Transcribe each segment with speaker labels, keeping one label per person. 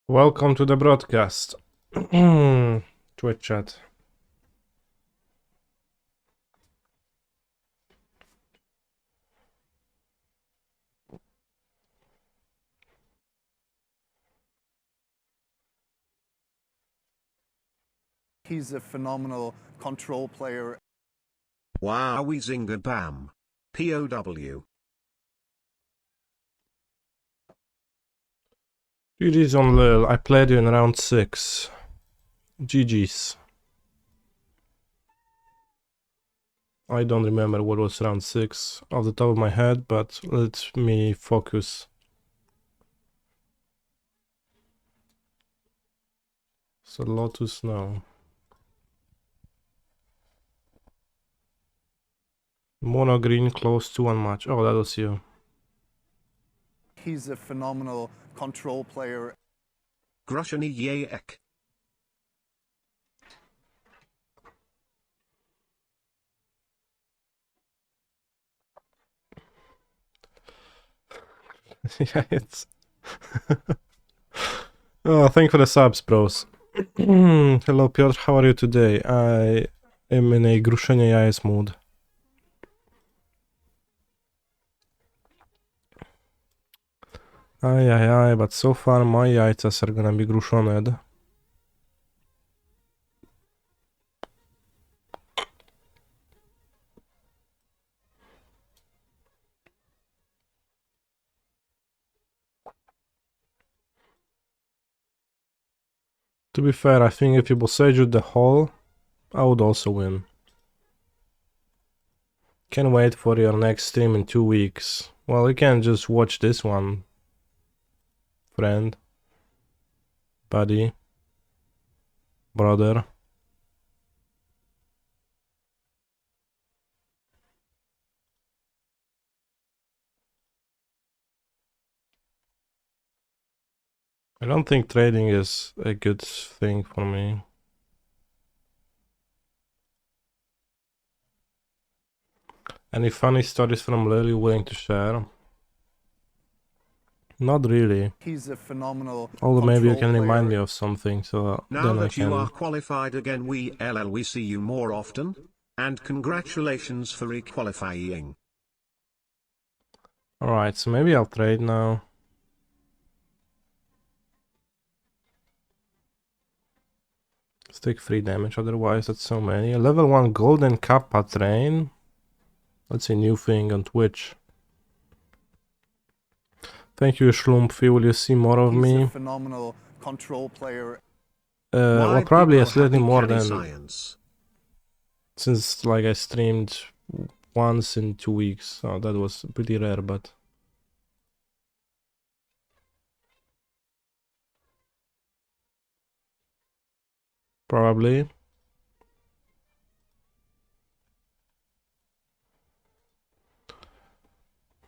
Speaker 1: Welcome to the broadcast. Twitch chat.
Speaker 2: He's a phenomenal control player.
Speaker 3: Wow, Zinga Bam. POW.
Speaker 1: GG's on Lil. I played you in round 6. GG's. I don't remember what was round 6 off the top of my head, but let me focus. So Lotus now. Mono green close to one match. Oh, that was you.
Speaker 2: He's a phenomenal control player.
Speaker 3: Grushany Yayek.
Speaker 1: Yeah, it's... Oh, thank you for the subs, bros. Hello, Piotr, how are you today? I am in a gruszenie jajec mood. Ajajaj, but so far my jajcas are gonna be gruszoned. To be fair, I think if you bossage the hole, I would also win. Can't wait for your next stream in 2 weeks. Well, you can just watch this one, friend, buddy, brother. I don't think trading is a good thing for me. Any funny stories from Lily willing to share? Not really.
Speaker 2: He's a phenomenal
Speaker 1: Although maybe you can
Speaker 2: player.
Speaker 1: remind me of something, so
Speaker 3: Now
Speaker 1: then I
Speaker 3: that
Speaker 1: can...
Speaker 3: you are qualified again, we see you more often. And congratulations for re-qualifying.
Speaker 1: Alright, so maybe I'll trade now. Let's take 3 damage, otherwise that's so many. A level 1 golden kappa train. That's a new thing on Twitch. Thank you, Schlumpfy. Will you see more of me?
Speaker 2: He's a phenomenal control player.
Speaker 1: Well, probably a slightly more than...
Speaker 3: Science.
Speaker 1: Since, like, I streamed once in 2 weeks. So that was pretty rare, but... Probably.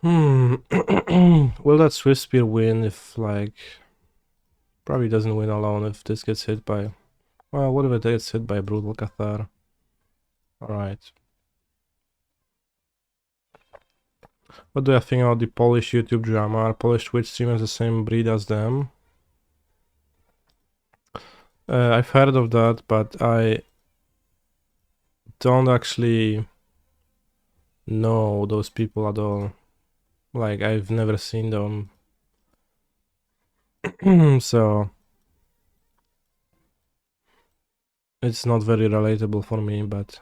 Speaker 1: Will that Swift Spear win if, like... Probably doesn't win alone if this gets hit by... Well, what if it gets hit by Brutal Cathar? Alright. What do I think about the Polish YouTube drama? Are Polish Twitch streamers the same breed as them? I've heard of that, but I don't actually know those people at all. Like, I've never seen them. So it's not very relatable for me, but...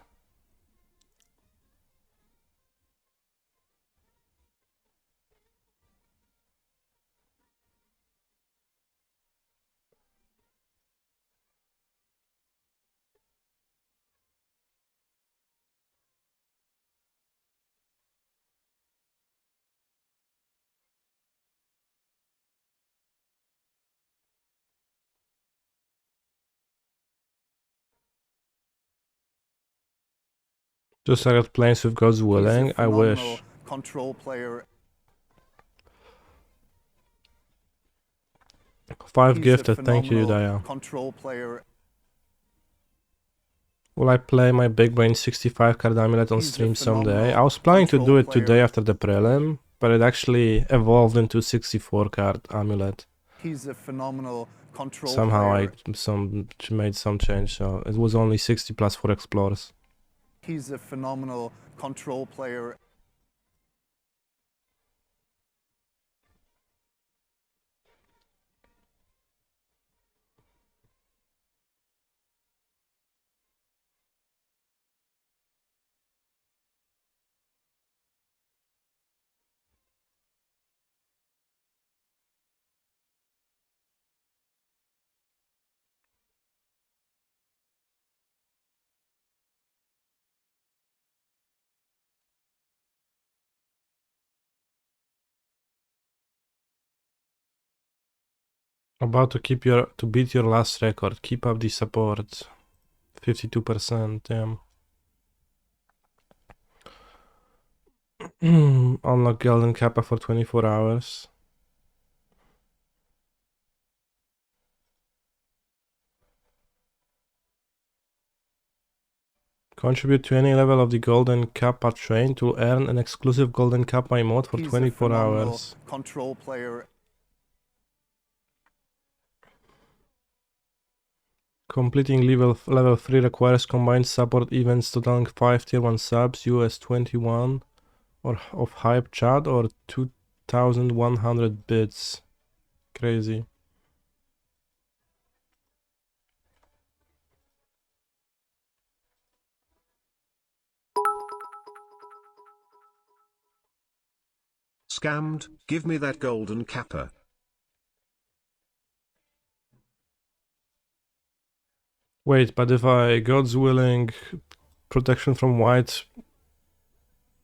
Speaker 1: Just like at Planes with God's Willing, I wish.
Speaker 2: Control player.
Speaker 1: 5 gifted, thank you, Daya.
Speaker 2: Control player.
Speaker 1: Will I play my Big Brain 65 card Amulet on stream someday? I was planning to do it today after the Prelim, but it actually evolved into 64 card Amulet.
Speaker 2: He's a phenomenal control
Speaker 1: somehow
Speaker 2: player.
Speaker 1: made some change, so it was only 60 plus for explorers.
Speaker 2: He's a phenomenal control player.
Speaker 1: About to beat your last record. Keep up the support. 52%, damn. Unlock Golden Kappa for 24 hours. Contribute to any level of the Golden Kappa train to earn an exclusive Golden Kappa emote for
Speaker 2: He's
Speaker 1: 24
Speaker 2: a phenomenal
Speaker 1: hours.
Speaker 2: control player.
Speaker 1: Completing level 3 requires combined support events totaling 5 tier 1 subs, US 21 or of hype chat or 2100 bits. Crazy.
Speaker 3: Scammed, give me that golden kappa.
Speaker 1: Wait, but if I, God's willing, protection from white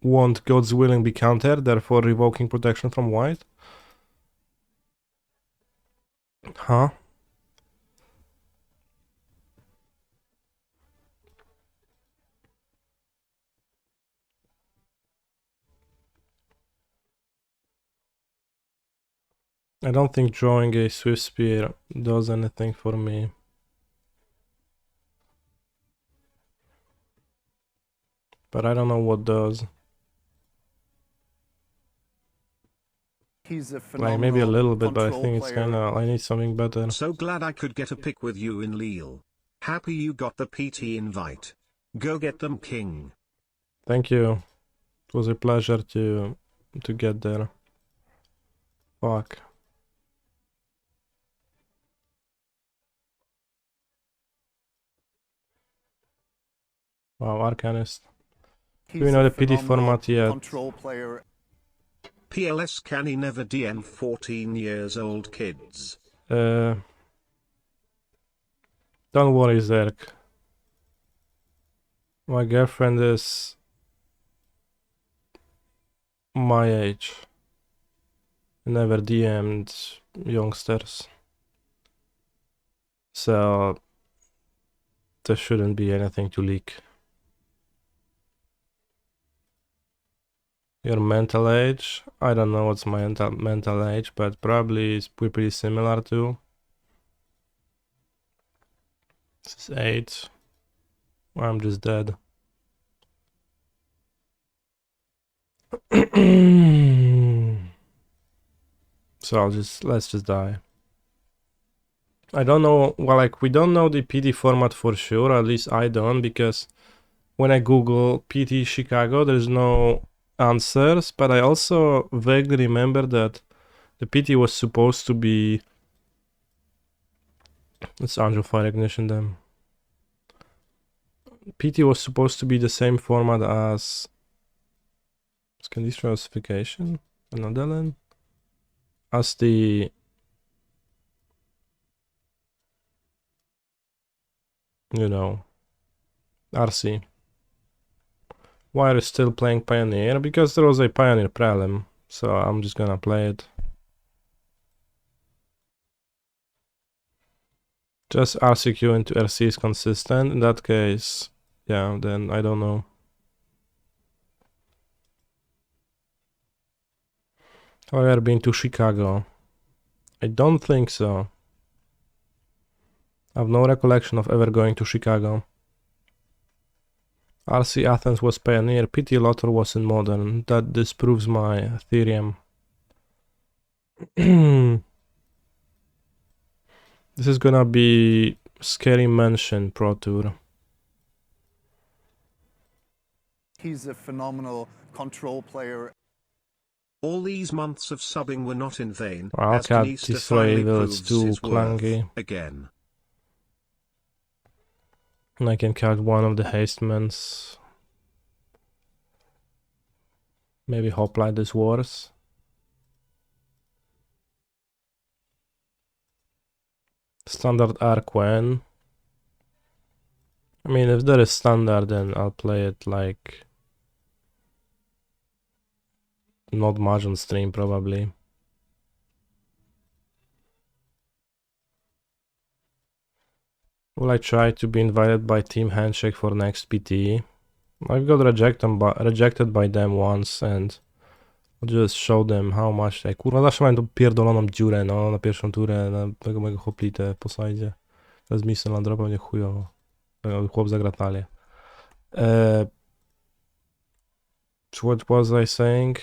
Speaker 1: won't God's willing be countered, therefore revoking protection from white? Huh? I don't think drawing a Swift Spear does anything for me. But I don't know what does.
Speaker 2: He's a
Speaker 1: Like
Speaker 2: phenomenal
Speaker 1: maybe a little bit, but I
Speaker 2: control
Speaker 1: think it's
Speaker 2: player.
Speaker 1: kinda, I need something better.
Speaker 3: So glad I could get a pic with you in Lille. Happy you got the PT invite. Go get them, king.
Speaker 1: Thank you. It was a pleasure to get there. Fuck. Wow, Arcanist.
Speaker 2: He's
Speaker 1: Do we know
Speaker 2: a
Speaker 1: the PT
Speaker 2: phenomenal
Speaker 1: format yet?
Speaker 2: control player.
Speaker 3: PLS can he never DM 14 years old kids?
Speaker 1: Don't worry, Zerk. My girlfriend is my age. Never DM'd youngsters. So there shouldn't be anything to leak. Your mental age? I don't know what's my mental age, but probably it's pretty similar to. This is 8. I'm just dead. So let's just die. I don't know, well, like, we don't know the PT format for sure, at least I don't, because when I Google PT Chicago, there's no answers, but I also vaguely remember that the PT was supposed to be... Let's Angel Fire Ignition them. PT was supposed to be the same format as... Conditional Classification? Another one? As the... You know... RC. Why are you still playing Pioneer? Because there was a Pioneer Prelim, so I'm just gonna play it. Just RCQ into RC is consistent. In that case, yeah, then I don't know. Have I ever been to Chicago? I don't think so. I have no recollection of ever going to Chicago. RC Athens was Pioneer, PT Lotor was in Modern. That disproves my theorem. This is gonna be Scary Mansion Pro Tour.
Speaker 2: He's a phenomenal control player.
Speaker 3: All these months of subbing were not in vain,
Speaker 1: Well,
Speaker 3: as
Speaker 1: can't
Speaker 3: Kanista
Speaker 1: destroy
Speaker 3: finally
Speaker 1: evil, it's
Speaker 3: proves
Speaker 1: too
Speaker 3: his worth
Speaker 1: clunky.
Speaker 3: again.
Speaker 1: And I can cut one of the hastemans. Maybe Hoplite is worse. Standard Arquen. I mean, if there is standard, then I'll play it like not much on stream, probably. Will I try to be invited by Team Handshake for next PT? I've got rejected by them once and I'll just show them how much they... Kurwa, zawsze mają tą pierdoloną dziurę, no, na pierwszą turę, na tego mojego hoplite po sajdzie. To jest misja na dropę, nie chujowo. Chłop zagra talię. What was I saying?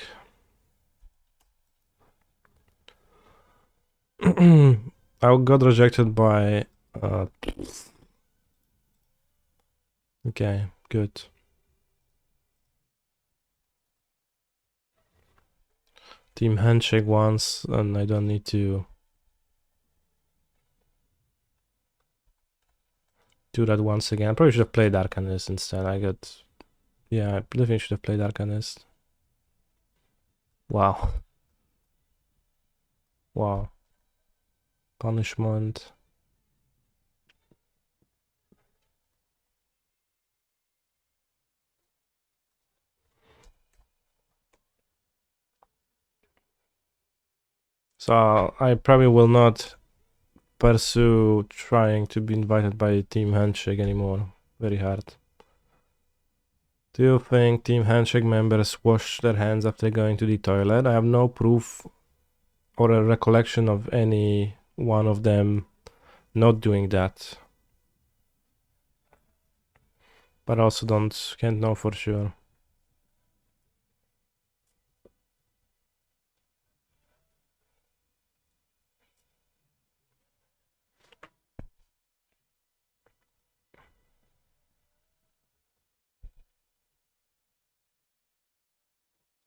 Speaker 1: I got rejected by... okay, good. Team Handshake once, and I don't need to do that once again. I probably should have played Arcanist instead. Yeah, I definitely should have played Arcanist. Wow. Wow. Punishment. So I probably will not pursue trying to be invited by Team Handshake anymore. Very hard. Do you think Team Handshake members wash their hands after going to the toilet? I have no proof or a recollection of any one of them not doing that. But also can't know for sure.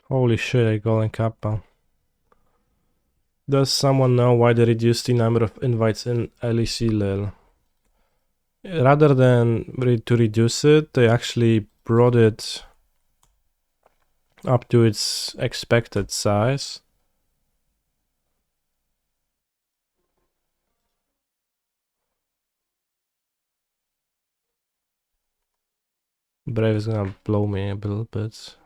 Speaker 1: Holy shit, a golden kappa. Does someone know why they reduced the number of invites in LEC Lil? Rather than to reduce it, they actually brought it up to its expected size. Brave is gonna blow me a little bit.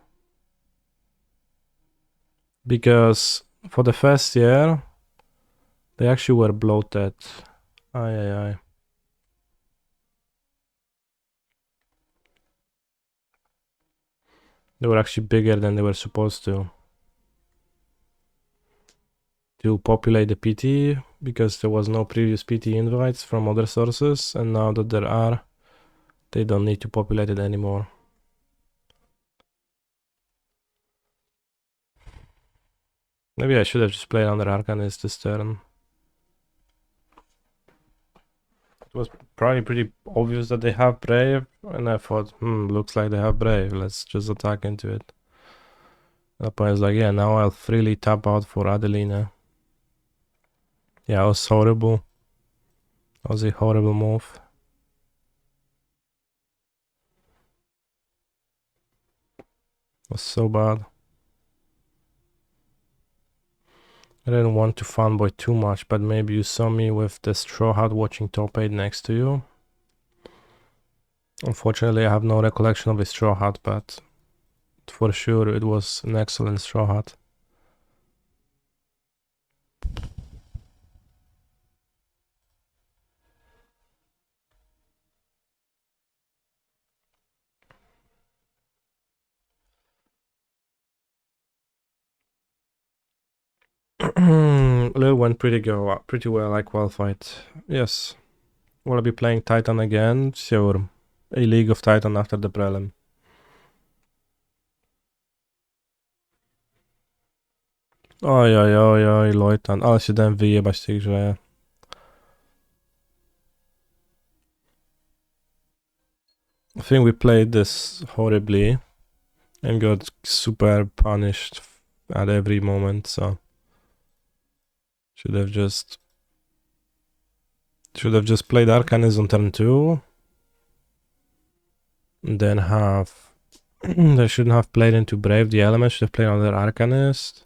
Speaker 1: Because for the first year, they actually were bloated. Aye. They were actually bigger than they were supposed to populate the PT, because there was no previous PT invites from other sources, and now that there are, they don't need to populate it anymore. Maybe I should have just played under Arcanist this turn. It was probably pretty obvious that they have Brave, and I thought, looks like they have Brave, let's just attack into it. That point is like, yeah, now I'll freely tap out for Adelina. Yeah, it was horrible. That was a horrible move. It was so bad. I didn't want to fanboy too much, but maybe you saw me with the Straw Hat watching top 8 next to you. Unfortunately, I have no recollection of a Straw Hat, but for sure it was an excellent Straw Hat. Lil went pretty well. I qualified. Yes. Will I be playing Titan again? Sure. A League of Titan after the Prelim. Oj, Lojtan. Ale się dałem wyjebać w tej grze. I think we played this horribly and got super punished at every moment, so should have just played Arcanist on turn 2. And then have they shouldn't have played into Brave the Element, should have played another Arcanist.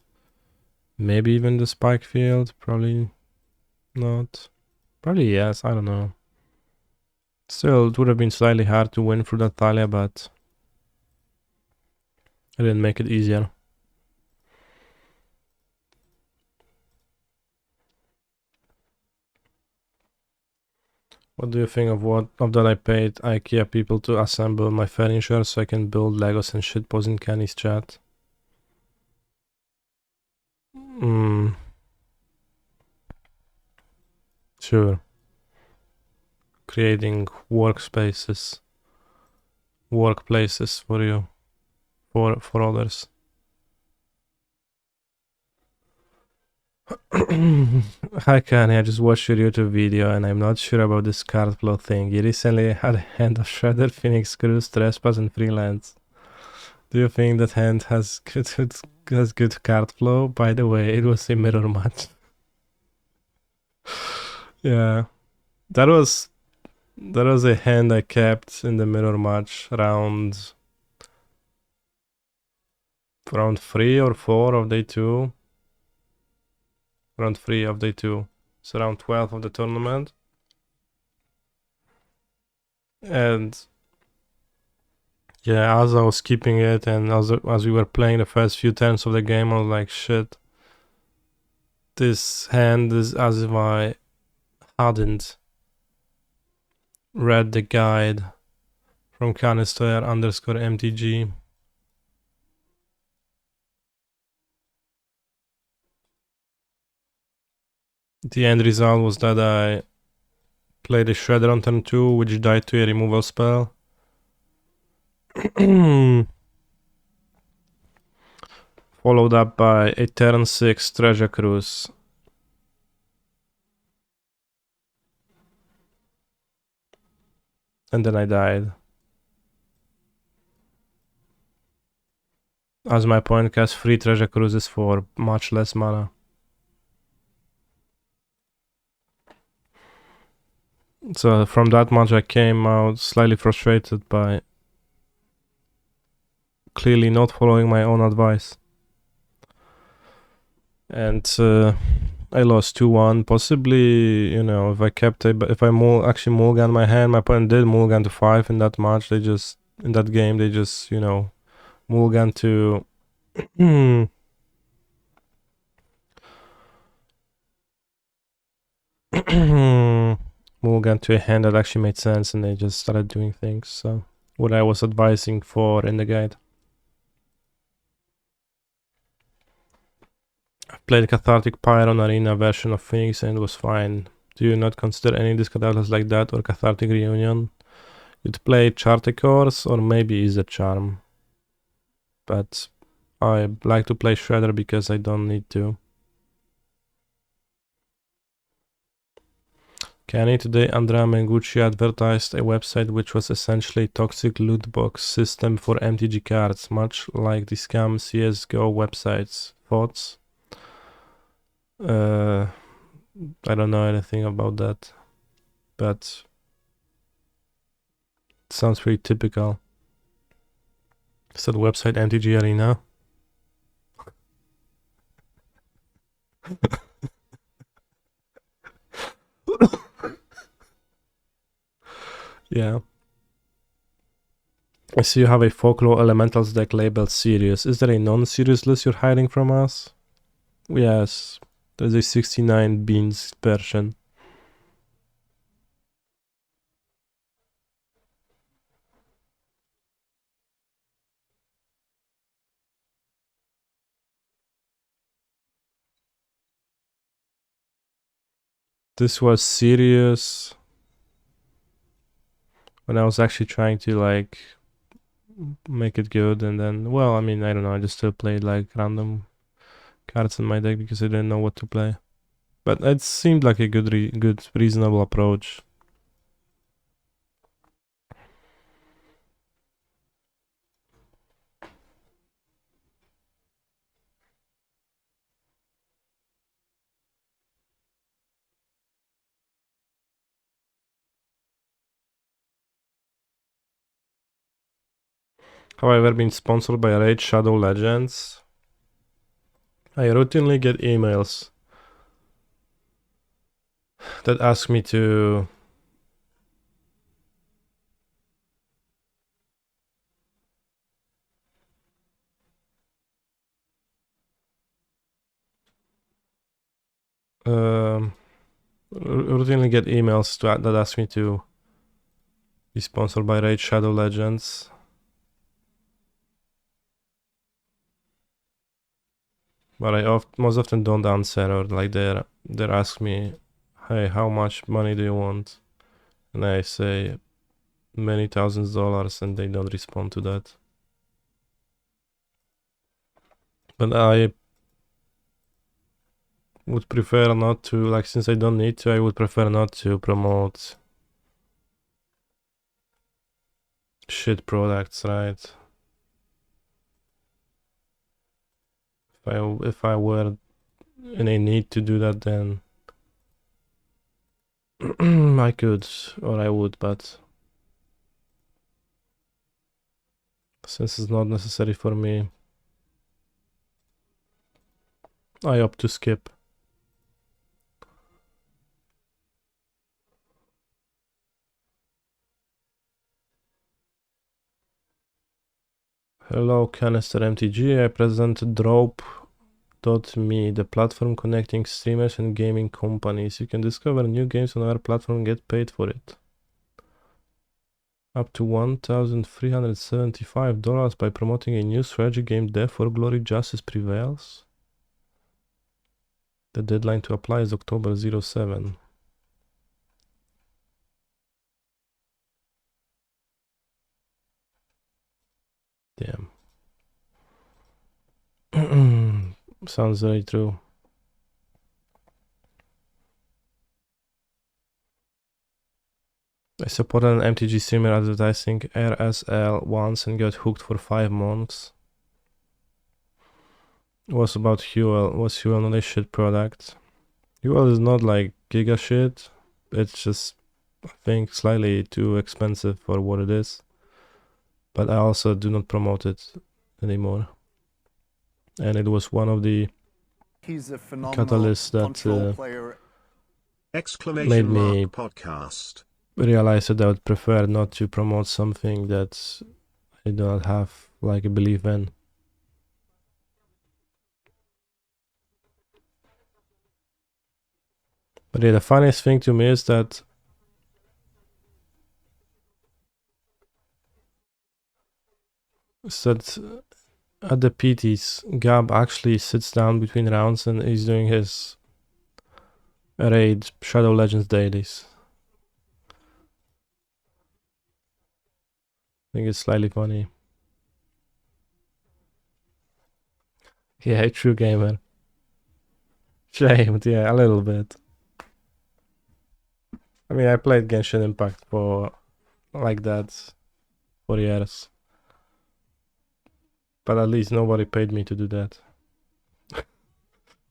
Speaker 1: Maybe even the Spike Field, probably not. Probably yes, I don't know. Still, it would have been slightly hard to win through that Thalia, but I didn't make it easier. What do you think of that I paid IKEA people to assemble my furniture so I can build Legos and shitpost in Kenny's chat? Sure. Creating workplaces for you, for others. Hi Kenny, I just watched your YouTube video and I'm not sure about this card flow thing. You recently had a hand of Shredder, Phoenix, Cruz, Trespass and Freelance. Do you think that hand has good card flow? By the way, it was a mirror match. Yeah. That was a hand I kept in the mirror match round 3 or 4 of day 2. Round 3 of day 2. So round 12 of the tournament. And yeah, as I was keeping it and as we were playing the first few turns of the game, I was like, shit. This hand is as if I hadn't read the guide from canister_mtg. The end result was that I played a Shredder on turn 2, which died to a removal spell. Followed up by a turn 6 Treasure Cruise. And then I died. As my point cast 3 Treasure Cruises for much less mana. So from that match I came out slightly frustrated by clearly not following my own advice. And I lost 2-1. Possibly, you know, if I kept it, but if I actually mulliganed my hand, my opponent did mulligan to 5 in that match. In that game, they just, you know, mulligan to mulligan to a hand that actually made sense, and they just started doing things. So what I was advising for in the guide. I've played Cathartic Pyron Arena version of Phoenix and it was fine. Do you not consider any discard outlets like that or Cathartic Reunion? You'd play Charticors or maybe Is a Charm. But I like to play Shredder because I don't need to. Kenny, today Andrea Mengucci advertised a website which was essentially a toxic loot box system for MTG cards, much like the scam CSGO websites. Thoughts? I don't know anything about that, but it sounds pretty typical. Is that website MTG Arena? Yeah. I see you have a Folklore Elementals deck labeled Serious. Is there a non-serious list you're hiding from us? Yes. There's a 69 beans version. This was serious when I was actually trying to like make it good, and then, well, I mean, I don't know, I just still played like random cards in my deck because I didn't know what to play. But it seemed like a good reasonable approach. Have I ever been sponsored by Raid Shadow Legends? I routinely get emails that ask me to routinely get emails that ask me to be sponsored by Raid Shadow Legends. But I most often don't answer, or like they ask me, hey, how much money do you want? And I say many thousands of dollars, and they don't respond to that. But I would prefer not to, like, since I don't need to, I would prefer not to promote shit products, right? If I were in a need to do that, then I could, or I would, but since it's not necessary for me, I opt to skip. Hello, Canister MTG. I present Drop.me, the platform connecting streamers and gaming companies. You can discover new games on our platform and get paid for it. Up to $1,375 by promoting a new strategy game, Therefore Glory Justice Prevails. The deadline to apply is October 07. Damn. Sounds very true. I supported an MTG streamer advertising RSL once and got hooked for 5 months. It was about Huel. Was Huel not a shit product? Huel is not like giga shit. It's just, I think, slightly too expensive for what it is. But I also do not promote it anymore. And it was one of the catalysts that made me
Speaker 3: podcast.
Speaker 1: realize that I would prefer not to promote something that I do not have like a belief in. But yeah, the funniest thing to me is that at the PTs, Gab actually sits down between rounds and he's doing his Raid Shadow Legends dailies. I think it's slightly funny. Yeah, true gamer. Shamed, yeah, a little bit. I mean, I played Genshin Impact for like that for years. But at least nobody paid me to do that.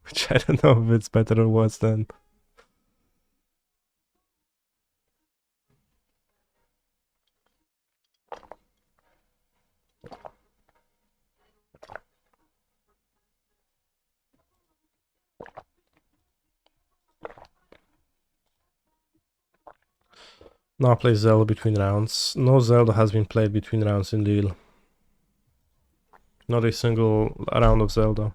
Speaker 1: Which I don't know if it's better or worse than. Now play Zelda between rounds. No Zelda has been played between rounds in Deal. Not a single round of Zelda.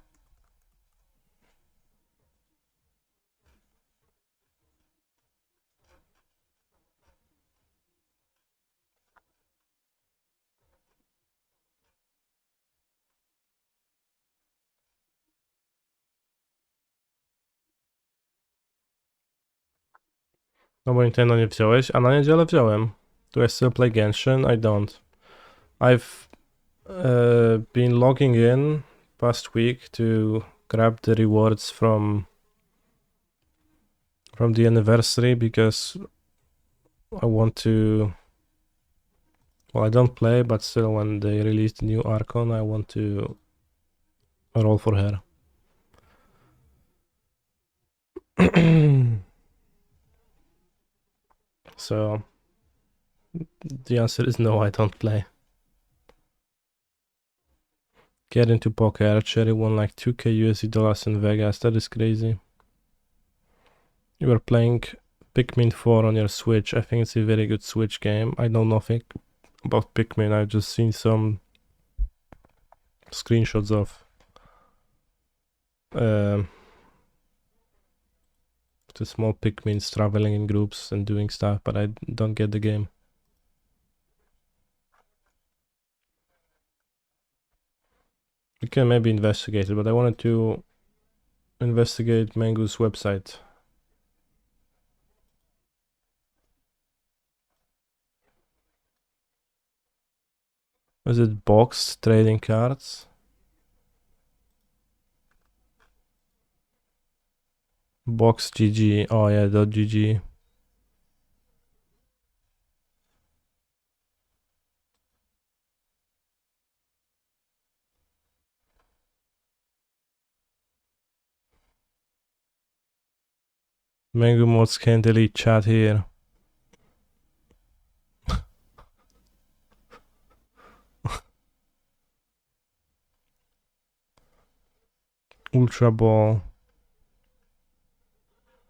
Speaker 1: No bo Nintendo nie wziąłeś, a na niedzielę wziąłem. Do I still play Genshin? I don't. I've been logging in past week to grab the rewards from the anniversary because I want to. Well, I don't play, but still, when they release the new Archon, I want to roll for her. So the answer is no, I don't play. Get into poker. Cherry won like 2k USD dollars in Vegas. That is crazy. You were playing Pikmin 4 on your Switch. I think it's a very good Switch game. I know nothing about Pikmin. I've just seen some screenshots of the small Pikmins traveling in groups and doing stuff, but I don't get the game. We can maybe investigate it, but I wanted to investigate Mango's website. Is it boxed trading cards? Box GG. Oh yeah, .gg. Mango mods can't delete chat here. Ultra Ball.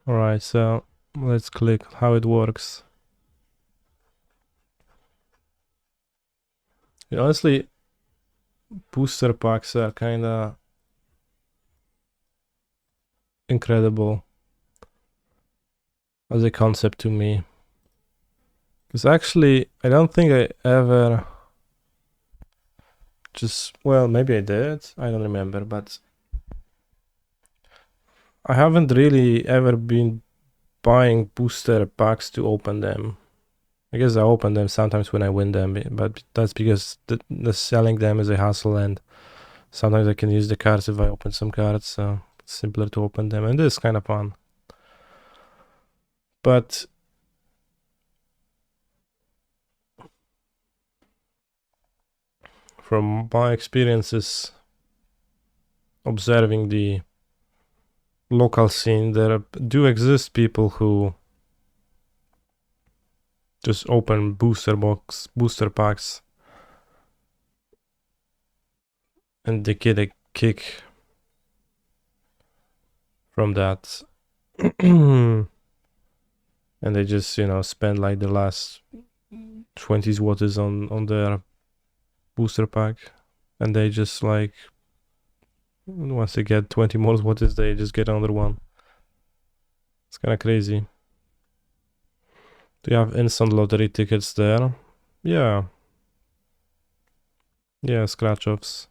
Speaker 1: Alright, so let's click how it works. Honestly, booster packs are kinda incredible as a concept to me. Because actually, I don't think I ever well, maybe I did, I don't remember, but I haven't really ever been buying booster packs to open them. I guess I open them sometimes when I win them, but that's because the selling them is a hassle, and sometimes I can use the cards if I open some cards, so it's simpler to open them, and it's kind of fun. But from my experiences observing the local scene, there do exist people who just open booster packs, and they get a kick from that. And they just, spend like the last 20 złotys on their booster pack, and they just like, once they get 20 more złotys, they just get another one. It's kind of crazy. Do you have instant lottery tickets there? Yeah. Yeah, scratch-offs.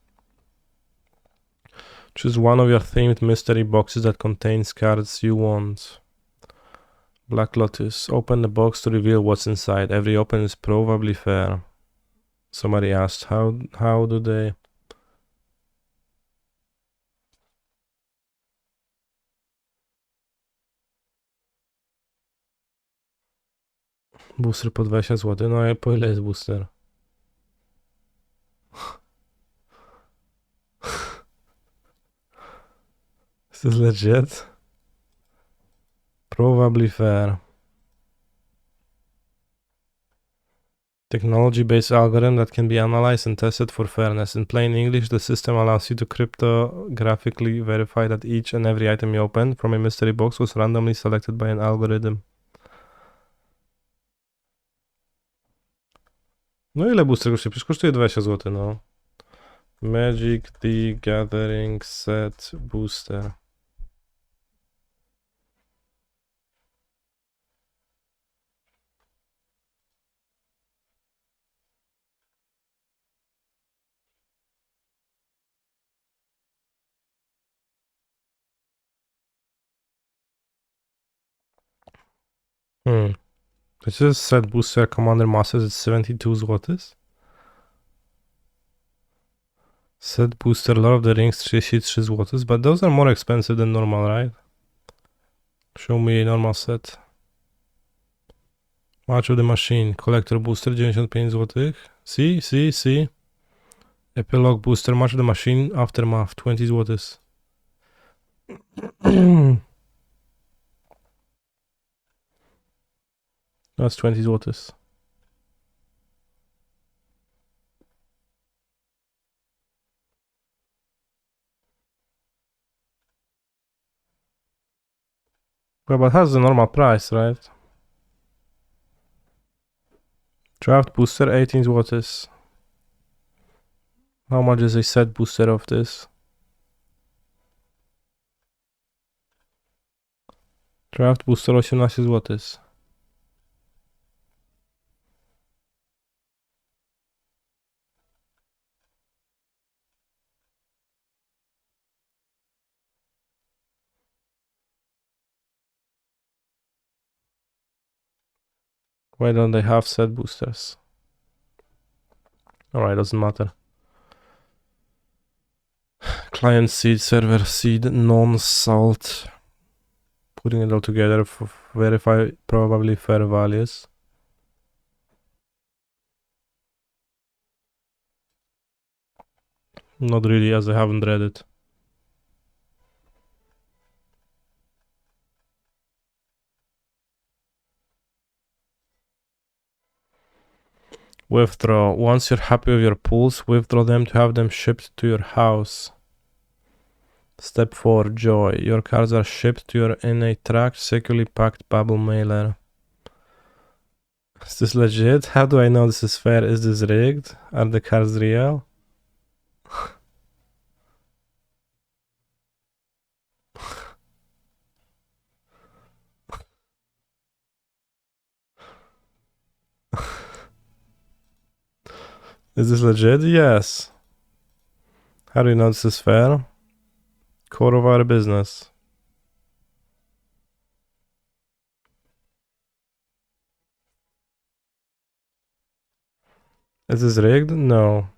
Speaker 1: Choose one of your themed mystery boxes that contains cards you want. Black Lotus. Open the box to reveal what's inside. Every open is probably fair. Somebody asked, how do they... Booster po 20 zł. No a po ile jest booster? Is this legit? Probably fair. Technology-based algorithm that can be analyzed and tested for fairness. In plain English, the system allows you to cryptographically verify that each and every item you open from a mystery box was randomly selected by an algorithm. No ile booster kosztuje? Przecież kosztuje 20 zł, no. Magic the Gathering Set Booster. This is Set Booster Commander Masters, it's 72 zł. Set Booster Lord of the Rings 33 zł, but those are more expensive than normal, right? Show me a normal set. March of the Machine, Collector Booster 95 zł. See. Epilogue Booster, March of the Machine, Aftermath 20 zł. That's 20 zł. Well, but has the normal price, right? Draft booster 18 złotys. How much is a set booster of this? Draft booster 18 złotys. Why don't they have set boosters? Alright, doesn't matter. Client seed, server seed, non-salt. Putting it all together for verify probably fair values. Not really, as I haven't read it. Withdraw. Once you're happy with your pools, withdraw them to have them shipped to your house. Step 4. Joy. Your cards are shipped to your in a tracked, securely packed bubble mailer. Is this legit? How do I know this is fair? Is this rigged? Are the cards real? Is this legit? Yes. How do you know this is fair? Core of our business. Is this rigged? No.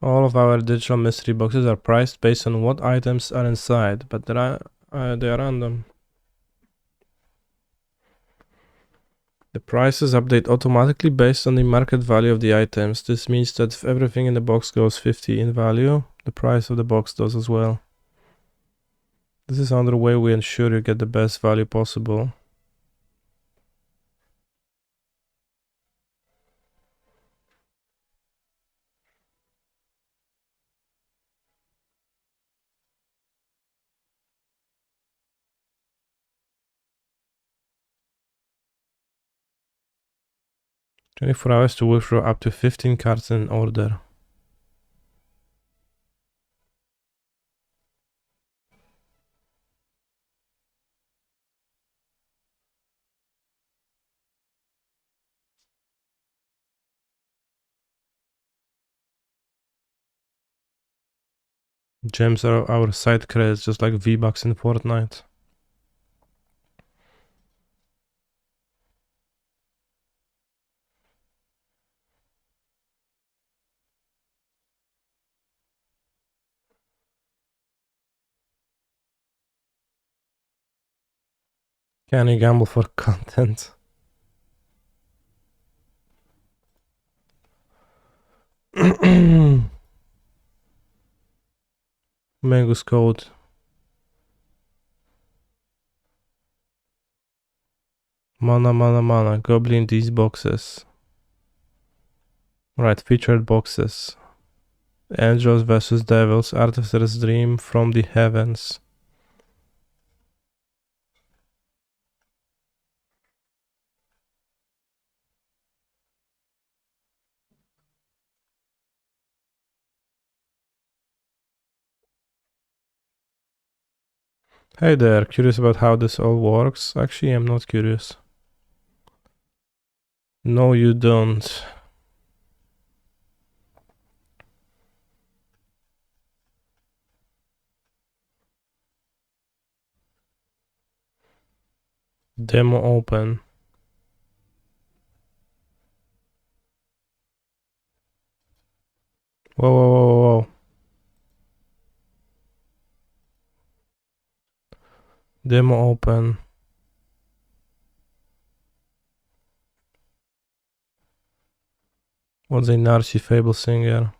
Speaker 1: All of our digital mystery boxes are priced based on what items are inside, but they are random. The prices update automatically based on the market value of the items. This means that if everything in the box goes 50 in value, the price of the box does as well. This is another way we ensure you get the best value possible. "24 hours to withdraw up to 15 cards in order." Gems are our side credits, just like V-Bucks in Fortnite. Can you gamble for content? Mango's code. Mana, mana, mana. Goblin these boxes. Right, featured boxes. Angels vs Devils. Artificer's Dream from the Heavens. Hey there, curious about how this all works? Actually, I'm not curious. No, you don't. Demo open. Whoa, whoa, whoa, whoa. Demo open. What's a Narcy Fable Singer?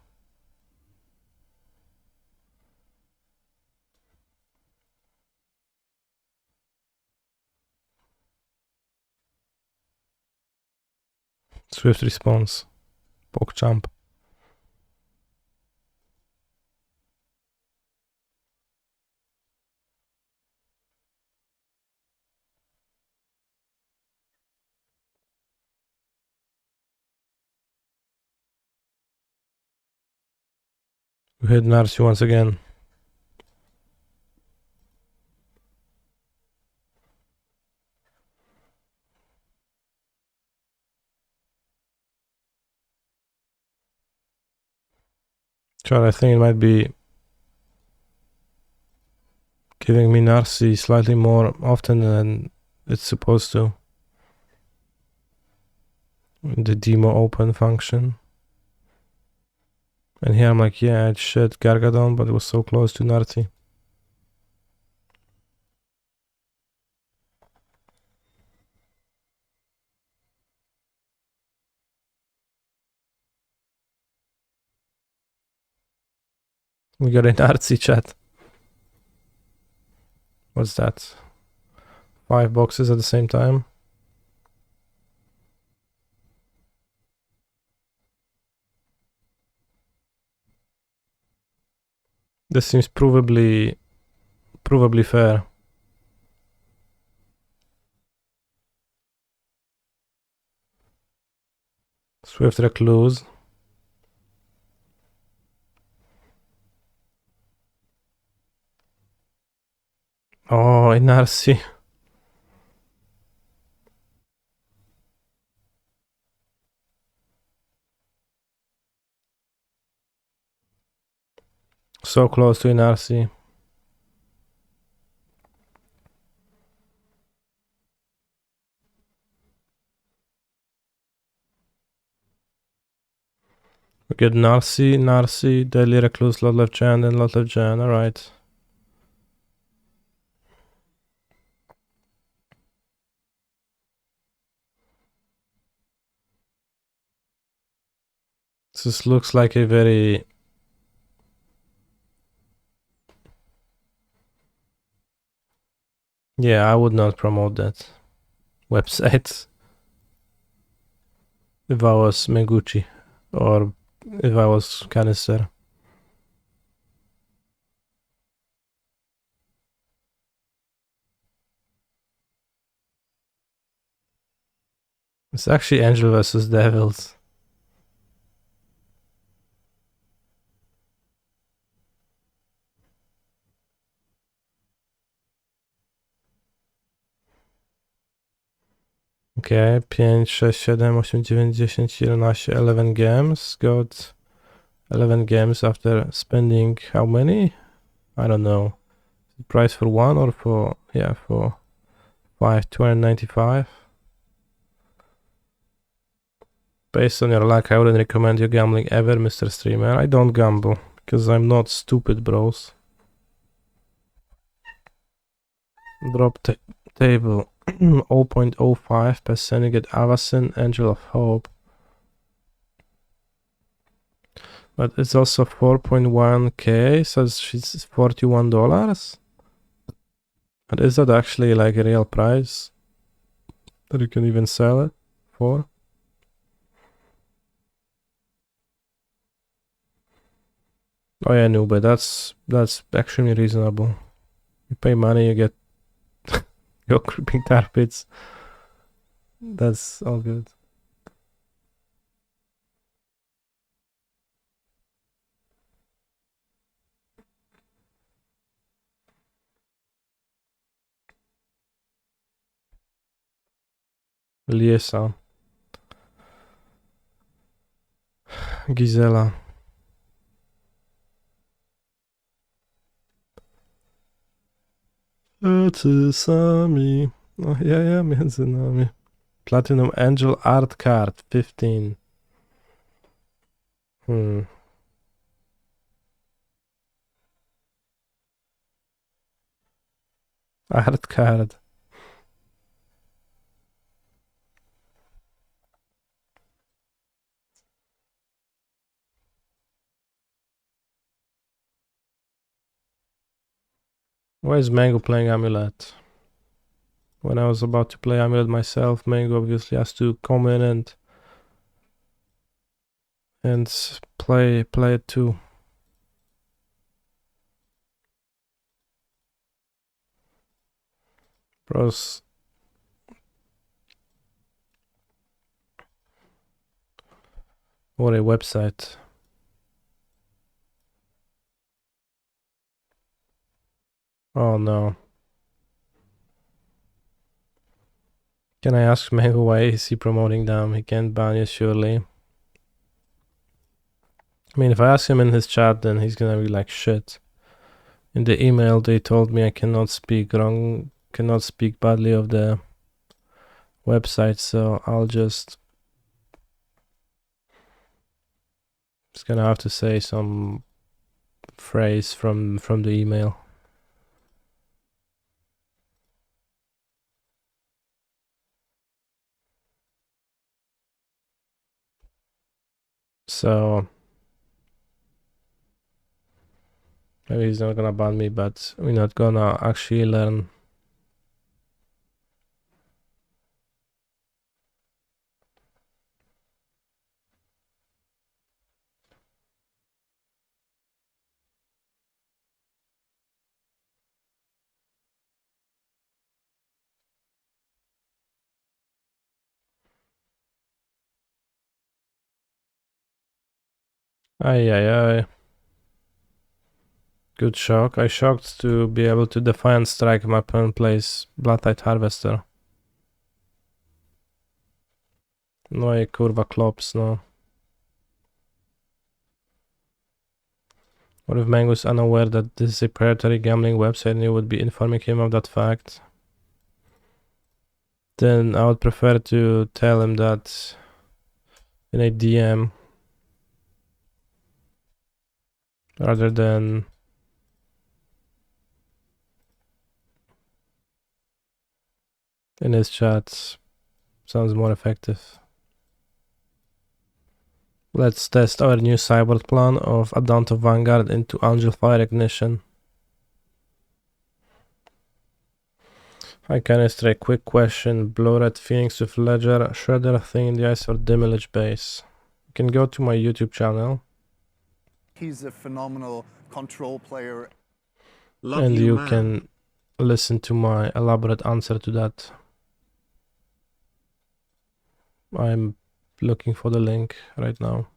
Speaker 1: Swift response. PogChamp. We hit Narcy once again. Chad, I think it might be giving me Narcy slightly more often than it's supposed to. The demo open function. And here I'm like, yeah, it should Gargadon, but it was so close to Narcy. We got an Narcy chat. What's that? 5 boxes at the same time. This seems provably fair. Swift Recluse. Oh, in Narcy. So close to Narcy. We get Narcy, Daily Recluse, Lot Left Gen, and Lot Left Gen. Alright. This looks like a very... Yeah, I would not promote that website if I was Mengucci or if I was Canister. It's actually Angel versus Devils. Okay, 5, 6, 7, 8, 9, 10, 11, 11 games. Got 11 games after spending how many? I don't know. Price for one or for, yeah, for 5, 295. Based on your luck, I wouldn't recommend you gambling ever, Mr. Streamer. I don't gamble because I'm not stupid, bros. Drop table 0.05%. You get Avacyn, Angel of Hope. But it's also 4.1k, so it's $41. And is that actually like a real price that you can even sell it for? Oh yeah, no, but that's extremely reasonable. You pay money, you get your creeping tar pits. That's all good. Liesa. Gisela. Tacy sami. No, ja, między nami. Platinum Angel Art Card 15. Hard card. Why is Mango playing Amulet? When I was about to play Amulet myself, Mango obviously has to come in and play it too. Bros. What a website. Oh no. Can I ask Mango why is he promoting them? He can't ban you surely. I mean, if I ask him in his chat, then he's gonna be like, shit. In the email, they told me I cannot speak badly of the website, so I'll just gonna have to say some phrase from the email. So maybe he's not gonna ban me, but we're not gonna actually learn. Ay ay ay. Good shock. I shocked to be able to define strike my opponent plays Bloodtide Harvester. No i kurwa klops, no. What if Mango is unaware that this is a predatory gambling website and you would be informing him of that fact? Then I would prefer to tell him that in a DM rather than in his chat. Sounds more effective. Let's test our new cyborg plan of Adante Vanguard into Angel Fire Ignition. Hi Canister, a quick question. Blow Red Phoenix with Ledger, Shredder thing in the ice or Dimilage base? You can go to my YouTube channel.
Speaker 2: He's a phenomenal control player.
Speaker 3: Love
Speaker 1: and
Speaker 3: you,
Speaker 1: you
Speaker 3: man.
Speaker 1: can listen to my elaborate answer to that. I'm looking for the link right now.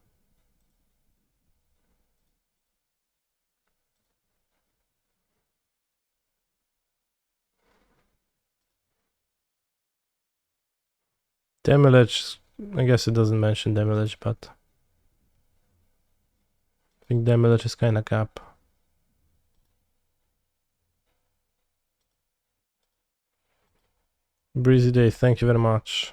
Speaker 1: Damage, I guess it doesn't mention damage, but I think damage is kinda cap. Breezy Day, thank you very much.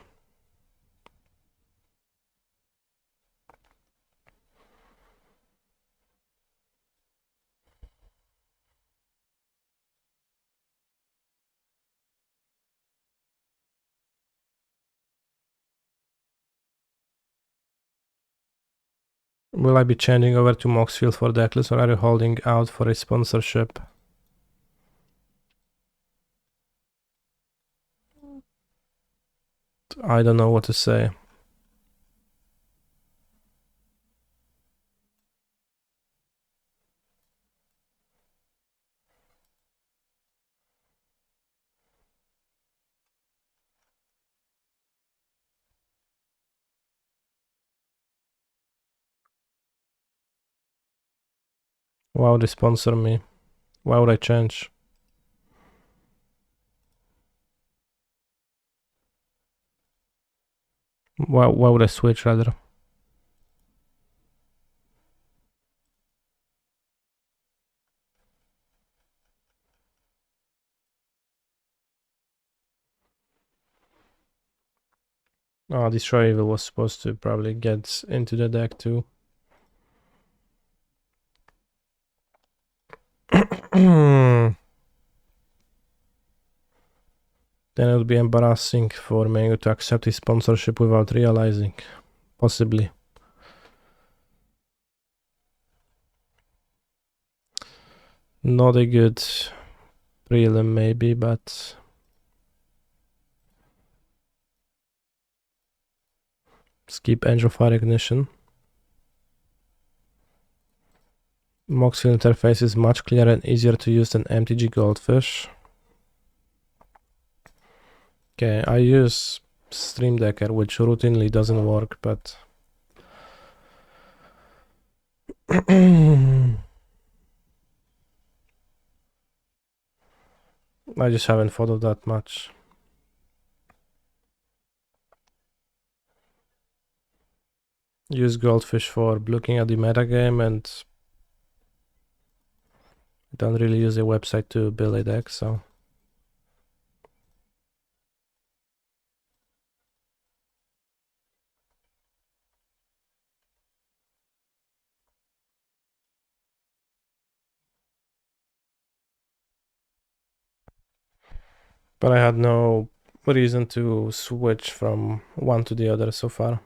Speaker 1: Will I be changing over to Moxfield for decklist or are you holding out for a sponsorship? I don't know what to say. Why would they sponsor me? Why would I change? Why would I switch rather? Oh, Destroy Evil was supposed to probably get into the deck too. Then it would be embarrassing for Mango to accept his sponsorship without realizing. Possibly. Not a good prelim maybe, but skip Angel Fire Ignition. Moxfield interface is much clearer and easier to use than MTG Goldfish. Okay, I use Stream Decker, which routinely doesn't work, but I just haven't thought of that much. Use Goldfish for looking at the metagame, and don't really use a website to build a deck, so. But I had no reason to switch from one to the other so far.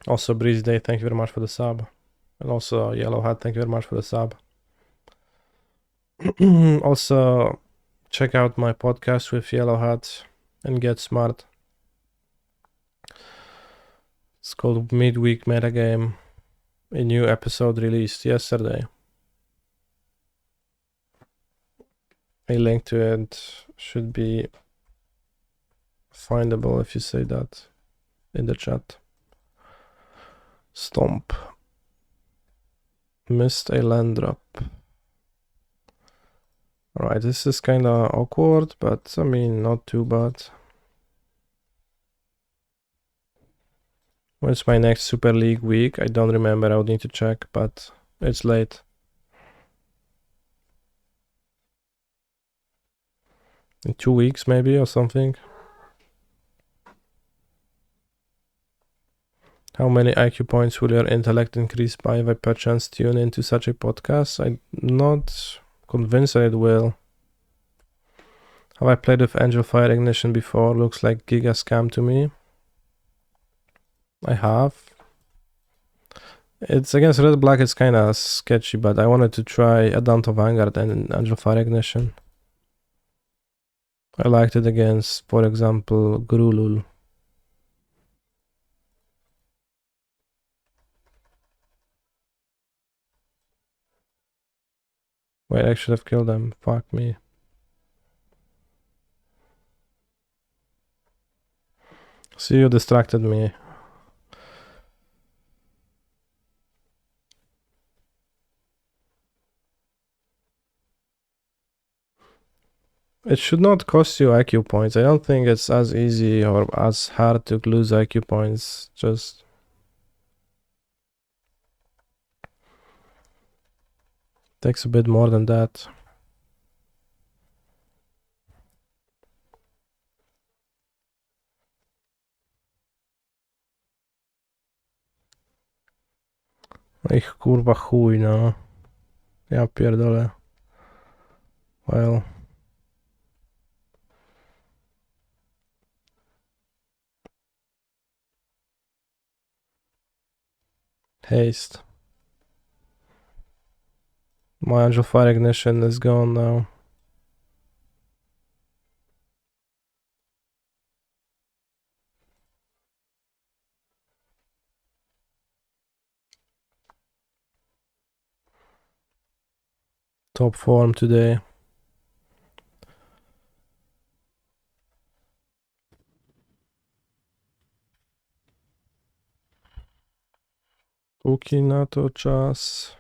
Speaker 1: Also, Breeze Day, thank you very much for the sub. And also, Yellow Hat, thank you very much for the sub. Also, check out my podcast with Yellow Hat and Get Smart. It's called Midweek Metagame. A new episode released yesterday. A link to it should be findable if you say that in the chat. Stomp. Missed a land drop. Alright, this is kinda awkward, but I mean, not too bad. When's my next Super League week? I don't remember, I would need to check, but it's late. In 2 weeks maybe, or something. How many IQ points will your intellect increase by if I perchance tune into such a podcast? I'm not convinced that it will. Have I played with Angel Fire Ignition before? Looks like Giga Scam to me. I have. It's against Red Black, it's kinda sketchy, but I wanted to try Adamto Vanguard and Angel Fire Ignition. I liked it against, for example, Grulul. Wait, I should have killed them. Fuck me. See, you distracted me. It should not cost you IQ points. I don't think it's as easy or as hard to lose IQ points. Just takes a bit more than that. Ich kurwa chuj, no. Ja pierdolę. Well. Haste. My Angel Fire Ignition is gone now. Top form today. Póki na to czas.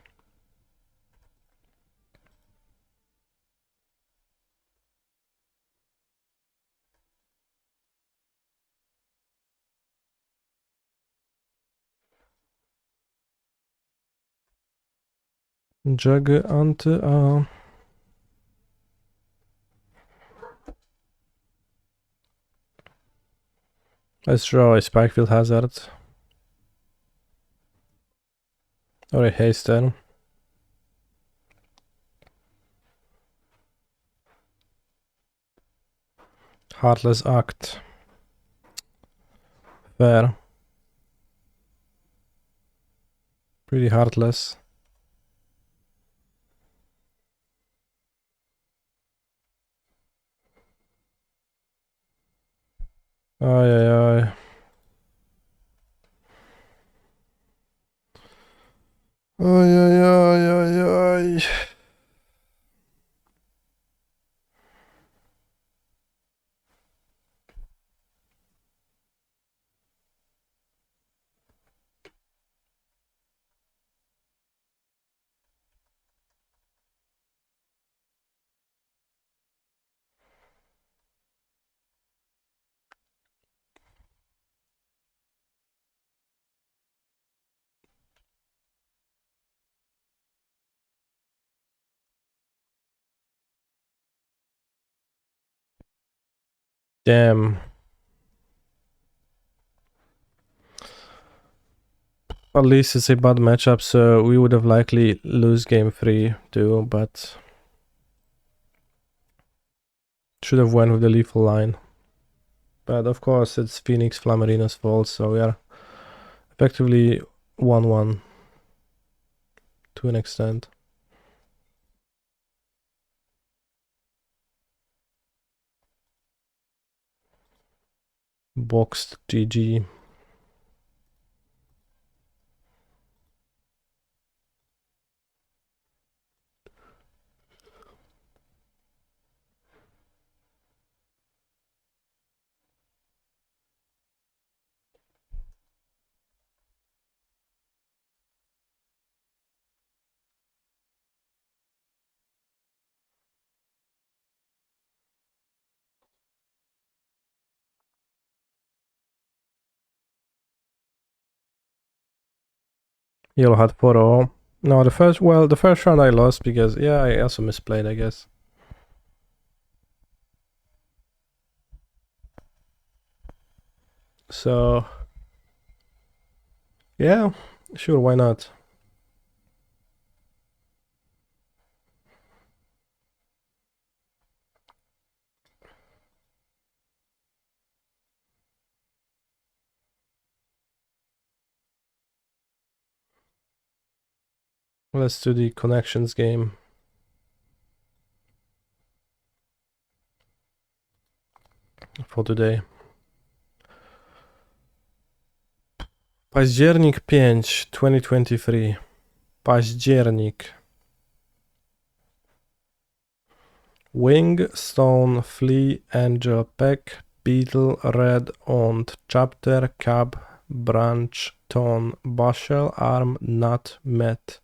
Speaker 1: Jaggy anty-A. Let's draw a Spikefield Hazard. Or a haster. Heartless act. Fair. Pretty heartless. Ay, ay, ay. Ay, ay, ay, ay, ay. Damn. At least it's a bad matchup, so we would have likely lose game 3 too, but should have went with the lethal line. But of course it's Phoenix Flamarina's fault, so we are effectively 1-1 to an extent. Boxed GG. Yellow had 4-0. No, the first round I lost because, yeah, I also misplayed, I guess. So, yeah, sure, why not? Let's do the connections game for today. Październik 5, 2023. Październik. Wing, Stone, Flea, Angel, Peck, Beetle, Red, Ont, Chapter, Cab, Branch, Tone, Bushel, Arm, Nut, Met.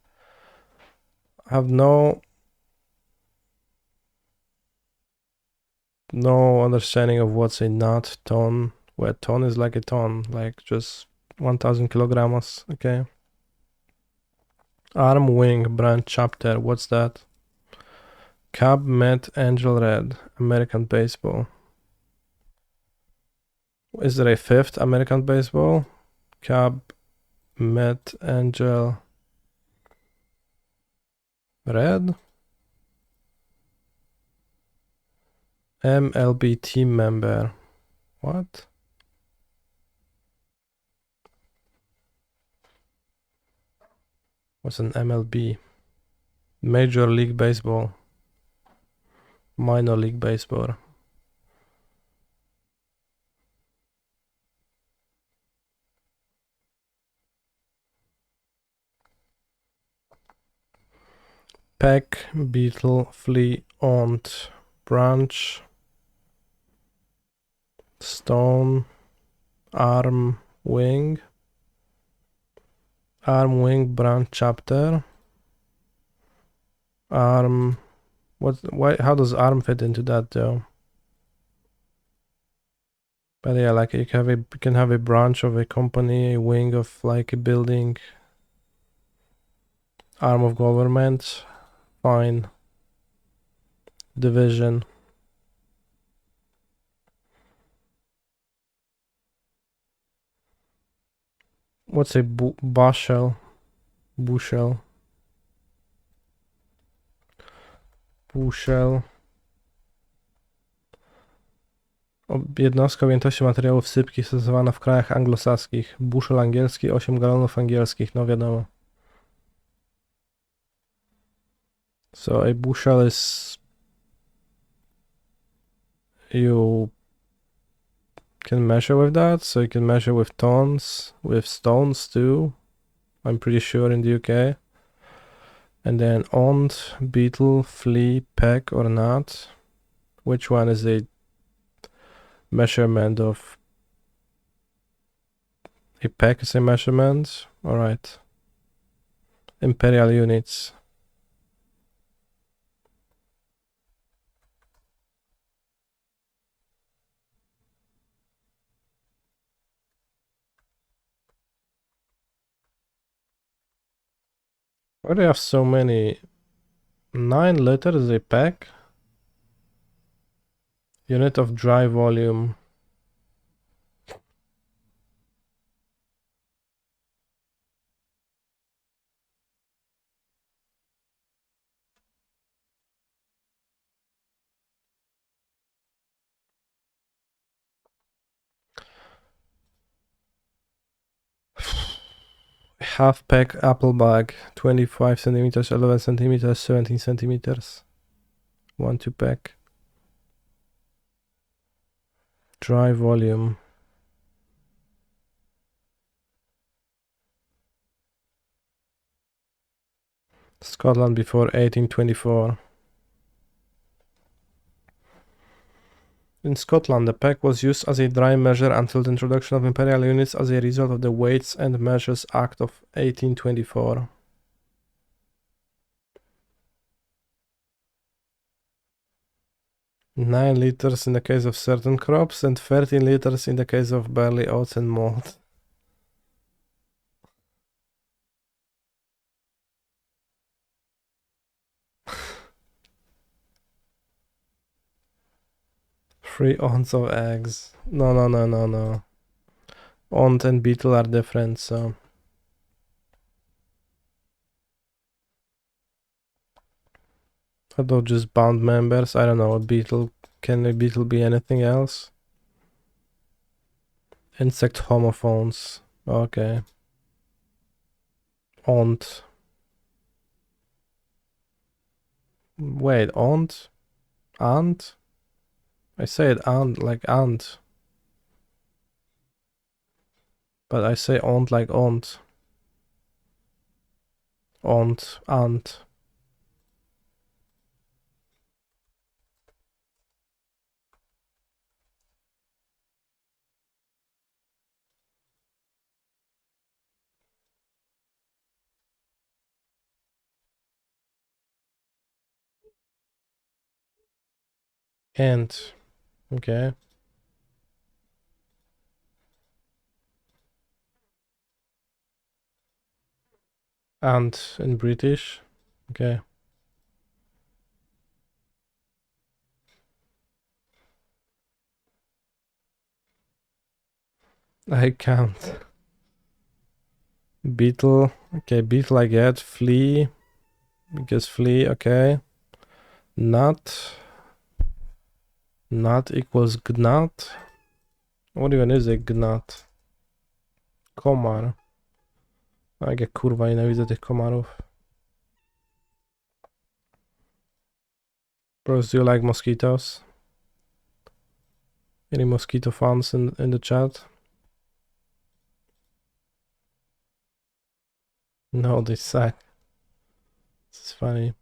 Speaker 1: I have no understanding of what's a nut, ton. Where ton is like a ton, like just 1000 kilograms. Okay. Arm, wing, branch, chapter. What's that? Cab, Met, Angel, Red. American baseball. Is there a fifth American baseball? Cab, Met, Angel, Red. MLB team member. What? What's an MLB? Major League Baseball. Minor League Baseball. Peck, Beetle, Flea, Ont, Branch, Stone, Arm, Wing, Branch, Chapter, Arm. Why? How does Arm fit into that though? But yeah, like you can have a branch of a company, a wing of like a building, arm of government, fine. Division. What's a bushel? Bushel. Bushel. Jednostka objętości materiałów sypkich stosowana w krajach anglosaskich. Bushel angielski, 8 galonów angielskich, no wiadomo. So a bushel is... You can measure with that, so you can measure with tons, with stones too. I'm pretty sure in the UK. And then ont, beetle, flea, peck or not. Which one is a measurement of... A peck is a measurement? Alright. Imperial units. Why do you have so many? 9 liters a pack? Unit of dry volume. Half pack apple bag, 25 centimeters, 11 centimeters, 17 centimeters. 1 2 pack. Dry volume. Scotland before 1824. In Scotland, the pack was used as a dry measure until the introduction of imperial units as a result of the Weights and Measures Act of 1824. Nine liters in the case of certain crops and 13 liters in the case of barley, oats and malt. Three ounces of eggs. No. Ont and beetle are different, so... Are those just bound members? I don't know, a beetle... Can a beetle be anything else? Insect homophones. Okay. Ont. Wait, ont? Ant? I said ant like ant. But I say ont like ont. Ont, ant. Ant. Okay. Ant in British. Okay. I can't. Beetle. Okay, beetle I get. Flea. Because flea, okay. Nut. Nut equals gnat. What even is a gnat? Komar. Jak kurwa nienawidzę tych komarów. Bros, do you like mosquitoes? Any mosquito fans in the chat? No, they suck. This is funny.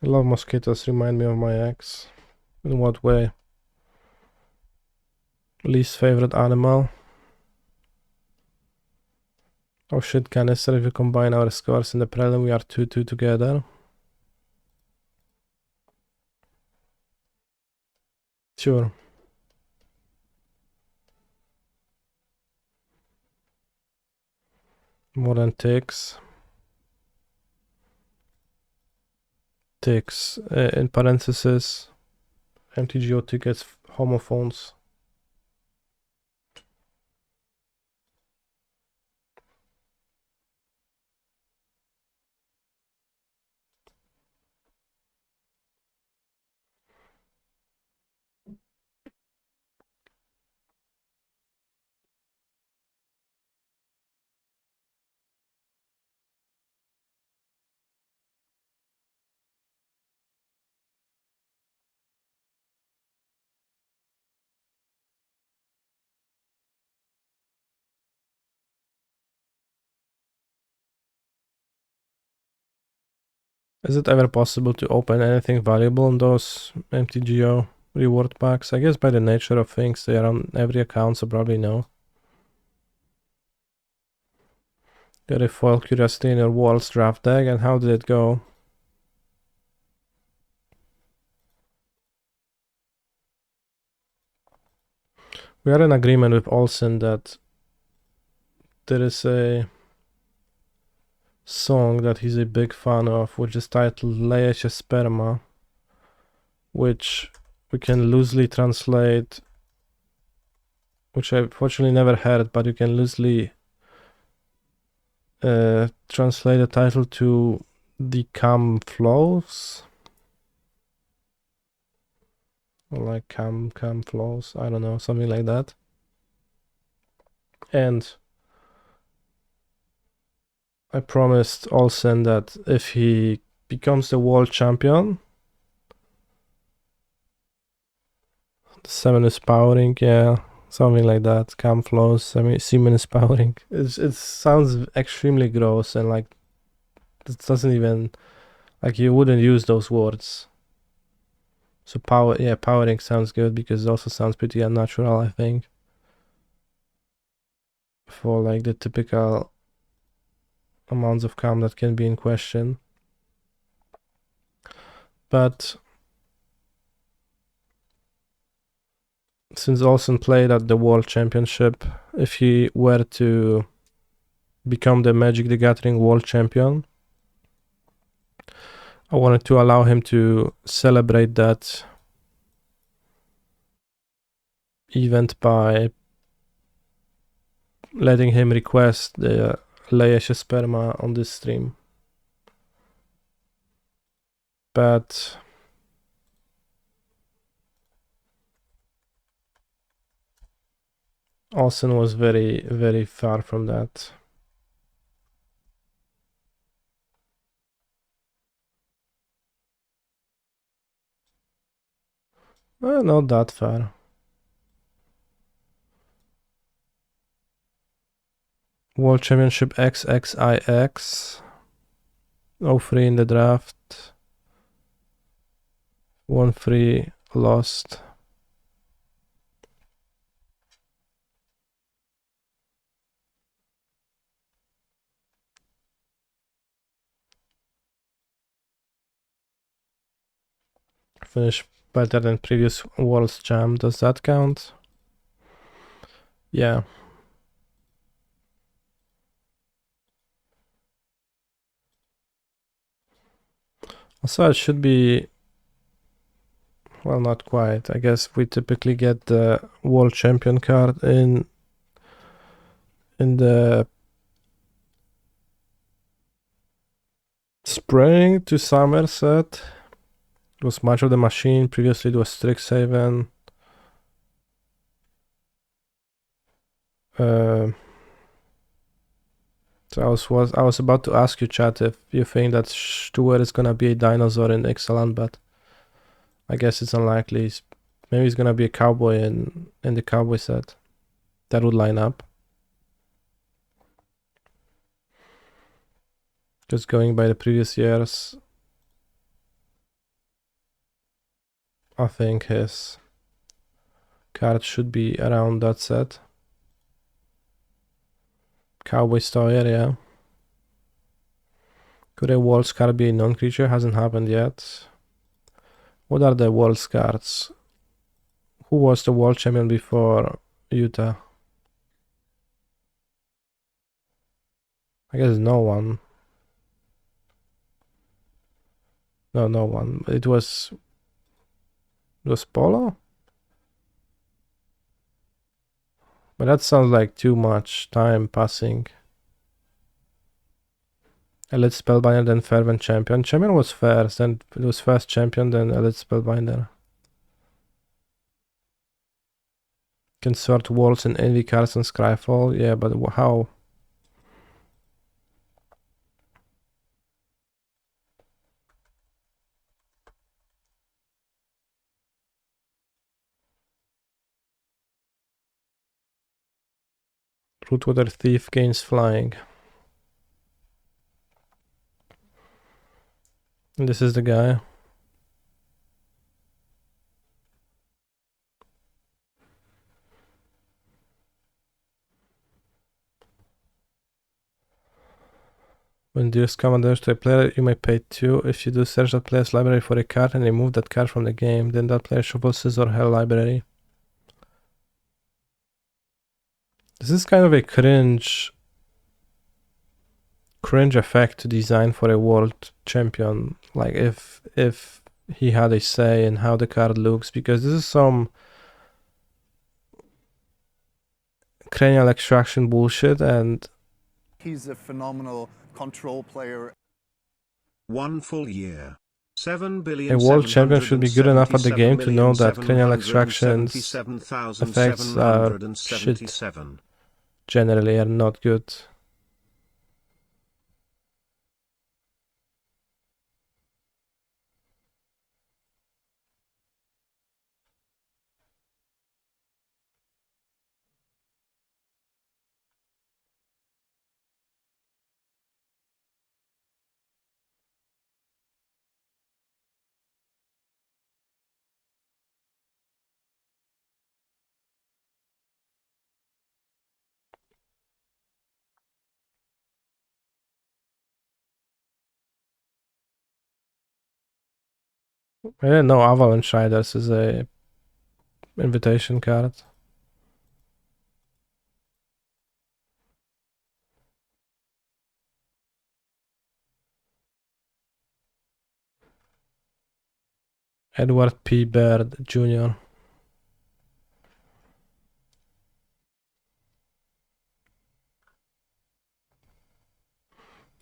Speaker 1: I love mosquitoes, remind me of my ex. In what way? Least favorite animal? Oh shit, canister, if you combine our scores in the prelim, we are 2-2 together. Sure. More than ticks. ticks, in parentheses, MTGO tickets, homophones. Is it ever possible to open anything valuable in those MTGO reward packs? I guess by the nature of things, they are on every account, so probably no. Got a foil Curiosity in your World's draft deck, and how did it go? We are in agreement with Olsen that there is a song that he's a big fan of, which is titled Leje się sperma, which we can loosely translate, which I fortunately never heard, but you can loosely translate the title to The Cam Flows, or like Cam Flows, I don't know, something like that. And I promised Olsen that if he becomes the world champion, the semen is powering, yeah, something like that. Cam flows, semen is powering. It sounds extremely gross, and like it doesn't even, like, you wouldn't use those words. So powering sounds good because it also sounds pretty unnatural, I think, for like the typical amounts of cam that can be in question. But since Olsen played at the World Championship, if he were to become the Magic the Gathering World Champion, I wanted to allow him to celebrate that event by letting him request the Leje się sperma on this stream. But Olsen was very, very far from that. Not that far. World Championship XXIX. 0-3 in the draft. 1-3 lost. Finished better than previous World's Champ. Does that count? Yeah. So it should be, well, not quite. I guess we typically get the World Champion card in the spring to summer set. It was Match of the Machine. Previously it was Strixhaven. So I was about to ask you, chat, if you think that Stuart is gonna be a dinosaur in Excellent, but I guess it's unlikely. Maybe he's gonna be a cowboy in the cowboy set. That would line up. Just going by the previous years, I think his card should be around that set. Cowboy Stoyer, yeah. Could a World's card be a non-creature? Hasn't happened yet. What are the World's cards? Who was the World Champion before Utah? I guess no one. No, no one. It was Polo? But that sounds like too much time passing. Elite Spellbinder, then Fervent Champion. Champion was first, and it was first Champion, then Elite Spellbinder. Can sort worlds and envy cards on Scryfall. Yeah, but how? Rootwater Thief gains flying. And this is the guy. When deals commanders to a player, you may pay 2. If you do search that player's library for a card and remove that card from the game, then that player shuffles his or her library. This is kind of a cringe effect to design for a world champion. Like if he had a say in how the card looks, because this is some cranial extraction bullshit, and
Speaker 2: He's a phenomenal control player.
Speaker 3: 1 full year. 7 billion.
Speaker 1: a world champion should be good enough at the game to know that cranial extractions effects are shit. Generally are not good. I didn't know Avalanche Riders is a invitation card. Edward P. Baird Jr.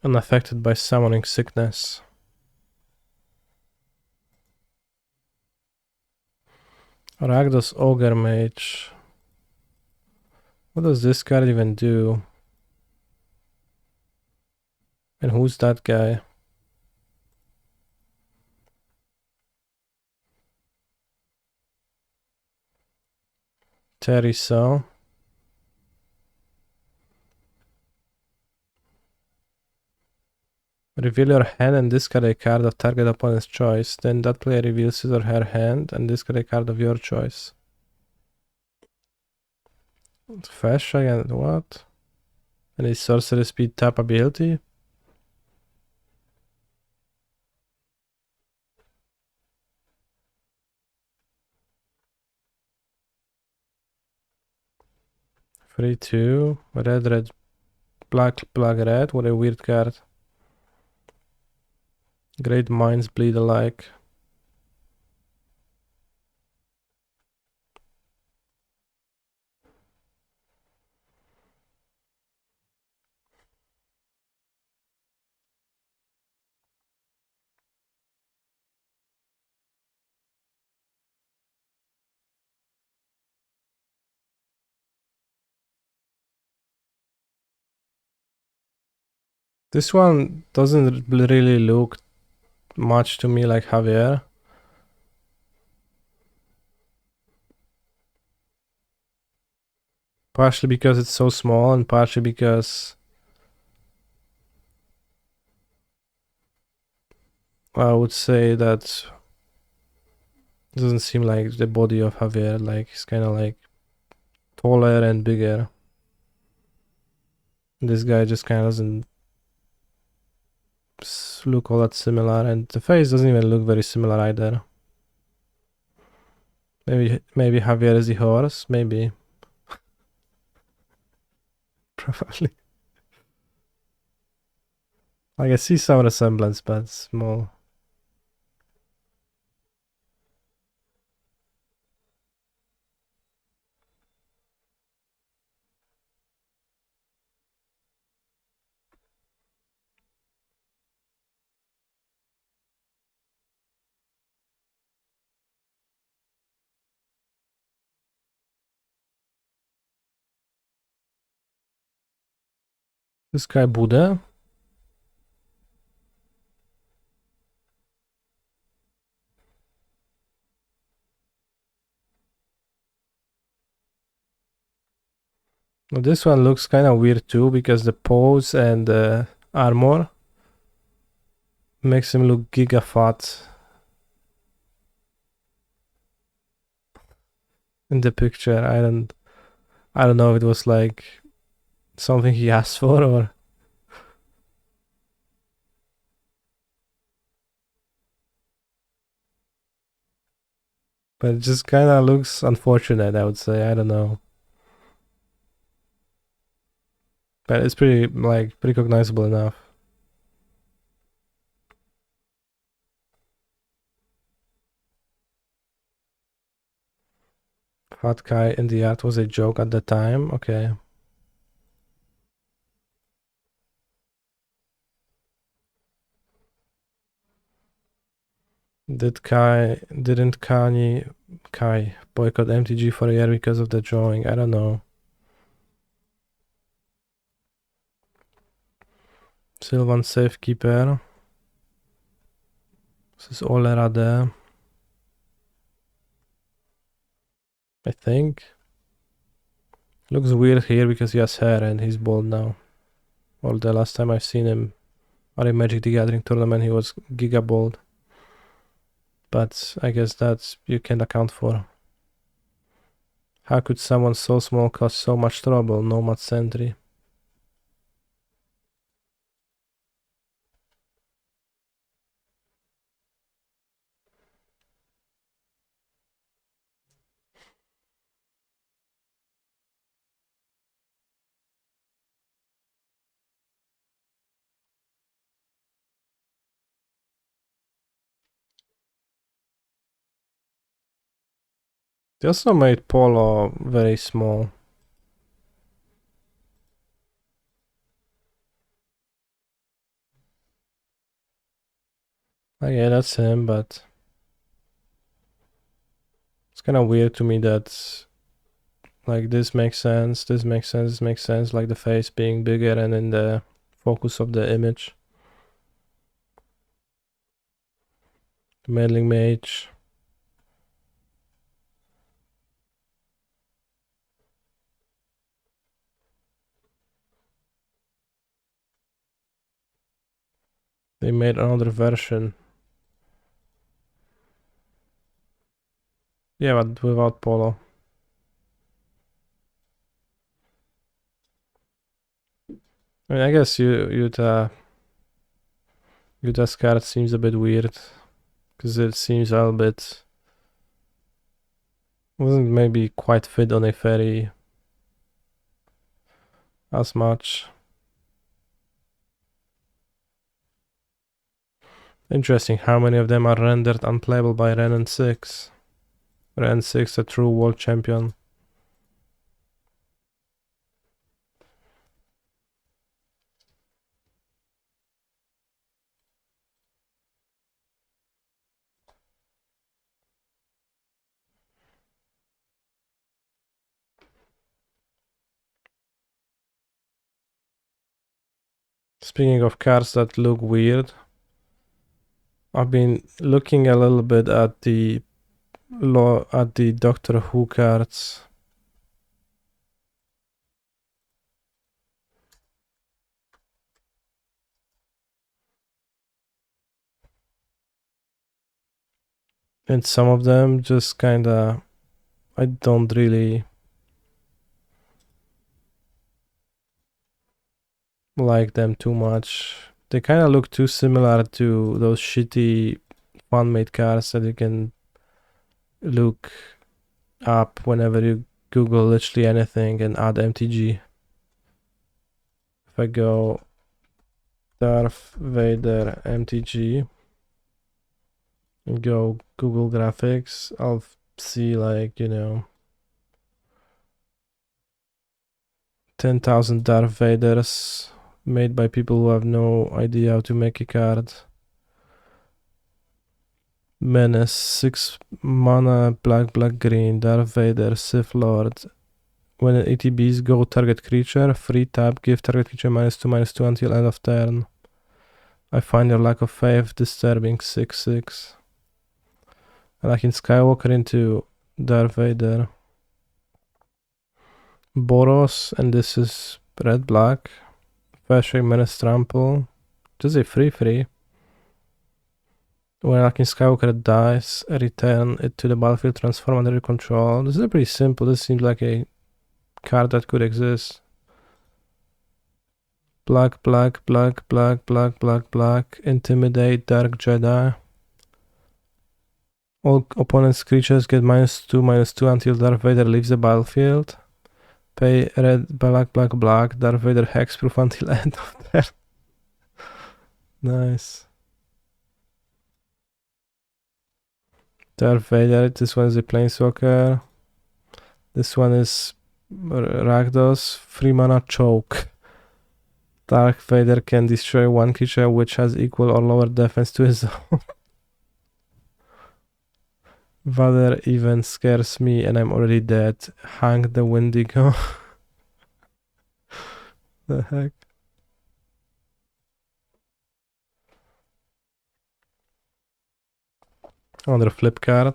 Speaker 1: Unaffected by summoning sickness. Ragdos Ogre Mage. What does this card even do? And who's that guy? Terry So. Reveal your hand and discard a card of target opponent's choice. Then that player reveals his or her hand and discard a card of your choice. Flash again, what? And is sorcery speed tap ability? Free 2. Red, red, black, black, red. What a weird card. Great minds bleed alike. This one doesn't really look much to me like Javier. Partially because it's so small and partially because I would say that it doesn't seem like the body of Javier. Like he's kind of like taller and bigger. This guy just kind of doesn't look all that similar, and the face doesn't even look very similar either. Maybe Javier is the horse, maybe. Probably. I can see some resemblance, but small. This guy Buddha. Well, this one looks kind of weird too because the pose and the armor makes him look giga fat in the picture. I don't know if it was like something he asked for or but it just kind of looks unfortunate, I would say. I don't know. But it's pretty, like, recognizable enough. Fat guy in the art was a joke at the time. Okay. Didn't Kai boycott MTG for a year because of the drawing? I don't know. Sylvan Safekeeper. This is Ole Rade. I think. Looks weird here because he has hair and he's bald now. Well, the last time I've seen him at a Magic the Gathering tournament, he was giga bald. But I guess that's you can't account for. How could someone so small cause so much trouble? Nomad Sentry. They also made Polo very small. Yeah, that's him, but it's kind of weird to me that like this makes sense, this makes sense, this makes sense, like the face being bigger and in the focus of the image. The meddling mage. They made another version. Yeah, but without Polo. I mean, I guess Utah's card seems a bit weird because it seems a little bit wasn't maybe quite fit on a ferry as much. Interesting how many of them are rendered unplayable by Ren 6. Ren 6, a true world champion. Speaking of cards that look weird, I've been looking a little bit at the Doctor Who cards. And some of them just kinda I don't really like them too much. They kinda look too similar to those shitty fan-made cards that you can look up whenever you Google literally anything and add MTG. If I go Darth Vader MTG and go Google graphics, I'll see like, 10,000 Darth Vaders made by people who have no idea how to make a card. Menace, 6 mana, black, green, Darth Vader, Sith Lord, When an ETBs go target creature, free tap, give target creature -2/-2 until end of turn. I find your lack of faith disturbing. 6/6. Anakin Skywalker into Darth Vader. Boros, and this is red-black. Flashback Menace Trample. Just a free. When Anakin Skywalker dies, return it to the battlefield, transform under your control. This is pretty simple. This seems like a card that could exist. Black, Intimidate, Dark Jedi. All opponent's creatures get -2/-2 until Darth Vader leaves the battlefield. Pay red, black, Darth Vader hexproof until end of turn. Nice. Darth Vader, this one is a Planeswalker. This one is Rakdos, 3 mana choke. Darth Vader can destroy one creature which has equal or lower defense to his own. Vader even scares me and I'm already dead. Hang the Wendigo. The heck? Another flip card.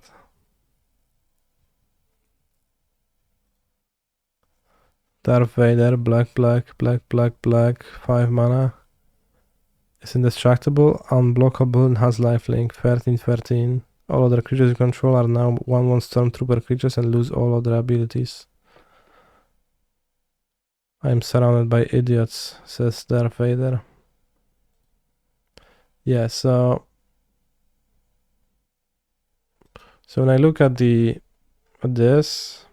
Speaker 1: Darth Vader, black, 5 mana. Is indestructible, unblockable, and has lifelink. 13/13. All other creatures you control are now 1/1 Stormtrooper creatures and lose all other abilities. I am surrounded by idiots, says Darth Vader. Yeah, so when I look at this,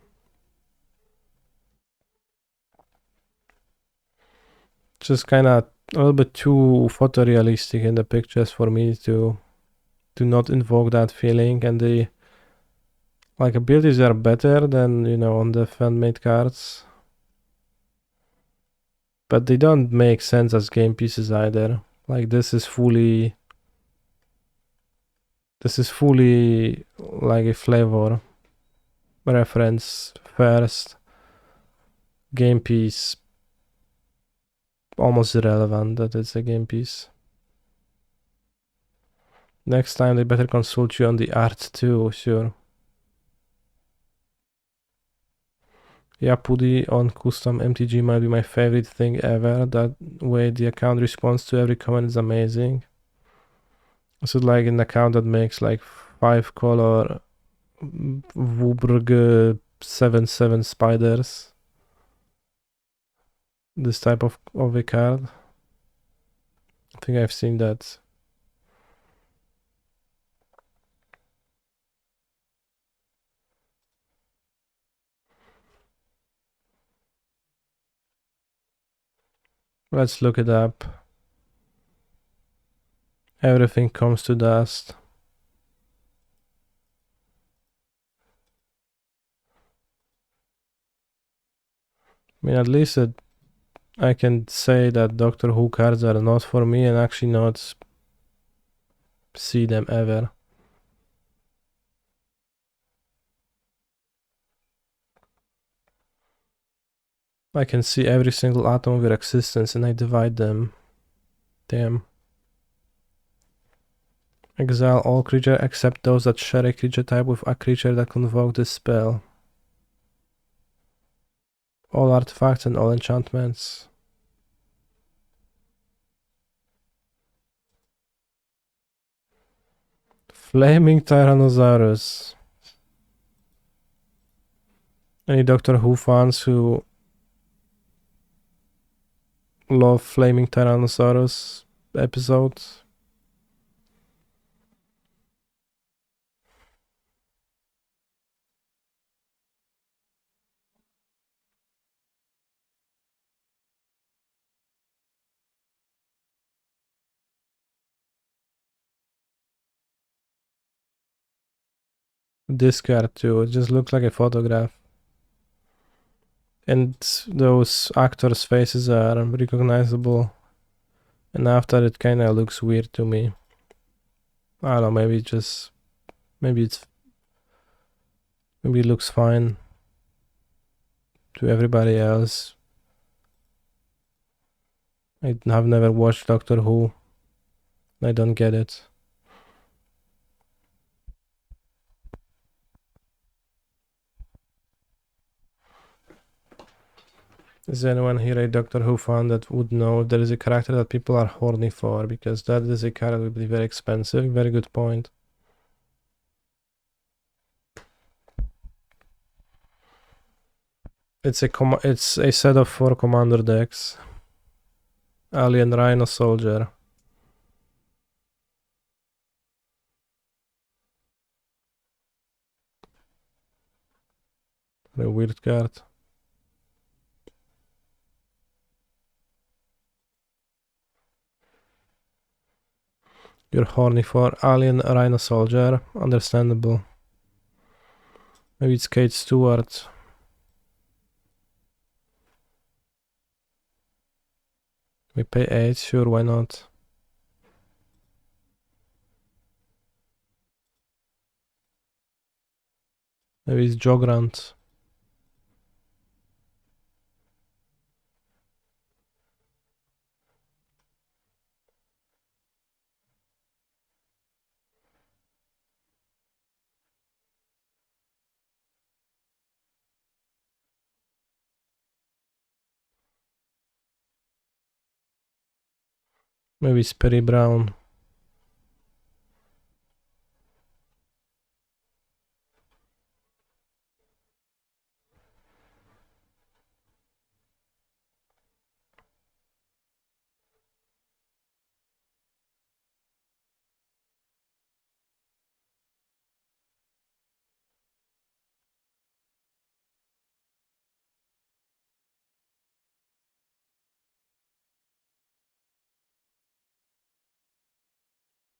Speaker 1: just kind of a little bit too photorealistic in the pictures for me to not invoke that feeling, and the abilities are better than on the fan-made cards, but they don't make sense as game pieces either. This is fully like a flavor reference first, game piece almost irrelevant that it's a game piece. Next time they better consult you on the art too, sure. Yeah, Pudi on custom MTG might be my favorite thing ever. That way the account responds to every comment is amazing. So an account that makes 5-color Wubrg 7/7 spiders. This type of a card. I think I've seen that. Let's look it up. Everything comes to dust. I mean, at least I can say that Doctor Who cards are not for me and actually not see them ever. I can see every single atom of your existence and I divide them. Damn. Exile all creatures except those that share a creature type with a creature that convoke this spell. All artifacts and all enchantments. Flaming Tyrannosaurus. Any Doctor Who fans who love Flaming Tyrannosaurus episodes? This card too, it just looks like a photograph. And those actors' faces are recognizable. And after it kinda looks weird to me. I don't know, maybe it looks fine. to everybody else. I have never watched Doctor Who. I don't get it. Is there anyone here a Doctor Who fan that would know if there is a character that people are horny for? Because that is a character that would be very expensive. Very good point. It's a set of 4 commander decks. Alien Rhino Soldier. A weird card. You're horny for Alien Rhino Soldier. Understandable. Maybe it's Kate Stewart. We pay 8, sure, why not? Maybe it's Jogrant. Maybe it's Perry Brown.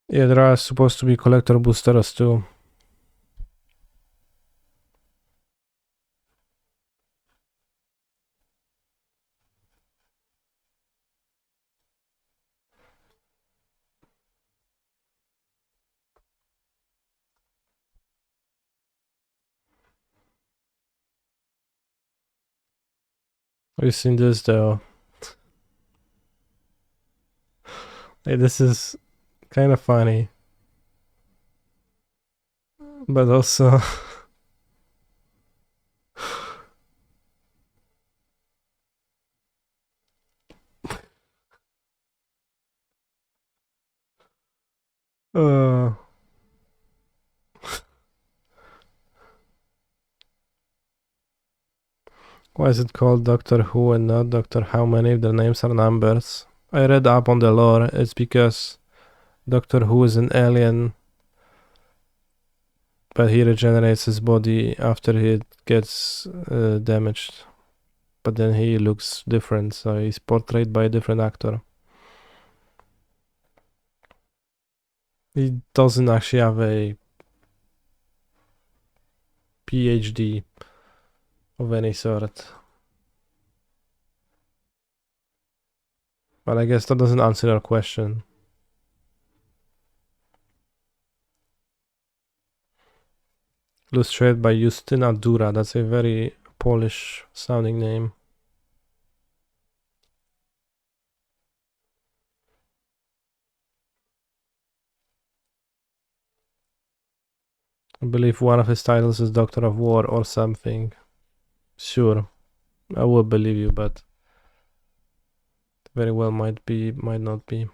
Speaker 1: Yeah, there are supposed to be collector boosters too. Have you seen this though? Hey, this is kind of funny. But also... uh... Why is it called Doctor Who and not Doctor How Many if their names are numbers? I read up on the lore. It's because Doctor Who is an alien, but he regenerates his body after he gets damaged. But then he looks different, so he's portrayed by a different actor. He doesn't actually have a PhD of any sort. But I guess that doesn't answer your question. Illustrated by Justyna Dura. That's a very Polish sounding name. I believe one of his titles is Doctor of War or something. Sure, I will believe you, but very well might be, might not be.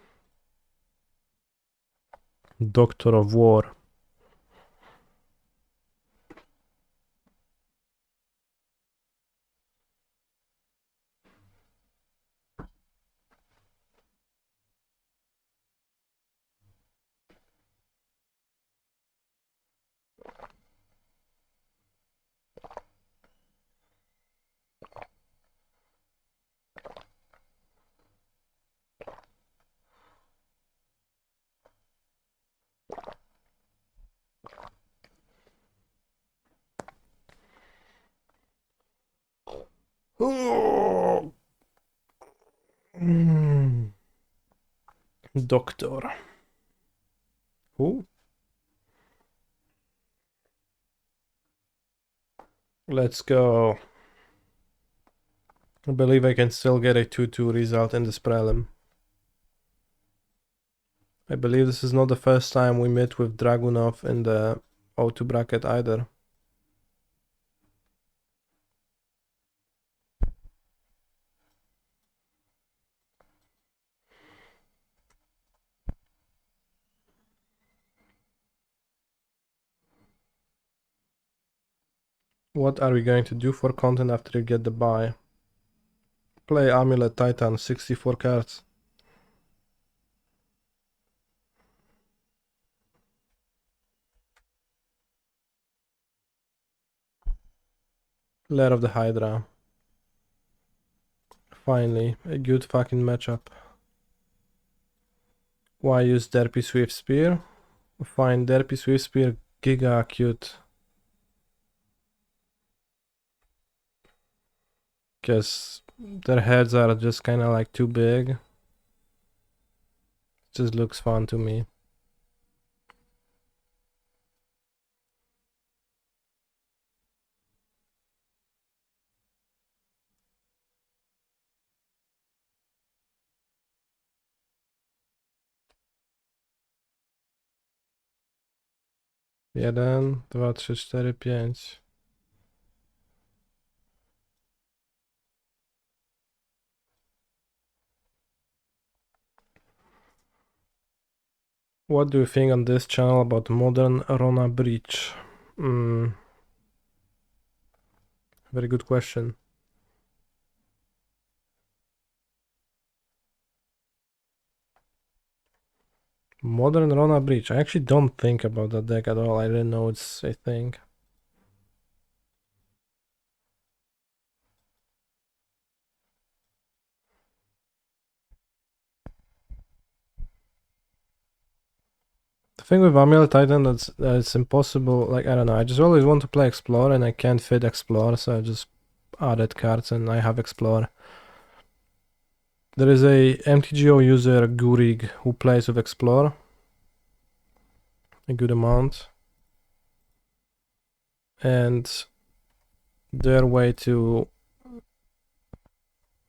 Speaker 1: Doctor of War. Doctor. Who? Let's go. I believe I can still get a 2-2 result in this prelim. I believe this is not the first time we met with Dragunov in the O2 bracket either. What are we going to do for content after you get the buy? Play Amulet Titan, 64 cards. Lair of the Hydra. Finally, a good fucking matchup. Why use Derpy Swift Spear? Find Derpy Swift Spear giga cute. Because their heads are just kind of like too big. Just looks fun to me. Jeden, dwa, trzy, cztery, pięć. What do you think on this channel about modern Rona Breach? Very good question. Modern Rona Breach. I actually don't think about that deck at all. I didn't know it's a thing. The thing with Amulet Titan that's it's impossible. Like, I don't know. I just always want to play Explore and I can't fit Explore, so I just added cards and I have Explore. There is a MTGO user Gurig who plays with Explore a good amount, and their way to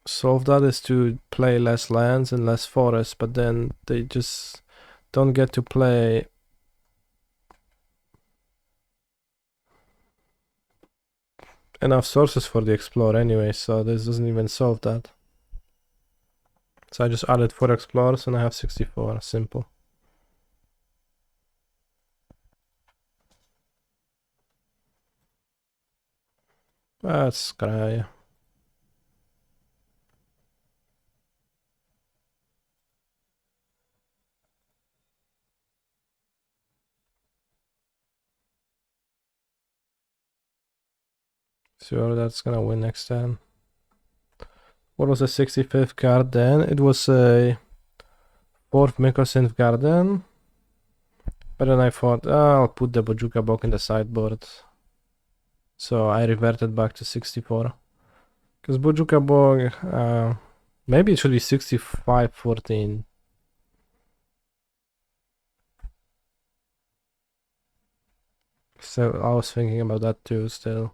Speaker 1: solve that is to play less lands and less forests, but then they just don't get to play enough sources for the Explore anyway, so this doesn't even solve that. So I just added 4 Explorers and I have 64, simple. That's cry. Sure, that's gonna win next turn. What was the 65th card then? It was a 4th Mycosynth Garden. But then I thought, I'll put the Bojuka Bog in the sideboard. So I reverted back to 64. Because Bojuka Bog, maybe it should be 65-14. So I was thinking about that too still.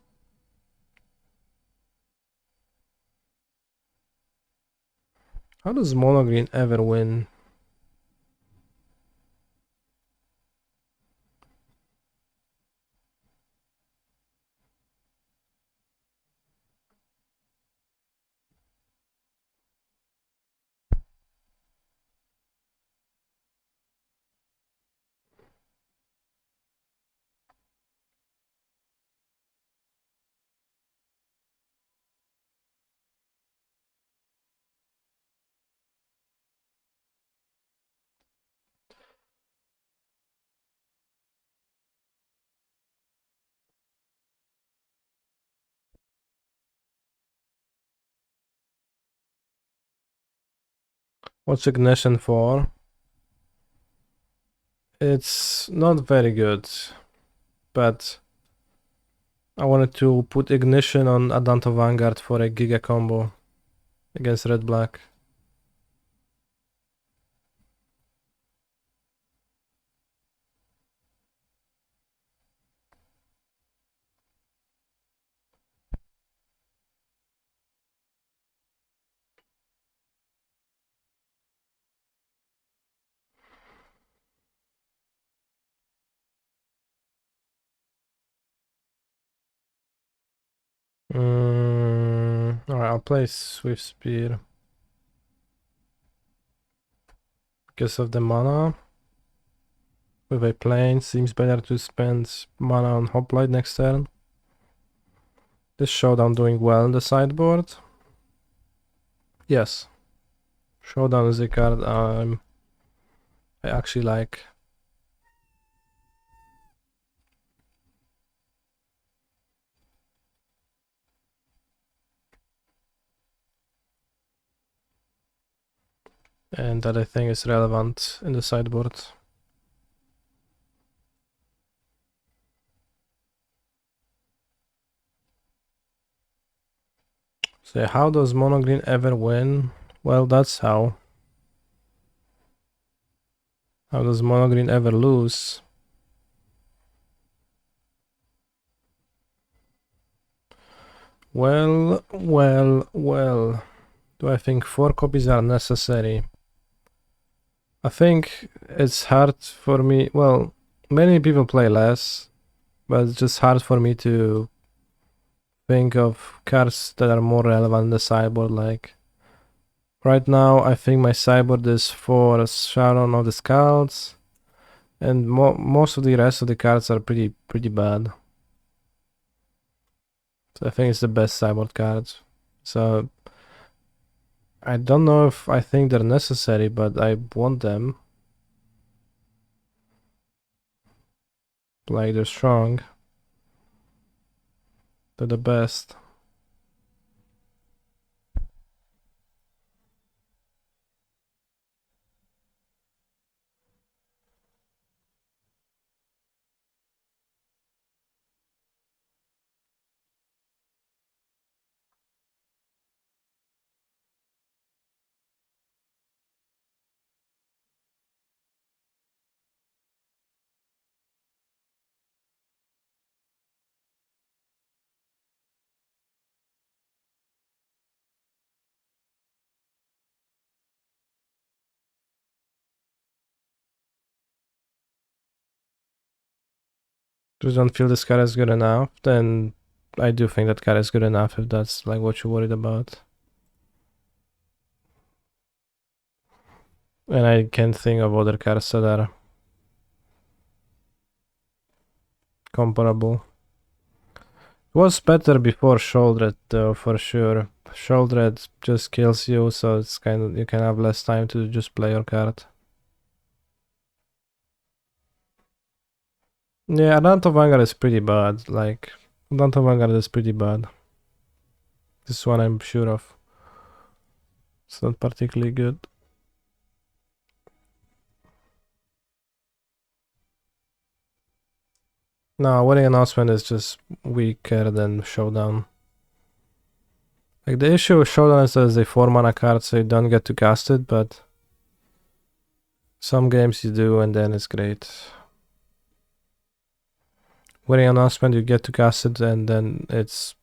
Speaker 1: How does Mono Green ever win? What's Ignition for? It's not very good, but I wanted to put Ignition on Adanto Vanguard for a Giga combo against Red Black. Alright, I'll play Swift Speed. Because of the mana. With a plane, seems better to spend mana on Hoplite next turn. This Showdown doing well in the sideboard. Yes. Showdown is a card I actually like. And that I think is relevant in the sideboard. So how does mono green ever win? Well, that's how. How does mono green ever lose? Well. Do I think 4 copies are necessary? I think it's hard for me. Well, many people play less, but it's just hard for me to think of cards that are more relevant in the sideboard. Like right now, I think my sideboard is for Sharon of the Scouts, and most of the rest of the cards are pretty bad. So I think it's the best sideboard card. So I don't know if I think they're necessary, but I want them. Like they're strong. They're the best. Just don't feel this card is good enough, then I do think that card is good enough if that's like what you're worried about. And I can't think of other cards that are comparable. It was better before Shouldered though, for sure. Shouldered just kills you, so it's kind of, you can have less time to just play your card. Yeah, Adanto Vanguard is pretty bad. Like, Adanto Vanguard is pretty bad. This one I'm sure of. It's not particularly good. No, Wedding Announcement is just weaker than Showdown. Like, the issue with Showdown is that it's a 4 mana card, so you don't get to cast it, but some games you do, and then it's great. Wedding Announcement, you get to cast it, and then it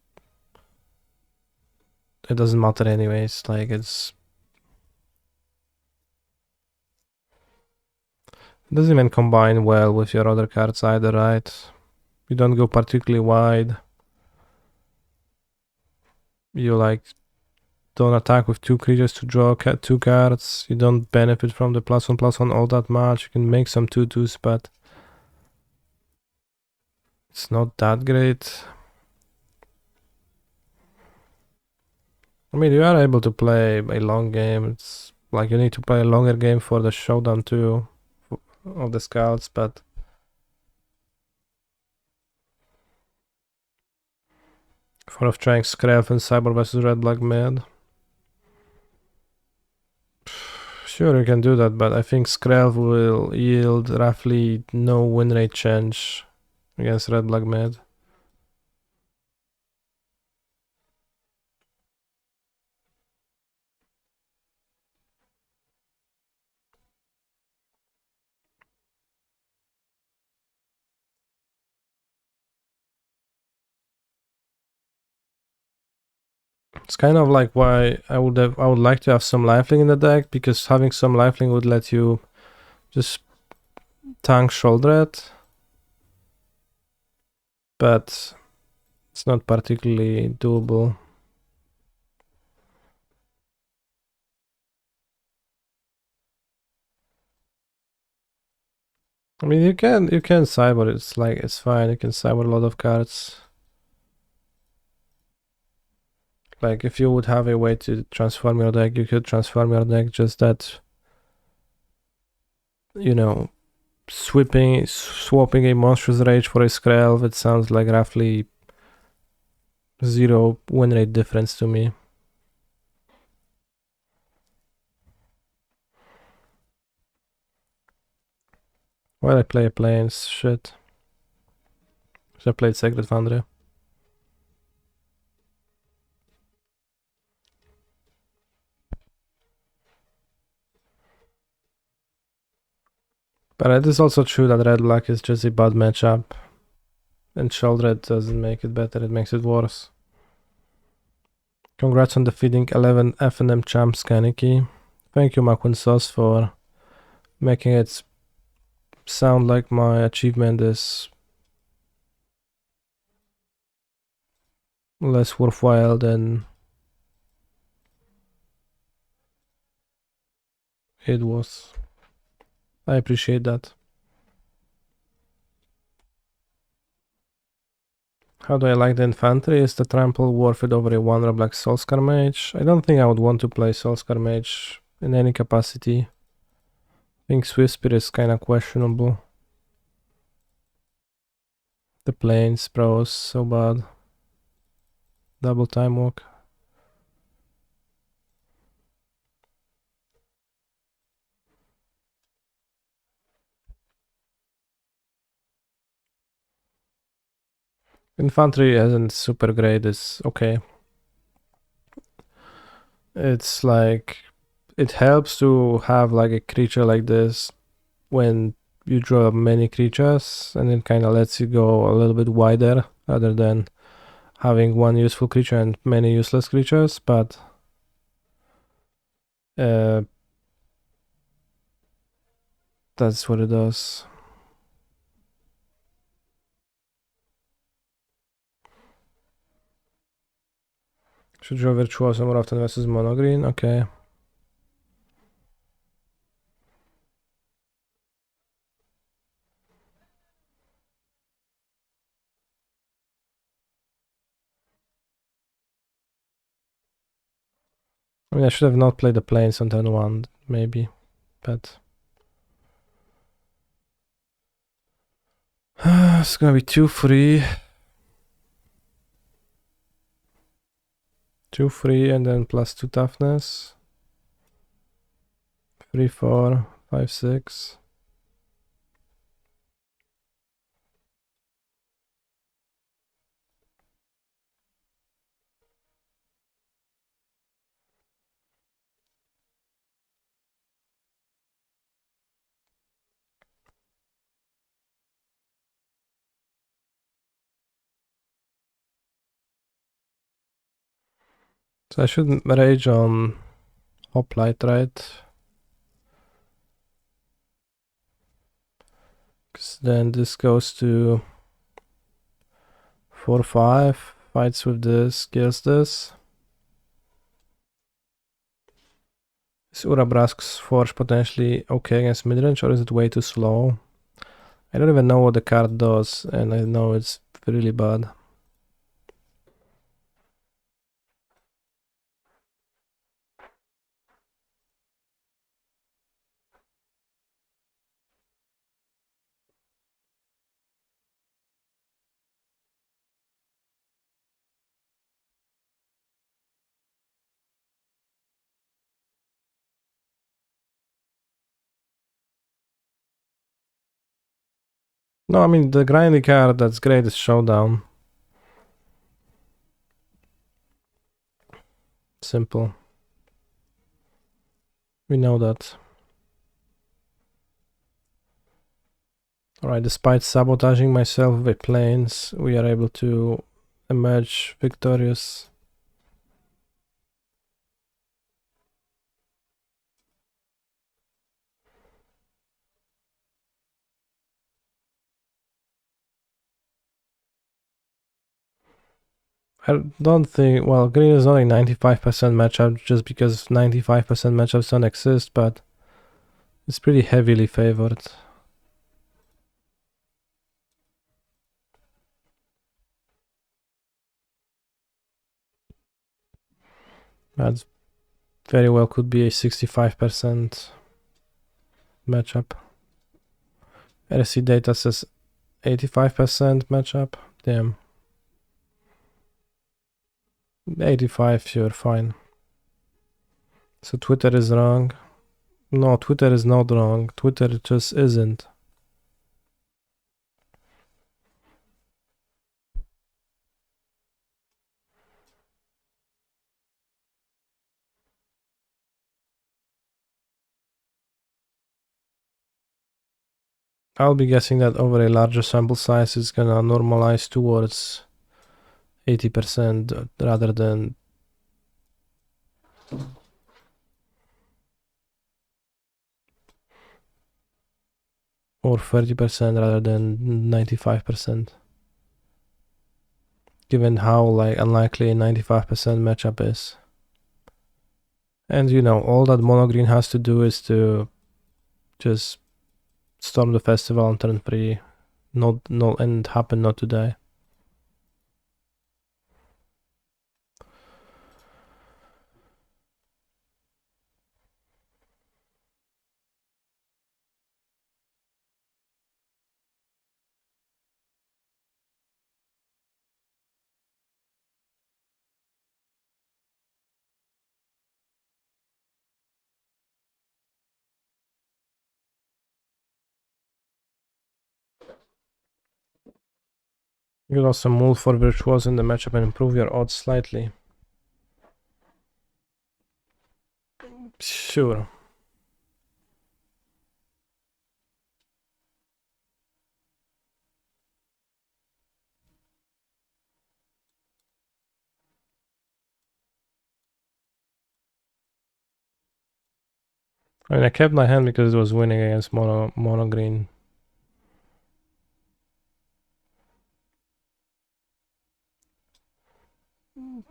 Speaker 1: doesn't matter anyways. Like, it doesn't even combine well with your other cards either, right? You don't go particularly wide. You like don't attack with 2 creatures to draw 2 cards. You don't benefit from the +1/+1 all that much. You can make some 2/2s, but it's not that great. I mean, you are able to play a long game. It's like you need to play a longer game for the Showdown too of the Scouts, but for of trying Scrap and Cyber versus Red Black Mad. Sure, you can do that, but I think Skrelv will yield roughly no win rate change against Red Black Mad. It's kind of like why I would like to have some lifelink in the deck, because having some lifelink would let you just tank Shoulder it. But It's not particularly doable. I mean, you can sideboard. It's like it's fine. You can sideboard a lot of cards. Like if you would have a way to transform your deck, you could transform your deck. Just that, you know, swapping a monstrous rage for a Skrelv. It sounds like roughly 0 win rate difference to me. Why did I play a Plains? Shit. Should have played Sacred Foundry. But it is also true that red-black is just a bad matchup. And Sheldred doesn't make it better, it makes it worse. Congrats on defeating 11 FNM champs, Kaneki. Thank you, Makun Sauce, for making it sound like my achievement is less worthwhile than it was. I appreciate that. How do I like the infantry? Is the trample worth it over a 1 black Soulscar Mage? I don't think I would want to play Soulscar Mage in any capacity. I think Swiftspear is kinda questionable. The Plains pros so bad. Double time walk. Infantry isn't super great, it's okay. It's like it helps to have like a creature like this when you draw many creatures, and it kind of lets you go a little bit wider rather than having one useful creature and many useless creatures, but that's what it does. Should draw Virtuoso more often versus Mono Green, okay. I mean, I should have not played the Plains on turn 1, maybe, but... it's gonna be 2-3. 2-3 and then +2 toughness. 3-4, 5-6. So I shouldn't rage on Hoplite, right? Because then this goes to 4-5, fights with this, kills this. Is Urabrask's Forge potentially okay against midrange, or is it way too slow? I don't even know what the card does, and I know it's really bad. No, I mean, the grindy card that's great is Showdown. Simple. We know that. Alright, despite sabotaging myself with Plains, we are able to emerge victorious. I don't think, well, green is only 95% matchup just because 95% matchups don't exist, but it's pretty heavily favored. That very well could be a 65% matchup. RC data says 85% matchup. Damn. 85, sure, fine. So Twitter is wrong. No, Twitter is not wrong. Twitter just isn't. I'll be guessing that over a larger sample size, it's gonna normalize towards 80% rather than or 30% rather than 95%. Given how like unlikely a 95% matchup is. And you know, all that mono green has to do is to just storm the festival and turn free, and happen not to die. You could also move for Virtuoso in the matchup and improve your odds slightly. Sure. I mean, I kept my hand because it was winning against mono green.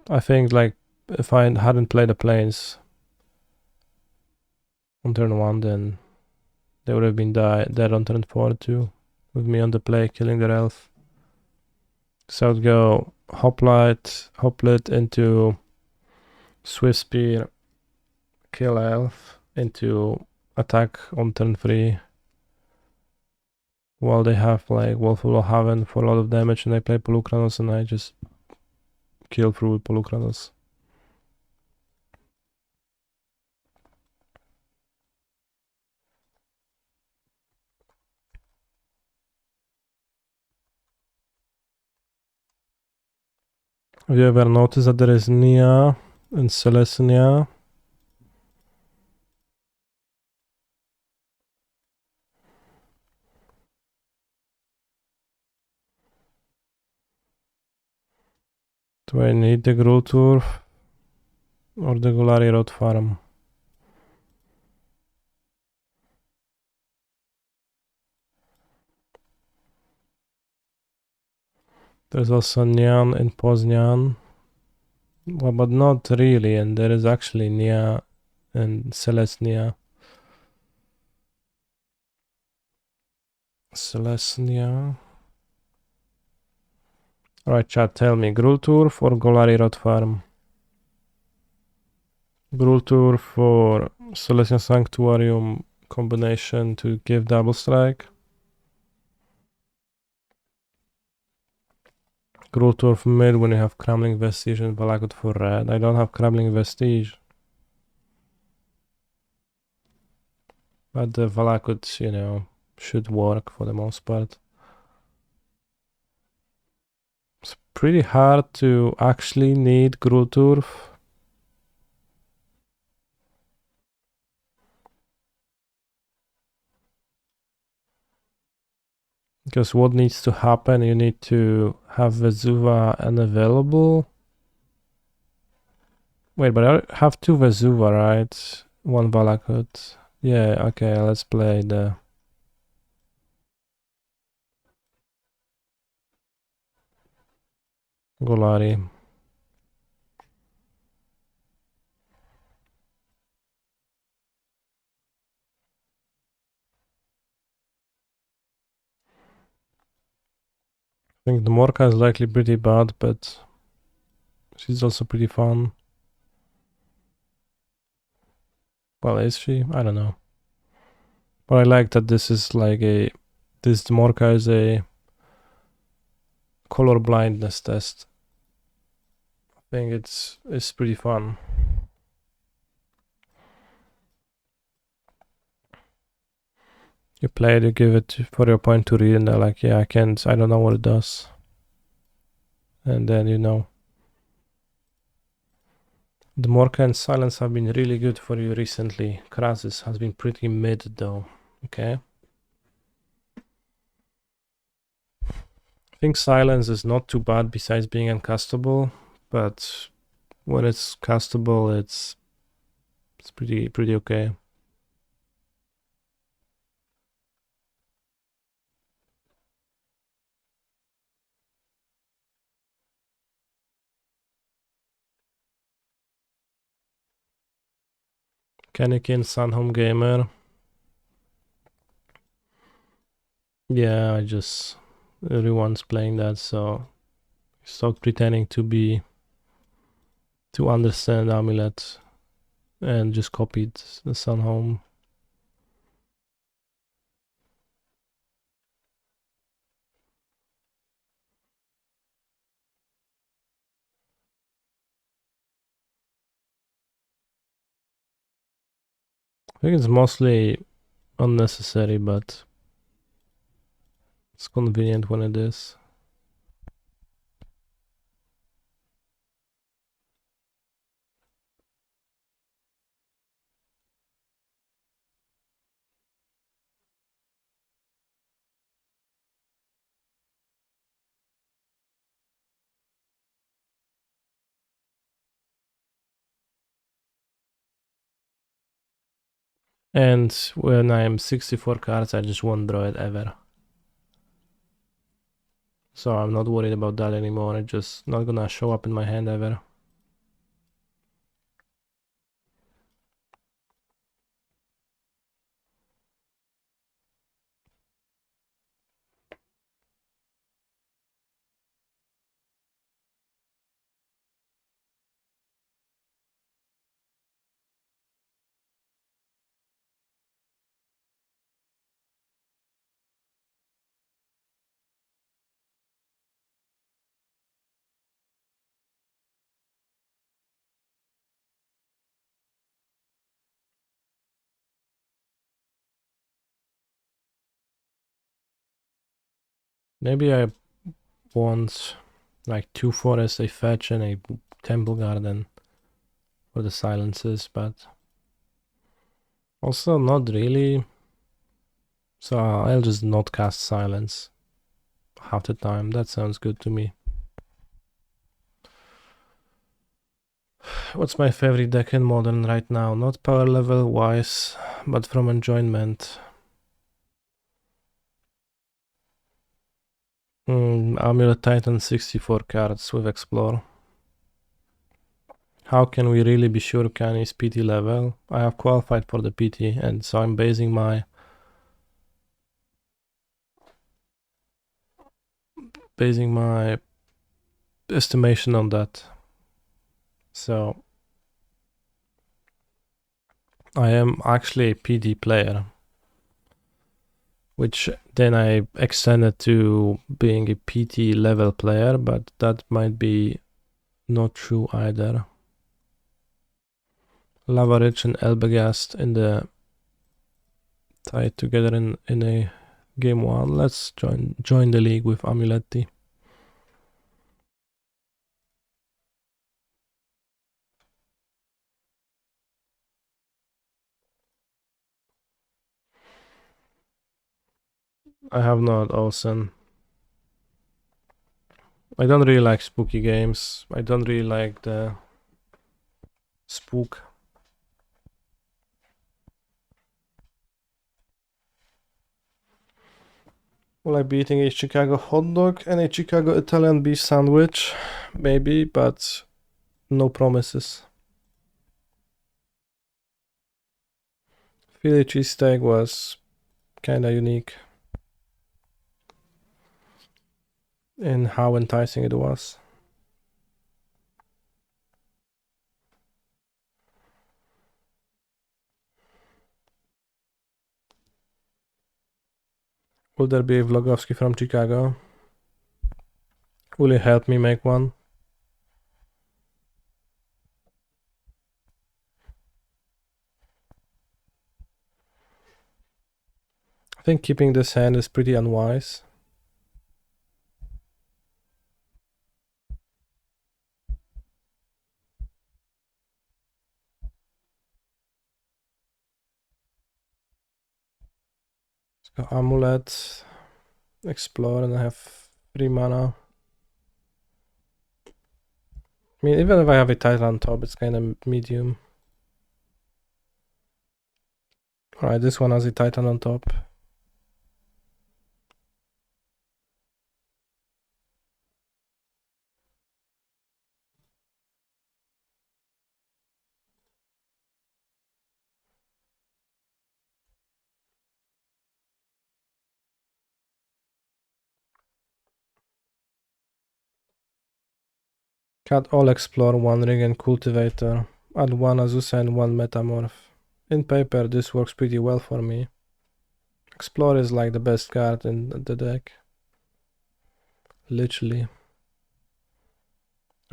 Speaker 1: I think like if I hadn't played the planes on turn 1, then they would have been dead on turn 4 too, with me on the play killing their elf. So I'd go Hoplet into Swift Spear, kill elf, into attack on turn 3. While they have like Wolf of Haven for a lot of damage and they play Polukranos and I just kill through with Polukranos. Have you ever noticed that there is Nia and Celestia? Do I need the Gruul Turf or the Golari Road Farm? There's also Nyan and Poznan. Well, but not really, and there is actually Nia and Celestia. Alright, chat, tell me, Gruul Turf or Golari Road Farm? Gruul Turf for Celestial Sanctuarium combination to give double strike. Gruul Turf mid when you have Crumbling Vestige and Valakut for red. I don't have Crumbling Vestige. But the Valakut, you know, should work for the most part. It's pretty hard to actually need Gruul Turf. Because what needs to happen, you need to have Vesuva unavailable. Wait, but I have two Vesuva, right? One Valakut. Yeah, okay, let's play the... Golari. think the Morka is likely pretty bad, but she's also pretty fun. Well, is she? I don't know. But I like that this is like this Morka is a color blindness test. I think it's pretty fun. You play it, you give it for your point to read, and they're like, yeah, I don't know what it does. And then you know. The Morka and Silence have been really good for you recently. Krasis has been pretty mid though. Okay. I think Silence is not too bad besides being uncastable, but when it's castable, it's pretty okay. Kanikin, Sunhome Gamer. Yeah, everyone's playing that, so stop pretending to understand Amulet and just copied the Sunhome. I think it's mostly unnecessary, but it's convenient when it is. And when I'm 64 cards, I just won't draw it ever. So I'm not worried about that anymore. It's just not gonna show up in my hand ever. Maybe I want like 2 forests, a fetch, and a temple garden for the silences, but also not really. So I'll just not cast silence half the time. That sounds good to me. What's my favorite deck in Modern right now? Not power level wise, but from enjoyment. Amulet Titan 64 cards with Explore. How can we really be sure Kanye is PT level? I have qualified for the PT, and so I'm basing my estimation on that. So I am actually a PD player, which then I extended to being a PT level player, but that might be not true either. Lava Rich and Elbegast in the tied together in a game 1. Let's join the league with Amuletti. I have not Olsen. I don't really like spooky games. I don't really like the spook. Will I be eating a Chicago hot dog and a Chicago Italian beef sandwich? Maybe, but no promises. Philly cheesesteak was kinda unique. in how enticing it was. Will there be a Vlogovsky from Chicago? Will you help me make one? I think keeping this hand is pretty unwise. Let's go Amulet, Explore, and I have 3 mana. I mean, even if I have a title on top, it's kind of medium. Alright, this one has a Titan on top. Cut all Explore, 1 Ring and Cultivator. Add 1 Azusa and 1 Metamorph. In paper, this works pretty well for me. Explore is like the best card in the deck. Literally.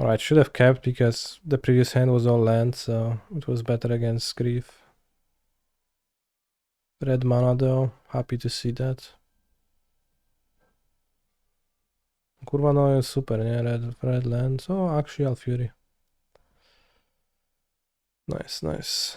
Speaker 1: Alright, should have kept because the previous hand was all land, so it was better against Grief. Red mana though, happy to see that. Kurwa no jest super, nie? Red land, so Axial Fury. Nice, nice.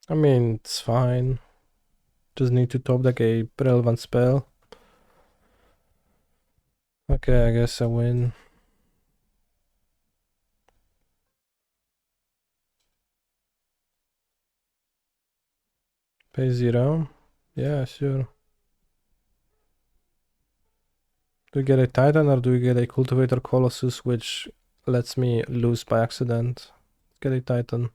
Speaker 1: I mean, it's fine. Just need to top deck a relevant spell. Okay, I guess I win. Pay 0. Yeah, sure. Do we get a Titan or do we get a Cultivator Colossus which lets me lose by accident? Get a Titan.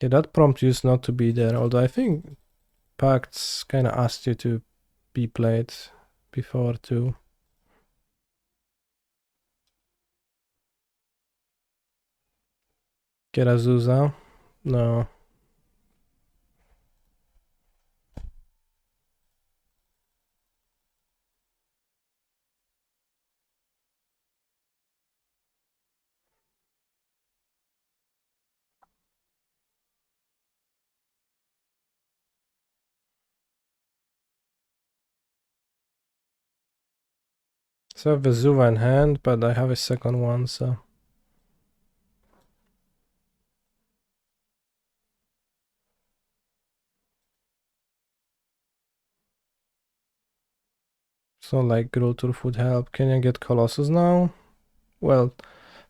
Speaker 1: Yeah, that prompt used not to be there, although I think Pacts kinda asked you to be played before too. Get Azusa? No. So I have Vesuva in hand, but I have a second one, so... So like Growturf would help. Can I get Colossus now? Well,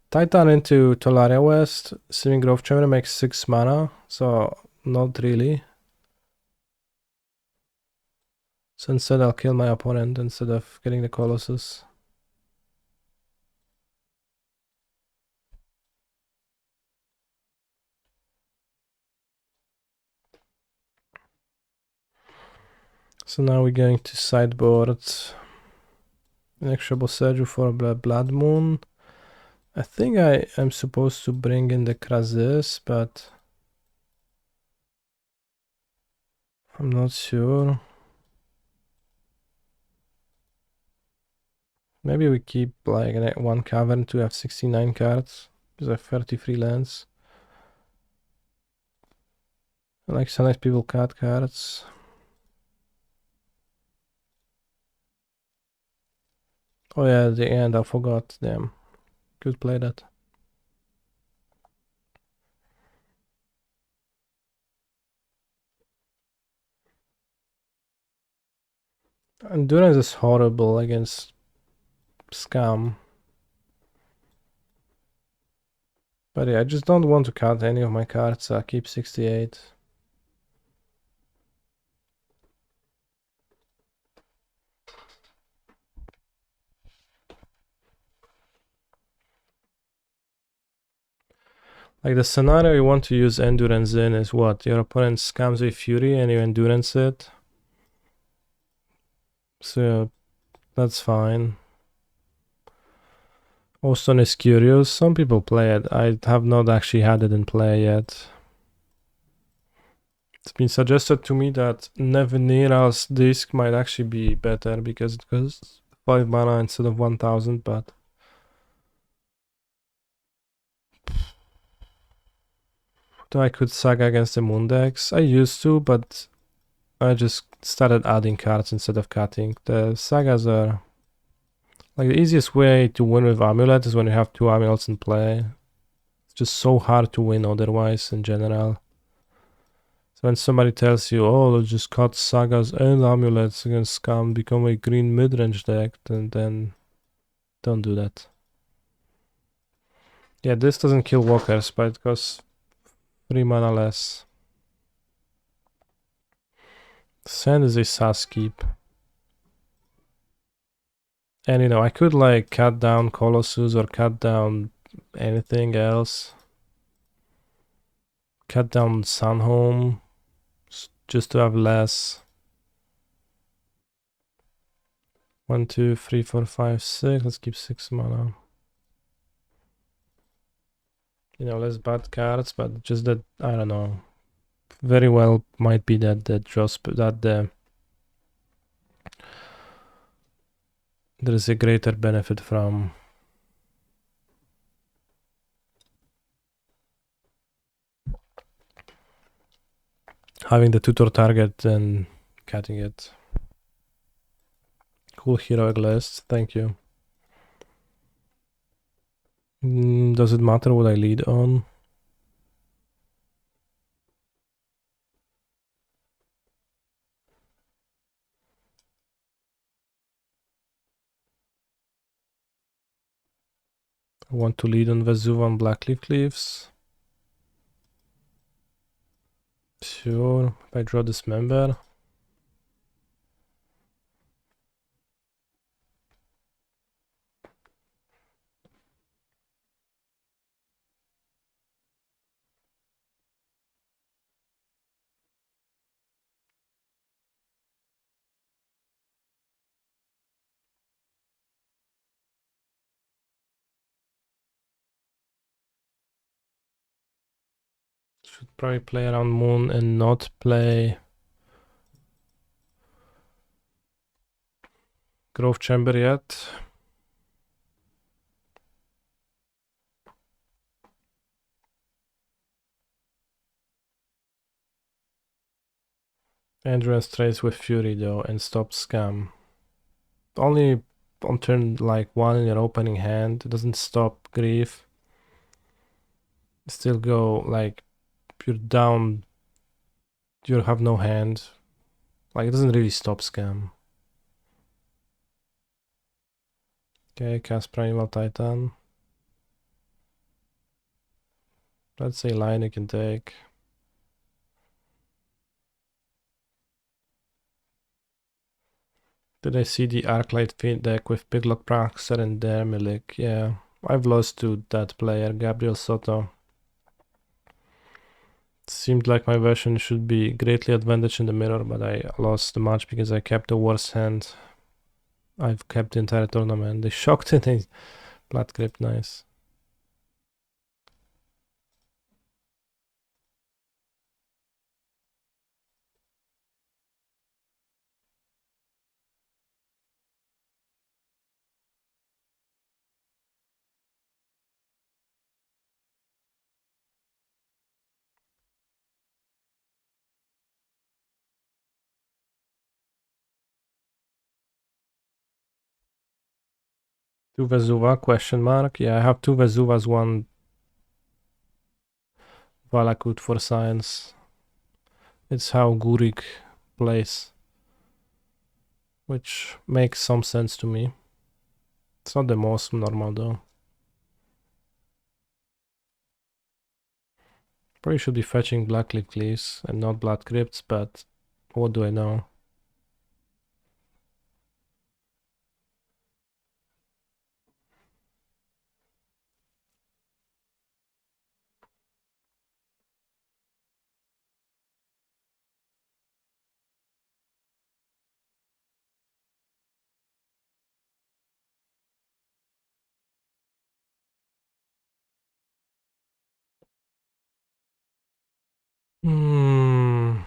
Speaker 1: Titan into Tolaria West, Seeming Growth Chamber makes 6 mana, so not really. So instead I'll kill my opponent instead of getting the Colossus. So now we're going to sideboard an extra Boseiju for the Blood Moon. I think I am supposed to bring in the Krazis, but I'm not sure. Maybe we keep like one cavern to have 69 cards, because I have 33 lands. I like select people cut cards. Oh yeah, at the end I forgot. Damn. Could play that. Endurance is horrible against Scam. But yeah, I just don't want to cut any of my cards, so I keep 68. Like the scenario you want to use endurance in is what? Your opponent scams with fury and you endurance it. So that's fine. Austin is curious. Some people play it. I have not actually had it in play yet. It's been suggested to me that Nevinira's disc might actually be better because it costs 5 mana instead of 1000, but I could saga against the moon decks. I used to, but I just started adding cards instead of cutting. The sagas are like the easiest way to win with Amulet is when you have 2 amulets in play. It's just so hard to win otherwise in general. So when somebody tells you, oh, let's just cut sagas and amulets against scam, become a green mid-range deck, then don't do that. Yeah, this doesn't kill walkers, but it costs 3 mana less. Sand is a SAS keep. And you know, I could like cut down Colossus or cut down anything else. Cut down Sunhome just to have less. 1, 2, 3, 4, 5, 6. Let's keep 6 mana. You know, less bad cards, but just that I don't know. Very well might be that there is a greater benefit from having the tutor target than cutting it. Cool heroic list, thank you. Does it matter what I lead on? I want to lead on Vesuv Blackleaf Cleaves. Sure, if I draw this member. Should probably play around Moon and not play Growth Chamber yet. Endurance trades with Fury though and stop Scam. Only on turn like 1 in your opening hand. It doesn't stop Grief. Still go like you're down. You have no hand. Like it doesn't really stop Scam. Okay, cast Primal Titan. That's a line you can take. Did I see the Arclight Fiend deck with Piglock Praxer and Dermilik? Yeah, I've lost to that player, Gabriel Soto. Seemed like my version should be greatly advantage in the mirror, but I lost the match because I kept the worst hand I've kept the entire tournament. They shocked it, they Blood Grip, nice. Two Vesuva, question mark. Yeah, I have two Vesuvas, one Valakut for science. It's how Gurik plays, which makes some sense to me. It's not the most normal though. Probably should be fetching Blackleaf Cleaves and not Blood Crypts, but what do I know? Hmm.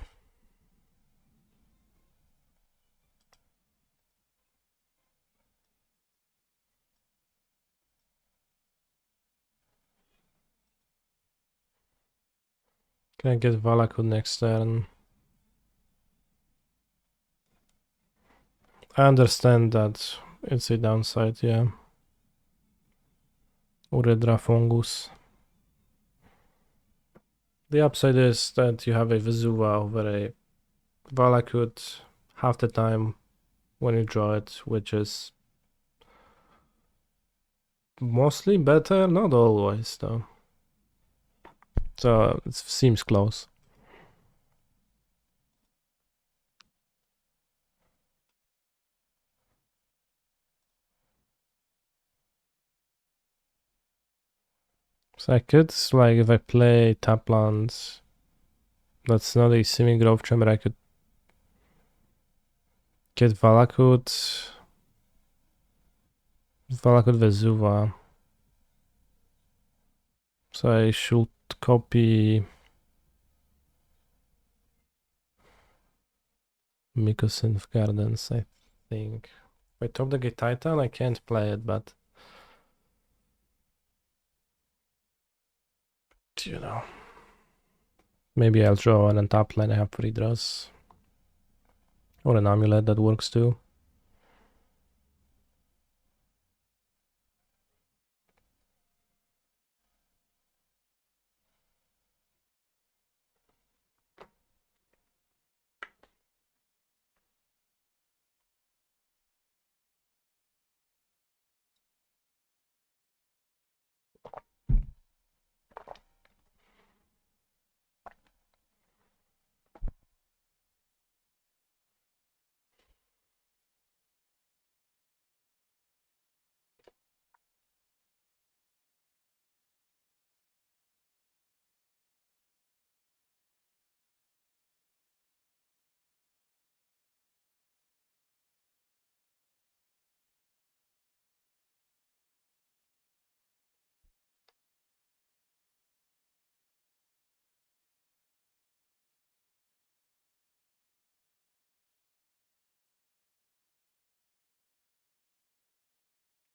Speaker 1: Can I get Valakut next turn? I understand that it's a downside, yeah. Uredra Fungus. The upside is that you have a Vesuva over a Valakut half the time when you draw it, which is mostly better, not always though. So it seems close. So I could, like, if I play tap lands, that's not a semi-growth chamber, I could get Valakut Vesuva. So I should copy Mykosin Gardens, I think. Wait, top the gate Titan? I can't play it, but you know. Maybe I'll draw and on top line I have free draws. Or an amulet that works too.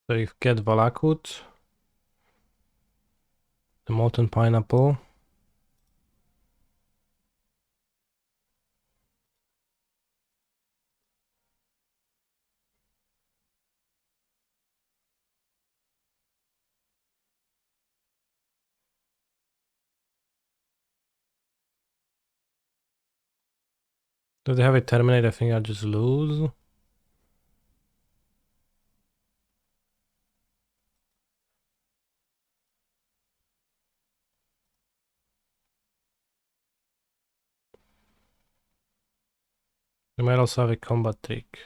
Speaker 1: So you get Valakut, the Molten Pineapple. Do they have a Terminate? I think I'll just lose. They might also have a combat trick.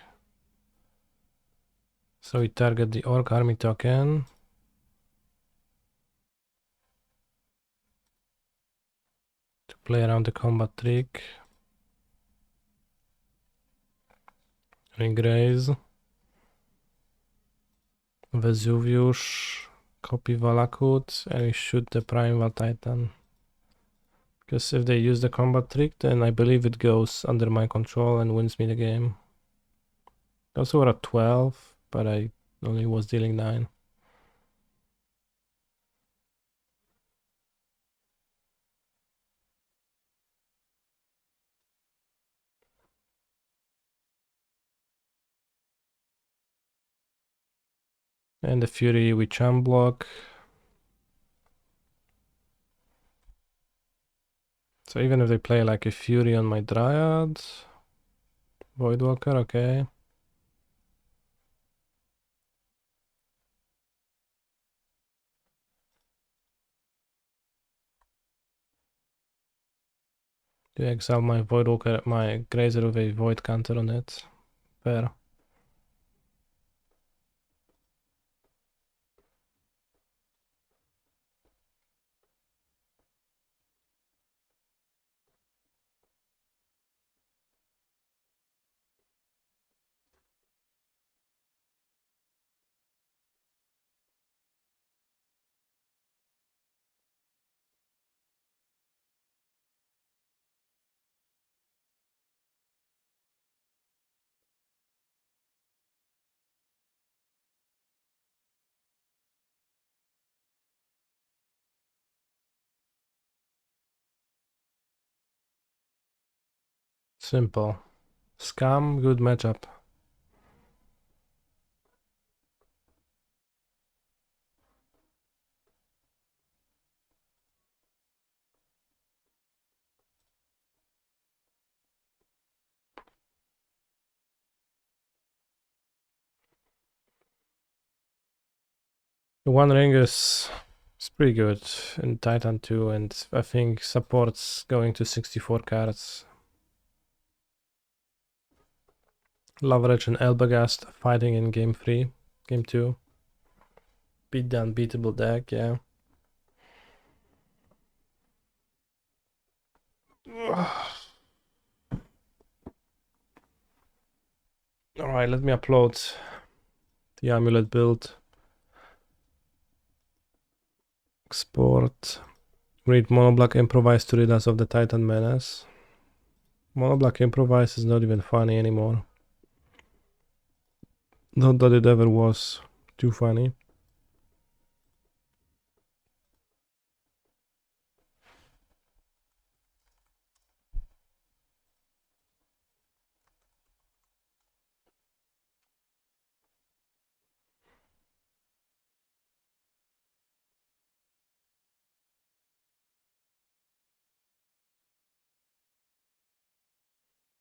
Speaker 1: So we target the Orc Army token. To play around the combat trick. Regraze. Vesuvius. Copy Valakut. And we shoot the Primal Titan. Because if they use the combat trick, then I believe it goes under my control and wins me the game. Also were at 12, but I only was dealing 9. And the Fury we charm block. So even if they play like a Fury on my Dryad, Voidwalker, okay. Do exile my Voidwalker, my Grazer with a Void counter on it. Fair. Simple. Scam, good matchup. The One Ring is pretty good in Titan 2, and I think supports going to 64 cards. Leverage and Elbagast fighting in game 3, game 2. Beat the unbeatable deck, yeah. Alright, let me upload the Amulet build. Export. Read Monoblock Improvise to rid us of the Titan Menace. Monoblock Improvise is not even funny anymore. Not that it ever was too funny.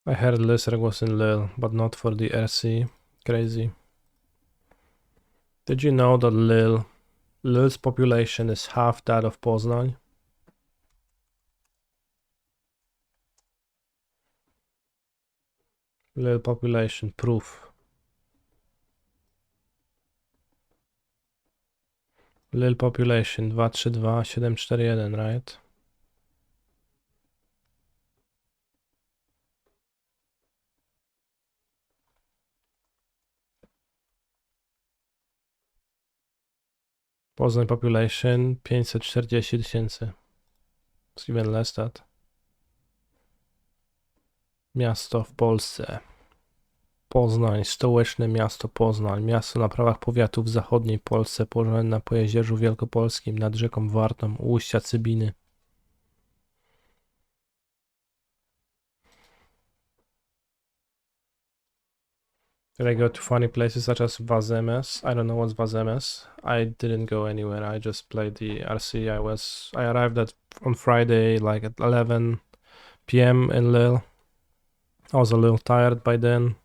Speaker 1: I heard Lizard was in Lille, but not for the RC. Crazy. Did you know that Lille's population is half that of Poznań? Lille population proof. Lille population 232-741, right? Poznań population 540 000. It's even less that. Miasto w Polsce. Poznań, stołeczne miasto Poznań, miasto na prawach powiatu w zachodniej Polsce, położone na Pojezierzu Wielkopolskim, nad rzeką Wartą, u ujścia Cybiny. Did I go to funny places such as Vazemes? I don't know what's Vazemes. I didn't go anywhere. I just played the RC. I arrived on Friday like at 11 p.m. in Lille. I was a little tired by then,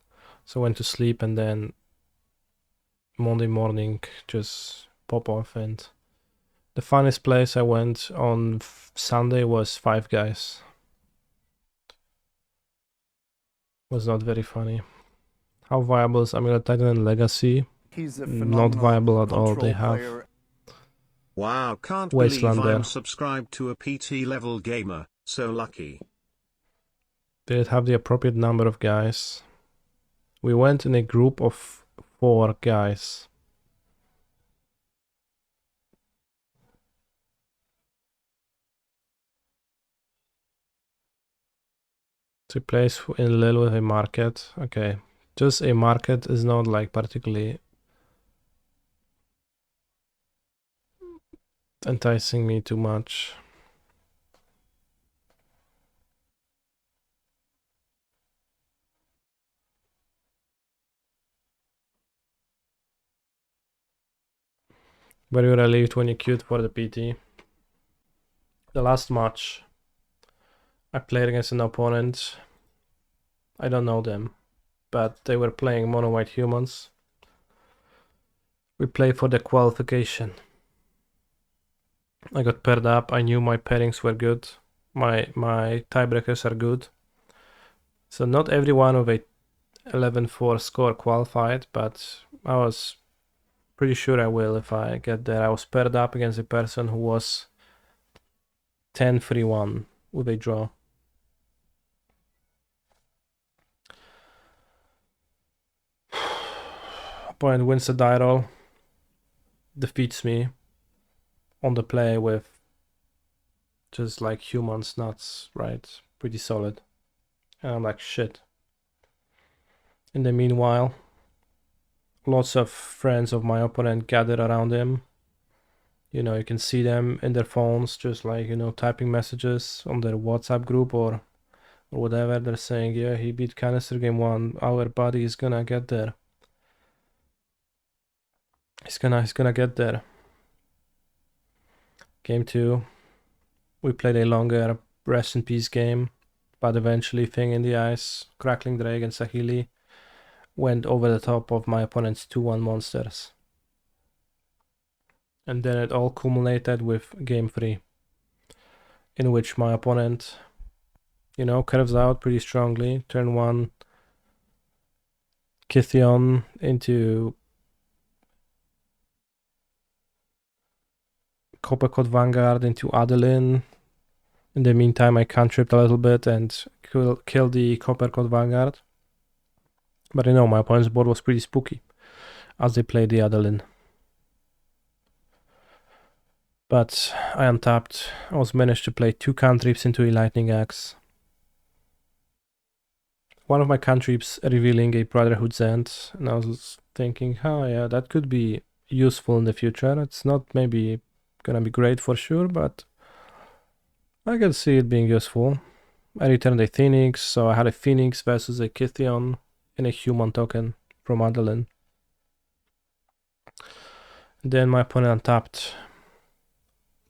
Speaker 1: so went to sleep, and then Monday morning just pop off. And the funniest place I went on Sunday was Five Guys. Was not very funny. How viable is Amulet Titan and Legacy?
Speaker 2: He's a
Speaker 1: Not
Speaker 2: phenomenal
Speaker 1: viable at all. They
Speaker 2: control
Speaker 1: have
Speaker 2: player.
Speaker 3: Wow, can't believe
Speaker 1: Wastelander.
Speaker 3: I'm subscribed to a PT level gamer, so lucky.
Speaker 1: Did it have the appropriate number of guys? We went in a group of 4 guys. To place in Lille with a market. Okay. Just a market is not like particularly enticing me too much. Were you relieved when you queued for the PT? The last match I played against an opponent. I don't know them, but they were playing mono white humans. We played for the qualification. I got paired up. I knew my pairings were good. My tiebreakers are good. So not everyone with a 11-4 score qualified, but I was pretty sure I will if I get there. I was paired up against a person who was 10-3-1 with a draw. Opponent wins the die roll, defeats me on the play with just like humans nuts, right? Pretty solid. And I'm like, shit. In the meanwhile, lots of friends of my opponent gather around him. You know, you can see them in their phones, just like, you know, typing messages on their WhatsApp group or or whatever. They're saying, yeah, he beat Canister game 1. Our buddy is gonna get there. He's gonna get there. Game 2, we played a longer rest in peace game, but eventually Thing in the Ice, Crackling Drake, and Sahili went over the top of my opponent's 2-1 monsters. And then it all culminated with game 3, in which my opponent, curves out pretty strongly. Turn 1, Kithion into Coppercot Vanguard into Adeline. In the meantime, I cantripped a little bit and killed the Coppercot Vanguard. But my opponent's board was pretty spooky as they played the Adeline. But I untapped. I was managed to play 2 cantrips into a Lightning Axe. One of my cantrips revealing a Brotherhood's End, and I was thinking, oh yeah, that could be useful in the future. It's not maybe gonna be great for sure, but I can see it being useful. I returned a Phoenix, so I had a Phoenix versus a Kithion and a human token from Adeline. Then my opponent untapped,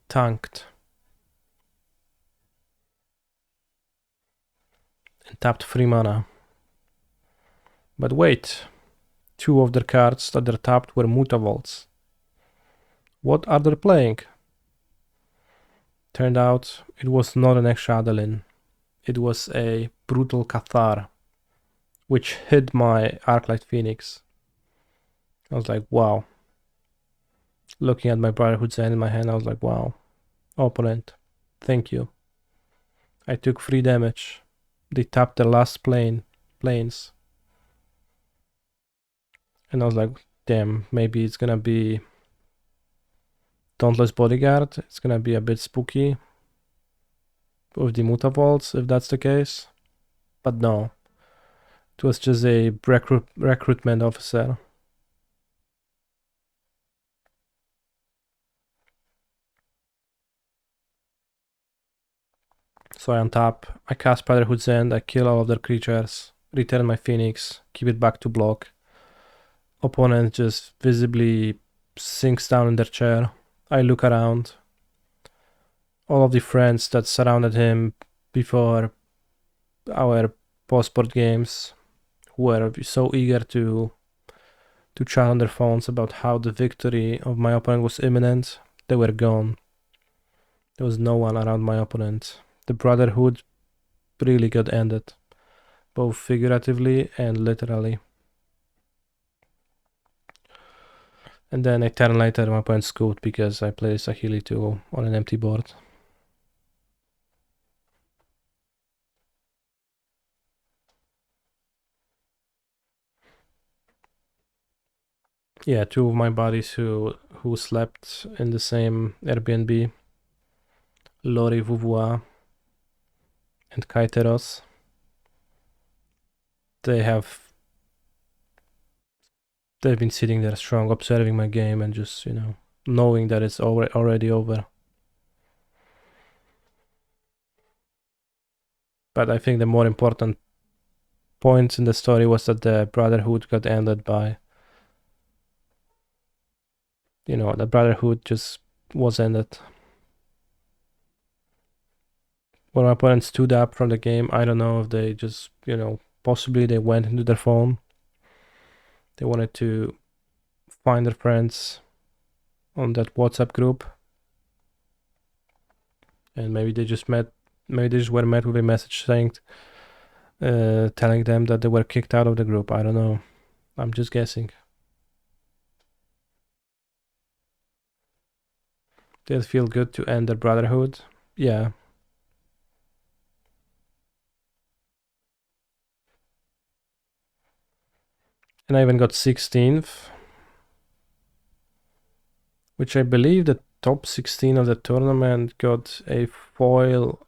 Speaker 1: tanked, and tapped 3 mana. But wait, 2 of their cards that they're tapped were Mutavaults. What are they playing? Turned out it was not an extra Adeline. It was a Brutal Cathar, which hid my Arclight Phoenix. I was like, wow. Looking at my Brotherhood's End in my hand, I was like, wow. Opponent, thank you. I took 3 damage. They tapped the last planes. And I was like, damn, maybe it's gonna be Dauntless Bodyguard. It's gonna be a bit spooky with the Mutavaults, if that's the case. But no. It was just a recruitment officer. So I untap, I cast Brotherhood's End, I kill all of their creatures, return my Phoenix, keep it back to block. Opponent just visibly sinks down in their chair. I look around. All of the friends that surrounded him before our post-board games were so eager to chat on their phones about how the victory of my opponent was imminent. They were gone. There was no one around my opponent. The Brotherhood really got ended, both figuratively and literally. And then a turn later, my opponent scooped because I played Sahili 2 on an empty board. Yeah, 2 of my buddies who slept in the same Airbnb, Lori Vuvua and Kaiteros. They've been sitting there strong, observing my game and just, knowing that it's already over. But I think the more important point in the story was that the Brotherhood got ended by, the Brotherhood just was ended. When my opponent stood up from the game, I don't know if they just, possibly they went into their phone. They wanted to find their friends on that WhatsApp group. And maybe they just were met with a message saying, telling them that they were kicked out of the group. I don't know. I'm just guessing. Did it feel good to end their Brotherhood? Yeah. And I even got 16th, which I believe the top 16 of the tournament got a foil.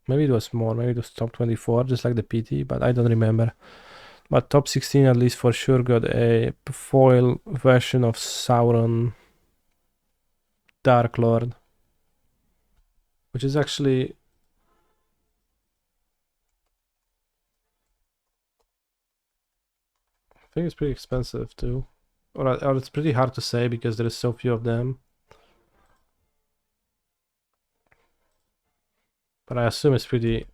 Speaker 1: Maybe it was more, maybe it was top 24, just like the PT, but I don't remember. But top 16 at least for sure got a foil version of Sauron Dark Lord, which is actually think it's pretty expensive too. Or it's pretty hard to say because there is so few of them. But I assume it's pretty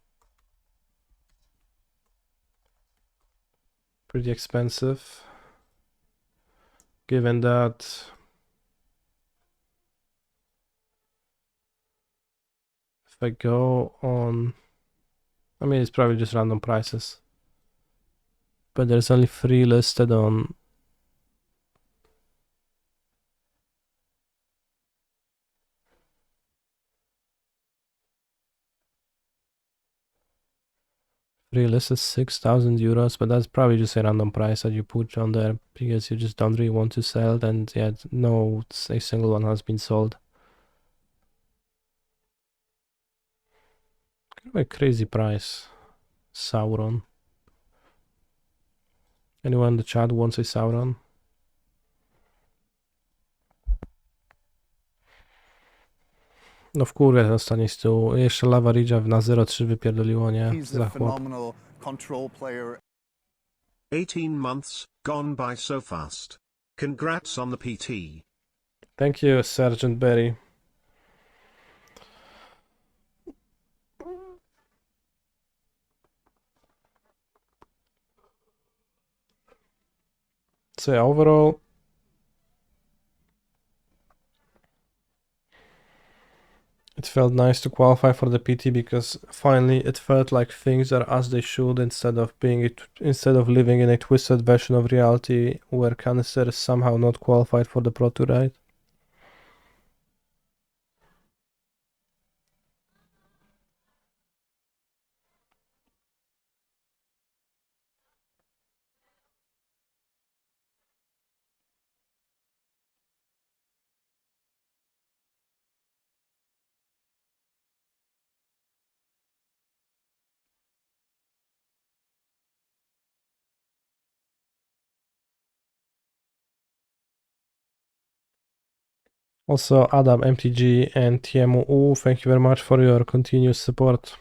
Speaker 1: expensive. Given that if I go on, I mean it's probably just random prices. But there's only 3 listed on list is 6,000 euros, but that's probably just a random price that you put on there because you just don't really want to sell it, and yeah, no, a single one has been sold. Kind of a crazy price. Sauron. Anyone in the chat wants a Sauron? No w kurę dostaniesz tu. Jeszcze Lava Ridge'a na 0,3 wypierdoliło, nie?
Speaker 2: He's
Speaker 1: Za
Speaker 2: a
Speaker 1: chłop.
Speaker 2: phenomenal control player.
Speaker 3: 18 months, gone by so fast. Congrats on the PT.
Speaker 1: Thank you, Sergeant Berry. So yeah, overall, it felt nice to qualify for the PT because finally it felt like things are as they should instead of living in a twisted version of reality where Canister is somehow not qualified for the Pro Tour, right? Also, Adam, MTG, and TMU, thank you very much for your continuous support.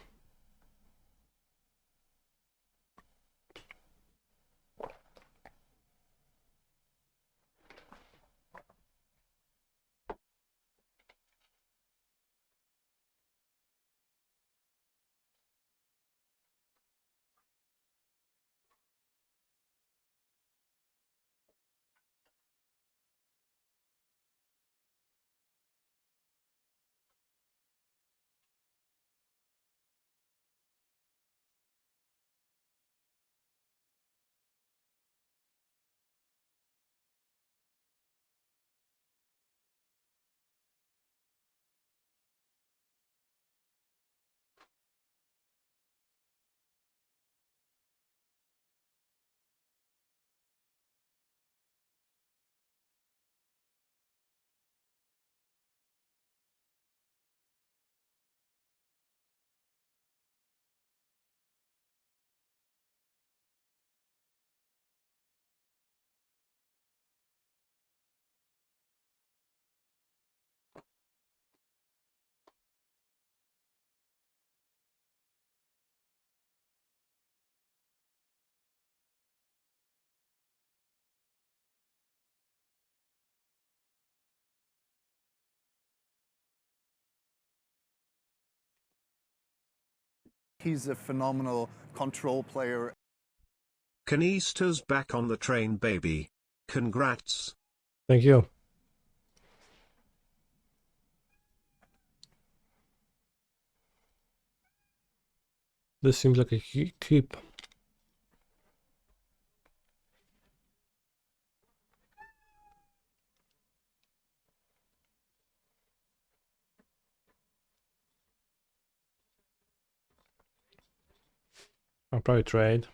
Speaker 2: He's a phenomenal control player.
Speaker 3: Canister's back on the train, baby. Congrats.
Speaker 1: Thank you. This seems like a keep. I'll probably trade.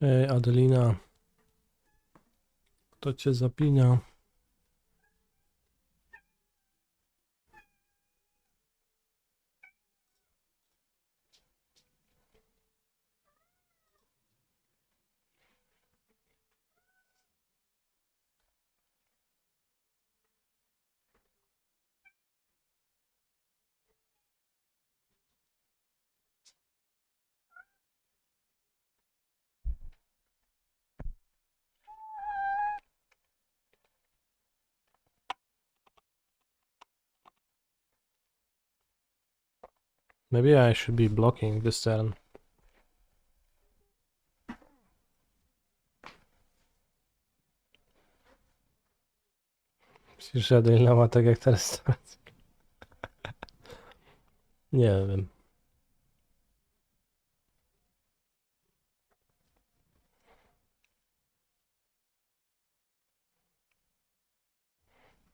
Speaker 1: Ej, Adelina. To cię zapina. Maybe I should be blocking this turn. Myślisz, że Adelina ma tak jak teraz? Nie wiem.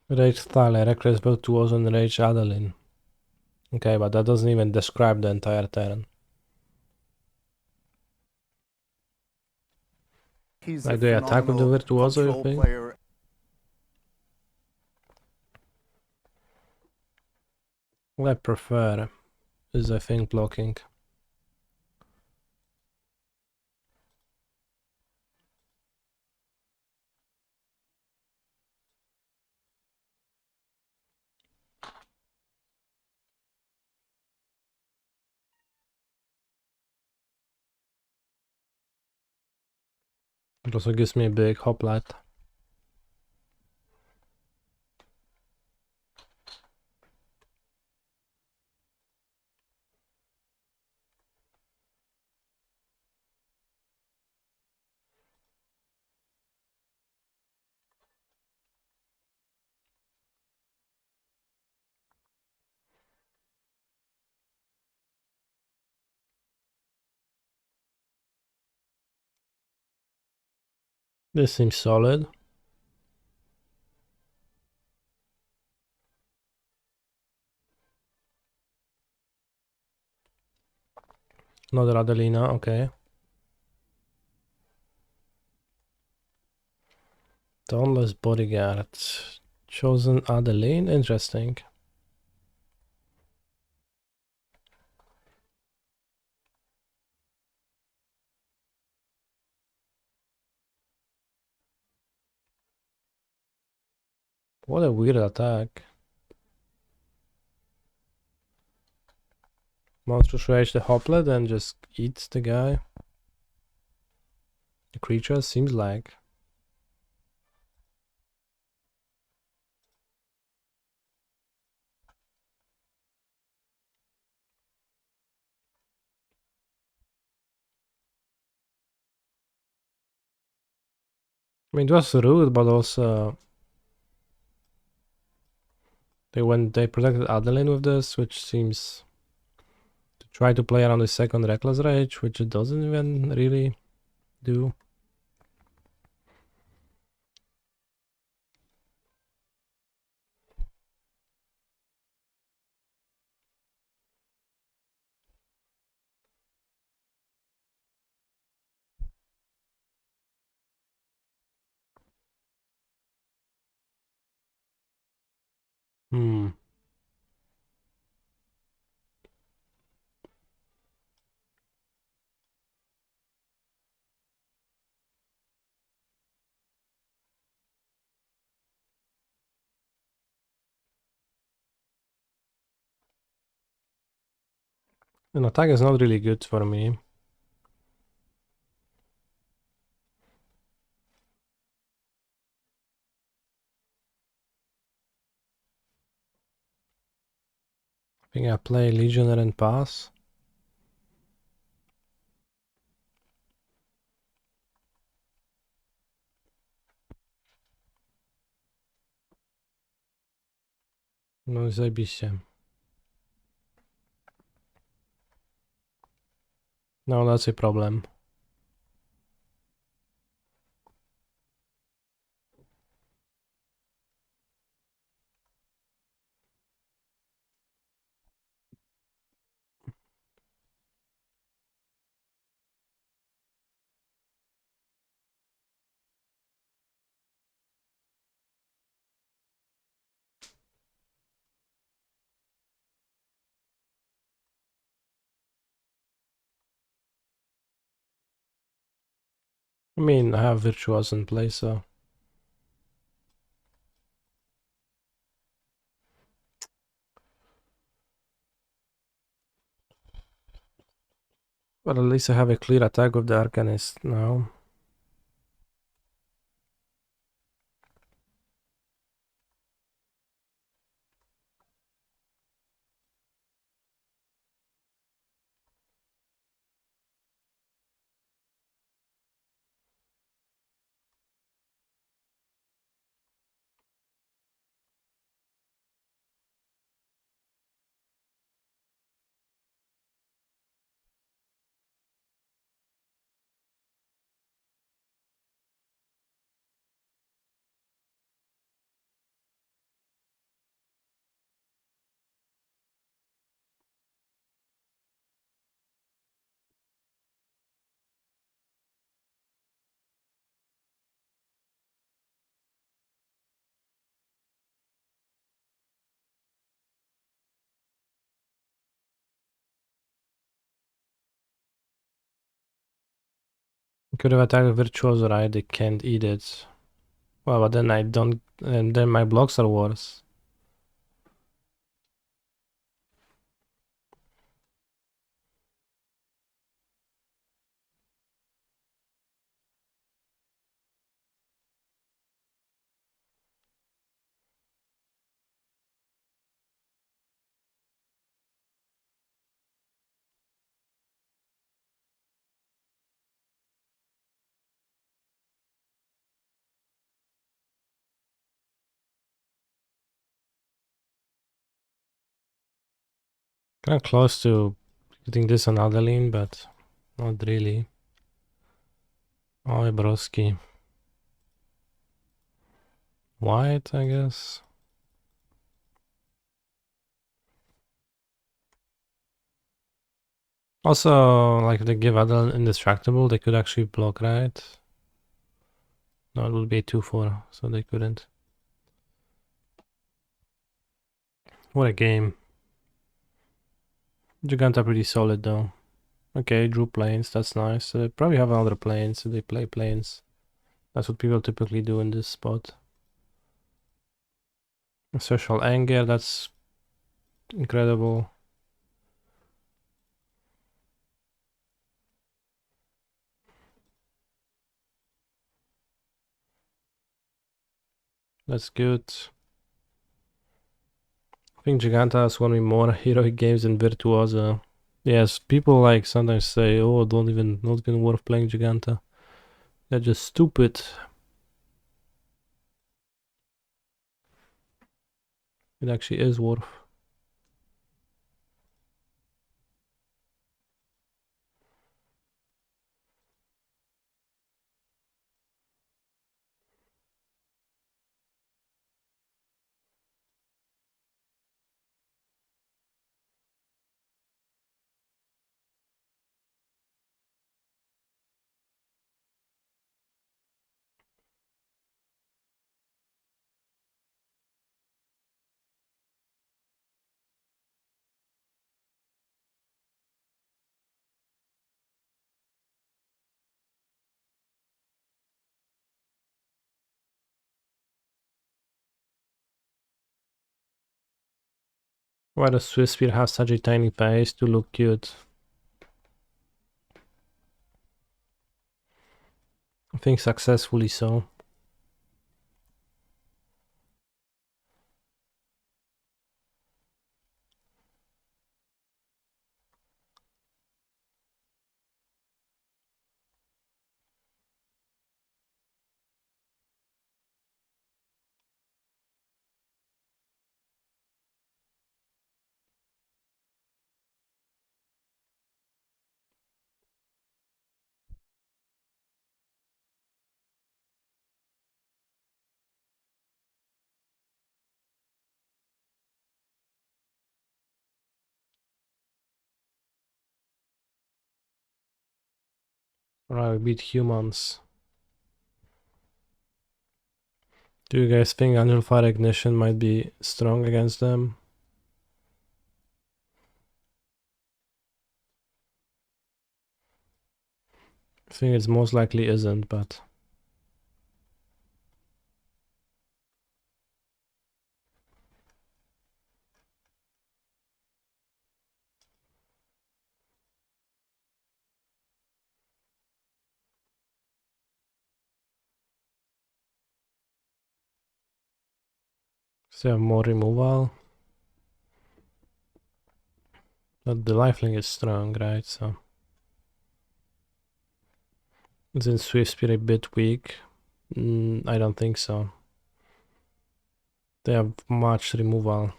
Speaker 1: Rage Thaler, reckless both towards and Rage Adeline. Okay, but that doesn't even describe the entire turn.
Speaker 2: He's
Speaker 1: Like,
Speaker 2: a
Speaker 1: do you attack with the
Speaker 2: phenomenal
Speaker 1: Virtuoso, you
Speaker 2: control
Speaker 1: think?
Speaker 2: player.
Speaker 1: What I prefer is, I think, blocking. It also gives me a big hoplite. This seems solid. Another Adelina, okay. Dauntless Bodyguard. Chosen Adeline, interesting. What a weird attack. Monstrous Rage the Hoplet and just eats the guy. The creature seems like. I mean, it was rude, but also they protected Adeline with this, which seems to try to play around the second Reckless Rage, which it doesn't even really do. Hmm. An attack is not really good for me. I think I play Legionnaire and pass. No, zajebiście. No, that's a problem. I mean, I have Virtuos in play, so... But at least I have a clear attack with the Arcanist now. Could have attacked with Virtuoso, right? They can't eat it. Well, but then I don't... And then my blocks are worse. Kinda close to getting this on Adeline, but not really. Oh, broski. White, I guess. Also, like, if they give Adeline indestructible, they could actually block, right? No, it would be a 2-4, so they couldn't. What a game. Giganta pretty solid, though. Okay, drew planes, that's nice. So they probably have another plane, so they play planes. That's what people typically do in this spot. Social anger, that's incredible. That's good. I think Giganta has one of the more heroic games than Virtuoso. Yes, people like sometimes say, oh, not even worth playing Giganta. They're just stupid. It actually is worth. Why does Swiss Spear have such a tiny face to look cute? I think successfully so. Alright, we beat humans. Do you guys think Angel Fire Ignition might be strong against them? I think it's most likely isn't, but... So have more removal. But the lifelink is strong, right? So... Isn't Swift Spear a bit weak? I don't think so. They have much removal.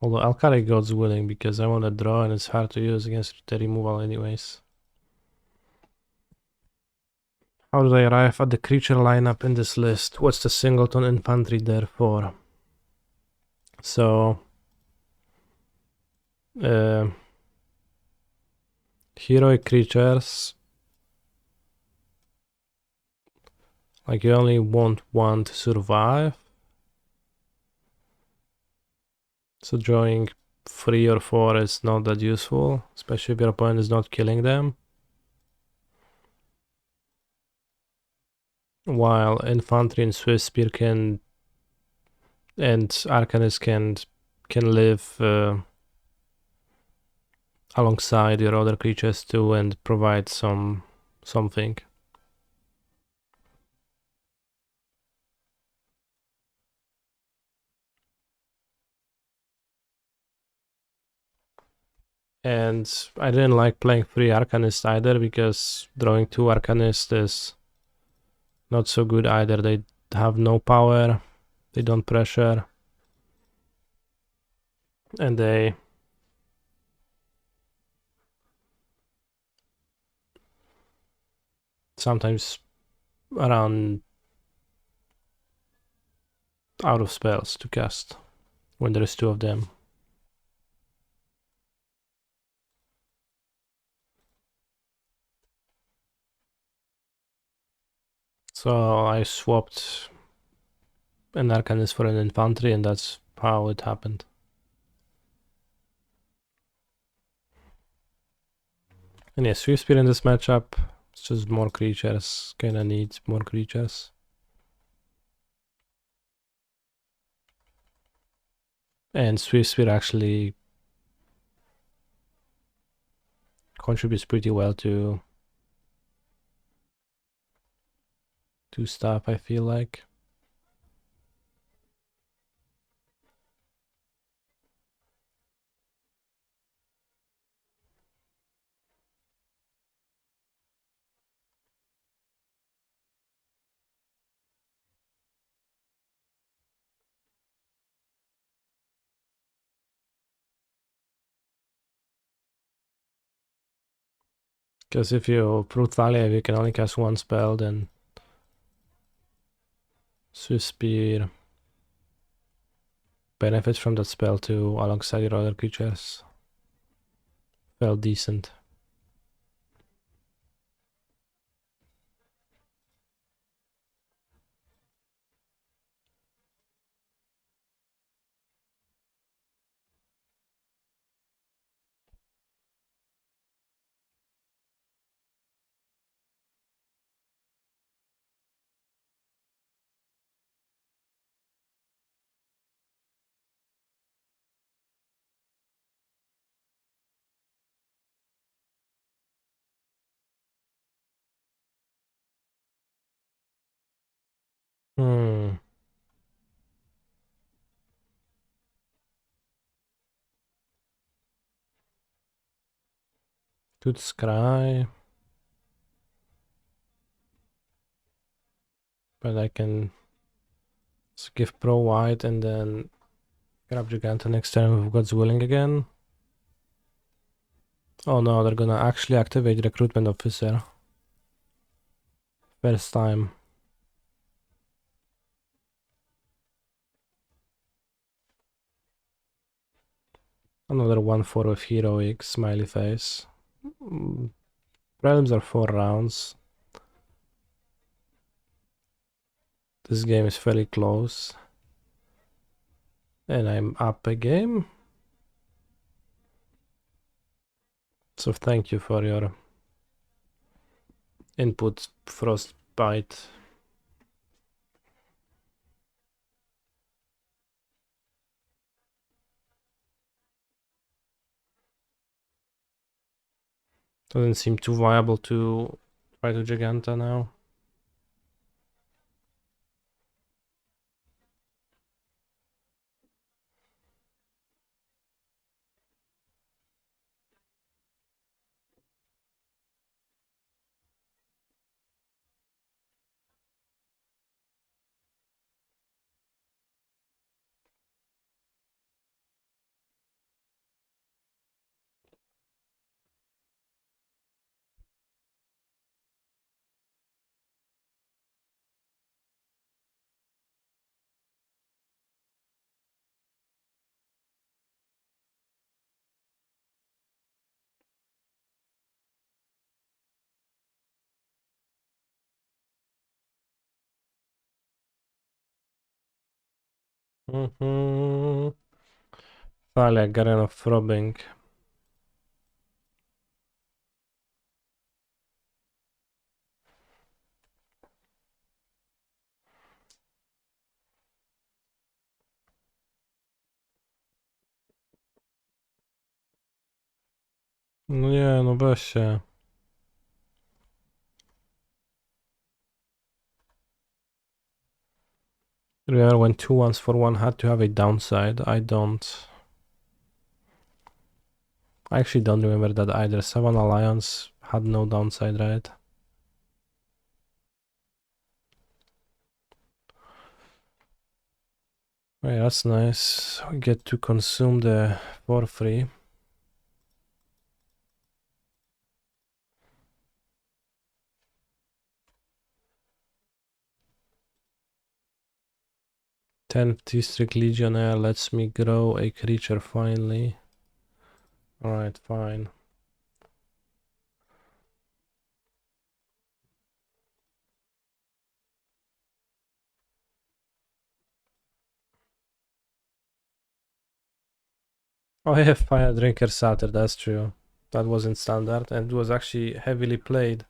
Speaker 1: Although Alkali God's willing because I want to draw and it's hard to use against the removal anyways. How do I arrive at the creature lineup in this list? What's the singleton infantry there for? So... heroic creatures... Like you only want one to survive. So drawing 3 or 4 is not that useful, especially if your opponent is not killing them. While infantry and Swift Spear can and Arcanist can live alongside your other creatures too and provide something. And I didn't like playing 3 Arcanists either because drawing 2 Arcanists is not so good either. They have no power, they don't pressure, and they sometimes run out of spells to cast when there's 2 of them. So I swapped an Arcanist for an infantry and that's how it happened. And yeah, Swift Spear in this matchup, it's just more creatures, kinda need more creatures. And Swift Spear actually contributes pretty well to stuff, I feel like. Because if you Brutalia, you can only cast 1 spell, then Swift Spear benefits from that spell too, alongside your other creatures. Felt decent. Hmm. Good scry. But I can give Pro White and then grab Giganta next turn with God's Willing again. Oh no, they're gonna actually activate Recruitment Officer. First time. Another 1/4 with Heroic, smiley face. Prelims are 4 rounds. This game is fairly close. And I'm up a game. So thank you for your input, Frostbite. Doesn't seem too viable to try to Giganta now. Finally, I got enough throbbing. No nie, no weź się. Remember when 2 ones for 1 had to have a downside? I don't. I actually don't remember that either. 7 Alliance had no downside, right? Oh, yeah, that's nice. We get to consume the for free. Tenth District Legionnaire lets me grow a creature finally. Alright, fine. Oh yeah, Fire Drinker Satyr, that's true. That wasn't standard and was actually heavily played.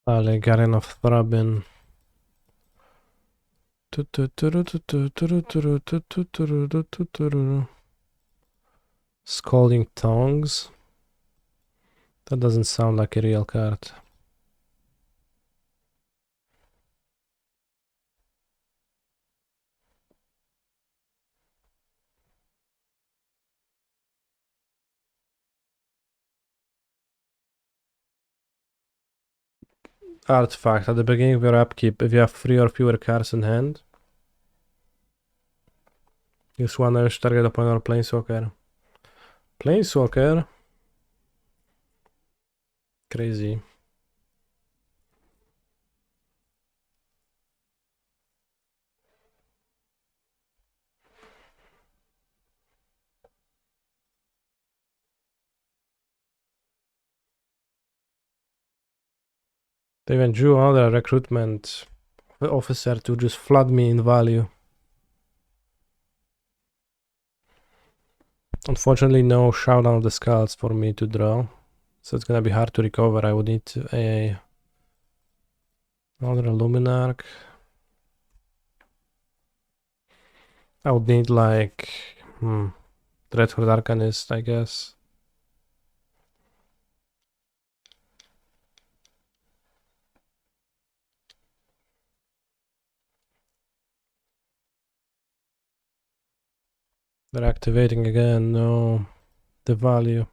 Speaker 1: Ale Garen of Thrabin. Scalding Tongues. That doesn't sound like a real card. Artifact. At the beginning of your upkeep, if you have 3 or fewer cards in hand, use 1 urge target opponent or Planeswalker. Planeswalker? Crazy. They even drew another recruitment officer to just flood me in value. Unfortunately, no Showdown of the Skulls for me to draw. So it's gonna be hard to recover. I would need another Luminarch. I would need like Dreadhorde Arcanist, I guess. They're activating again. No, the value.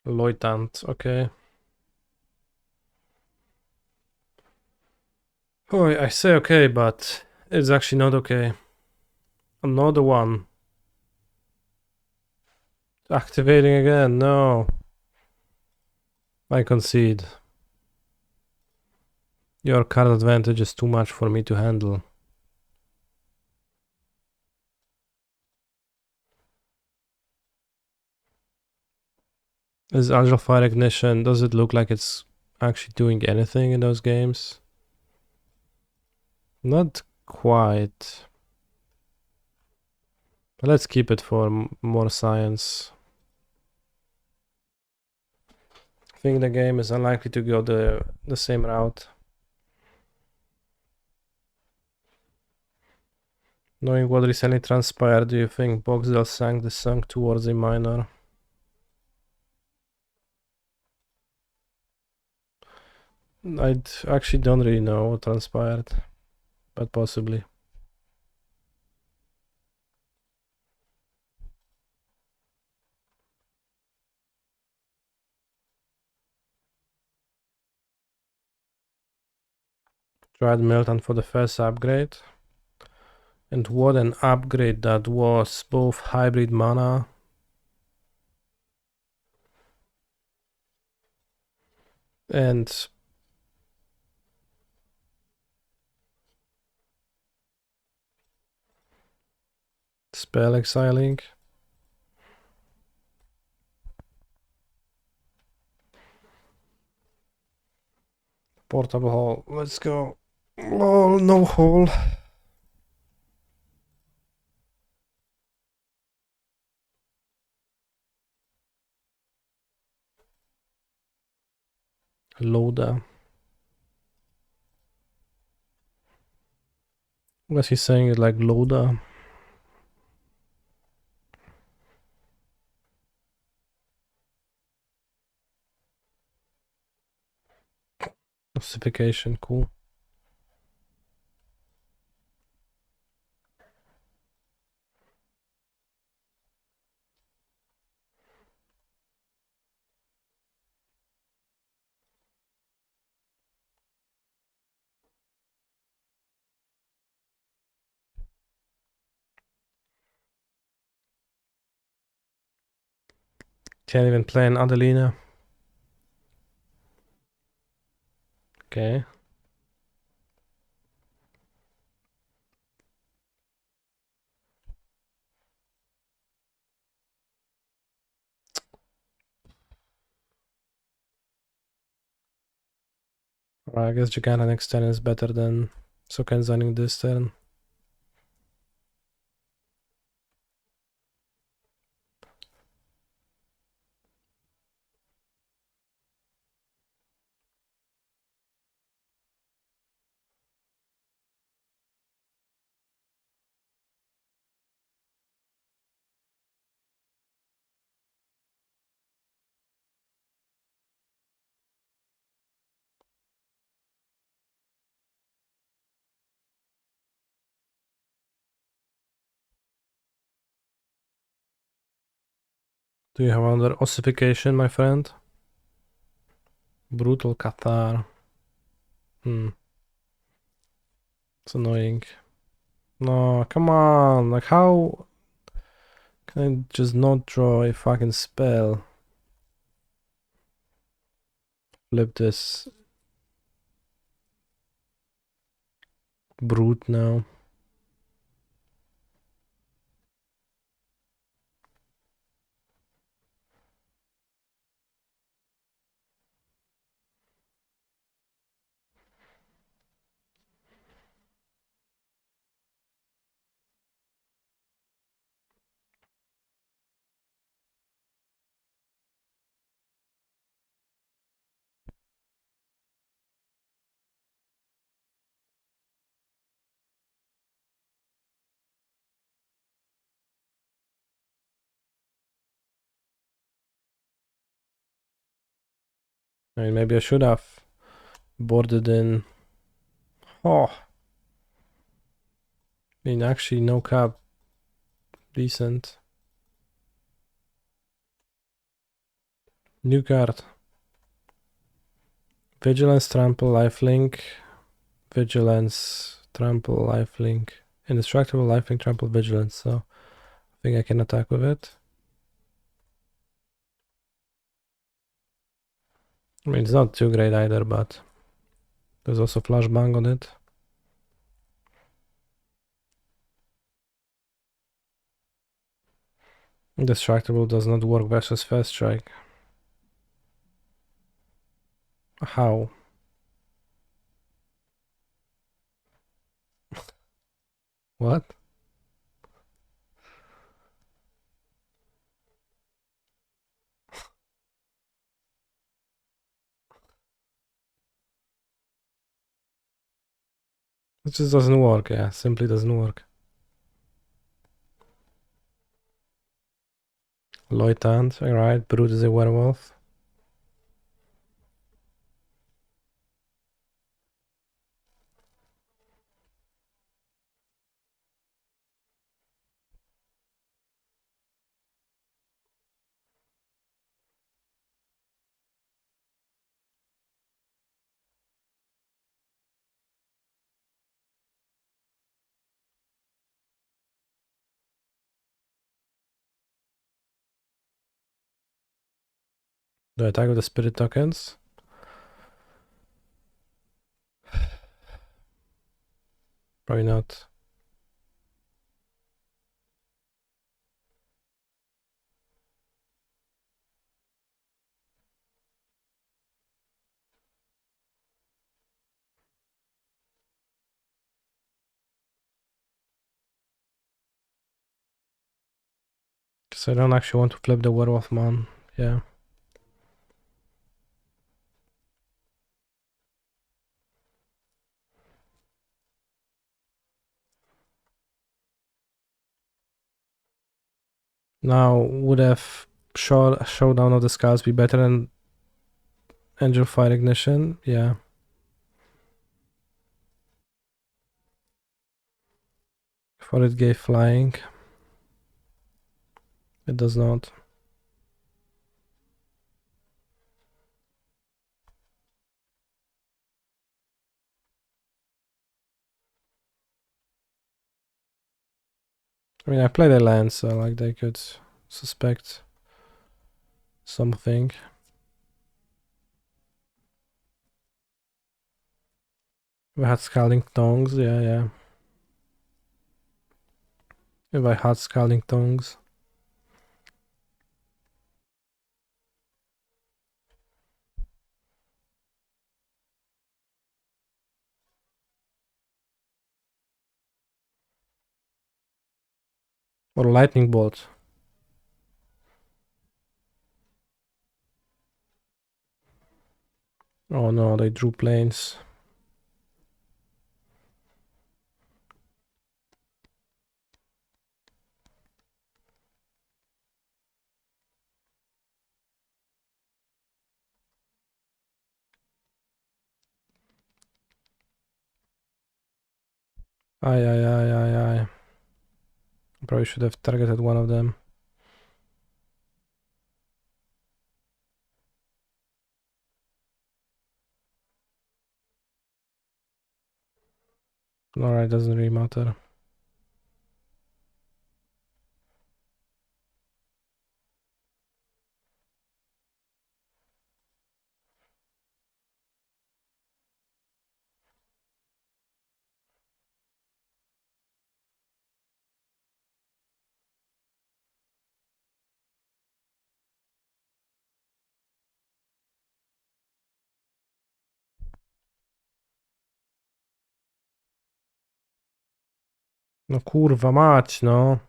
Speaker 1: Loitant, okay. Oh, I say okay, but it's actually not okay. Another one. Activating again, no. I concede. Your card advantage is too much for me to handle. Is Angel Fire Ignition, does it look like it's actually doing anything in those games? Not quite. But let's keep it for more science. I think the game is unlikely to go the same route. Knowing what recently transpired, do you think Boxdale sank the sunk towards a minor? I actually don't really know what transpired, but possibly. Tried Milton for the first upgrade. And what an upgrade that was, both hybrid mana and spell exiling. Portable hole, let's go. Oh, no hole. Loader. Was he saying it like loader? Ossification, cool. Can't even play an Adelina. Okay. Alright, I guess Giganta next turn is better than Sokenzaning this turn. Do you have another ossification, my friend? Brutal Cathar. It's annoying. No, come on. Like, how can I just not draw a fucking spell? Flip this brute now. I mean, maybe I should have boarded in. Oh, I mean, actually, no cap. Decent. New card. Vigilance, trample, lifelink. Vigilance, trample, lifelink. Indestructible, lifelink, trample, vigilance. So I think I can attack with it. I mean, it's not too great either, but there's also flashbang on it. Indestructible does not work versus first strike. How? What? It just doesn't work, yeah. Simply doesn't work. Loitant, alright. Brute is a werewolf. Do I attack with the spirit tokens? Probably not. Because I don't actually want to flip the werewolf man. Yeah. Now, would have Showdown of the Scars be better than Angel Fire Ignition? Yeah. For it gave flying. It does not. I mean, I played a land, so like they could suspect something. We had Scalding Tongues, yeah. If I had Scalding Tongues. Or Lightning Bolt. Oh no, they drew planes. Aye. Probably should have targeted one of them. Alright, doesn't really matter. No kurwa mać, no.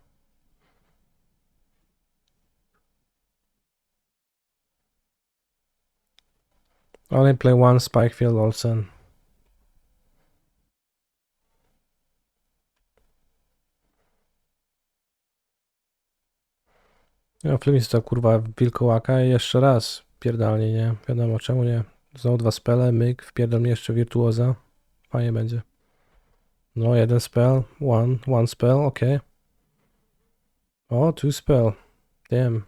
Speaker 1: Only play one Spikefield Olsen. No, Flimis to kurwa wilkołaka i jeszcze raz pierdalnie, nie? Wiadomo czemu nie. Znowu dwa spele, myk, wpierdol mnie jeszcze wirtuoza. Fajnie będzie. No, jeden spell, one spell, okay. O, two spell. Damn.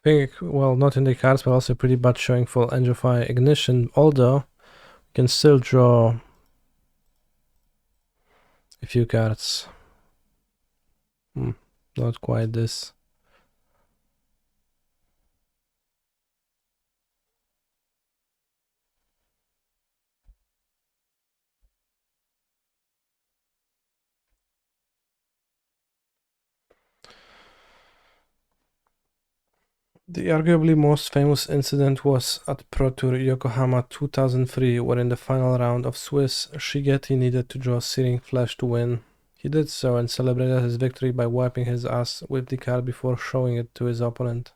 Speaker 1: think, well, not in the cards, but also pretty bad showing for Angify Ignition, although you can still draw a few cards. Not quite this. The arguably most famous incident was at Pro Tour Yokohama 2003, where in the final round of Swiss, Shigeti needed to draw Searing Flesh to win. He did so and celebrated his victory by wiping his ass with the card before showing it to his opponent.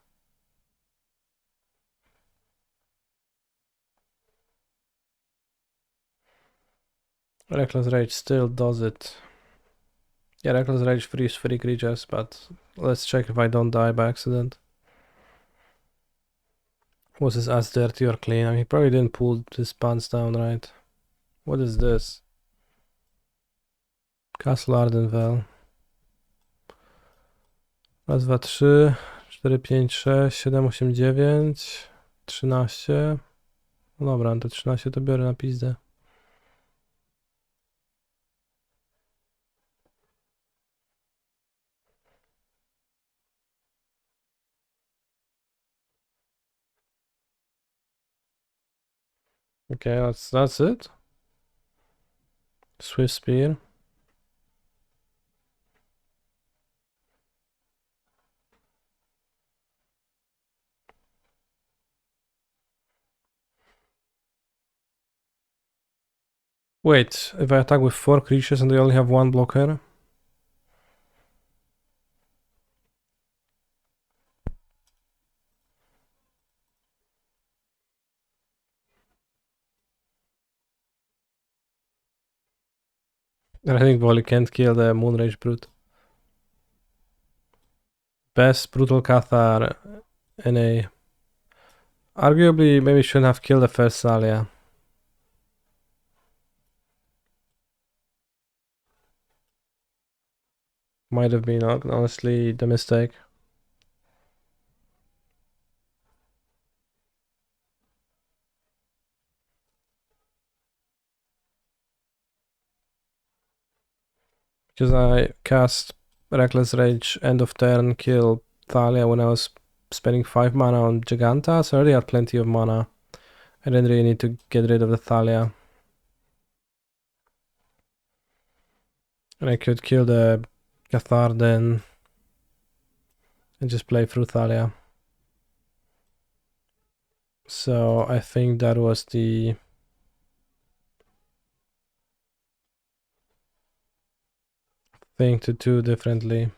Speaker 1: Reckless Rage still does it. Yeah, Reckless Rage frees 3 creatures, but let's check if I don't die by accident. Was his ass dirty or clean? I mean, he probably didn't pull his pants down, right? What is this? Castle Ardenvale. Raz, dwa, trzy, 4, 5, 6, 7, 8, 9, 13. No dobra, to 13 to biorę na pizdę. Okay, that's it. Swift Spear. Wait, if I attack with 4 creatures and they only have 1 blocker? I think Volley can't kill the Moonrage Brute. Best Brutal Cathar NA. Arguably, maybe shouldn't have killed the first Thalia. Might have been, honestly, the mistake. Because I cast Reckless Rage end of turn, kill Thalia when I was spending 5 mana on Giganta, so I already had plenty of mana. I didn't really need to get rid of the Thalia. And I could kill the Cathar then and just play through Thalia. So I think that was the thing to do differently.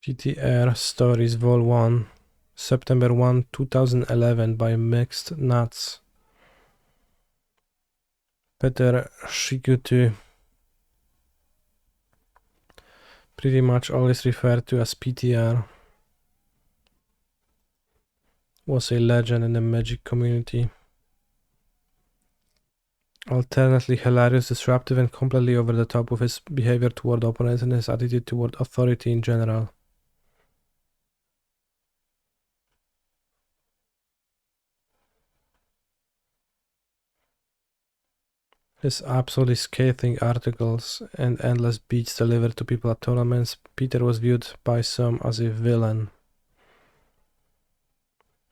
Speaker 1: GTR Stories Vol 1, September 1, 2011 by Mixed Nuts. Peter Shigutu, pretty much always referred to as PTR, was a legend in the Magic community. Alternately hilarious, disruptive, and completely over the top with his behavior toward opponents and his attitude toward authority in general. His absolutely scathing articles and endless beats delivered to people at tournaments, Peter was viewed by some as a villain.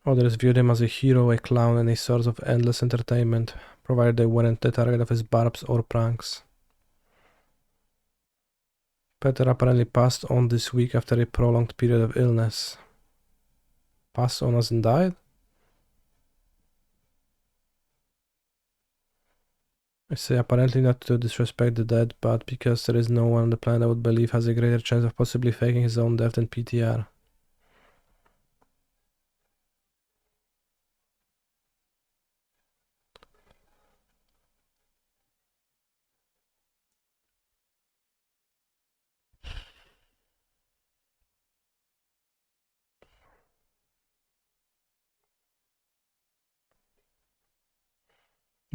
Speaker 1: Others viewed him as a hero, a clown, and a source of endless entertainment, provided they weren't the target of his barbs or pranks. Peter apparently passed on this week after a prolonged period of illness. Passed on as in died? I say apparently not to disrespect the dead, but because there is no one on the planet I would believe has a greater chance of possibly faking his own death than PTR.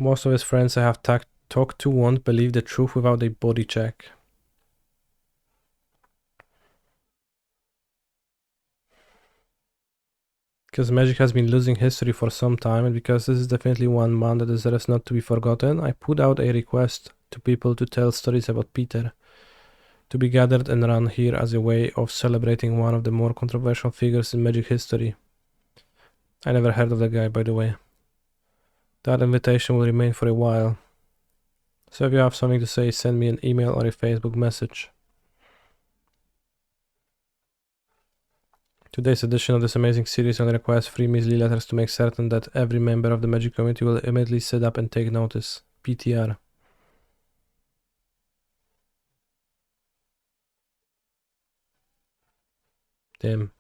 Speaker 1: Most of his friends I have talked to won't believe the truth without a body check. Because Magic has been losing history for some time, and because this is definitely one man that deserves not to be forgotten, I put out a request to people to tell stories about Peter, to be gathered and run here as a way of celebrating one of the more controversial figures in Magic history. I never heard of the guy, by the way. That invitation will remain for a while. So if you have something to say, send me an email or a Facebook message. Today's edition of this amazing series only requires 3 measly letters to make certain that every member of the Magic community will immediately sit up and take notice. PTR. Damn.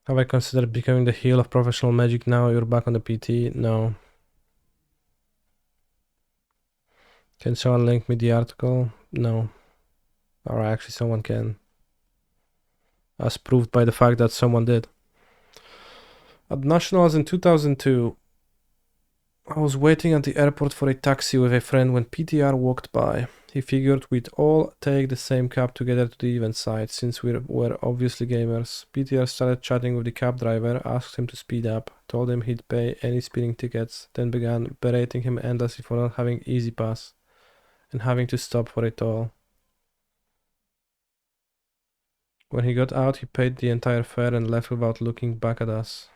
Speaker 1: Have I considered becoming the heel of professional Magic now you're back on the PT? No. Can someone link me the article? No. Or actually someone can. As proved by the fact that someone did. At Nationals in 2002, I was waiting at the airport for a taxi with a friend when PTR walked by. He figured we'd all take the same cab together to the event site, since we were obviously gamers. PTR started chatting with the cab driver, asked him to speed up, told him he'd pay any speeding tickets, then began berating him endlessly for not having Easy Pass and having to stop for a toll. When he got out, he paid the entire fare and left without looking back at us.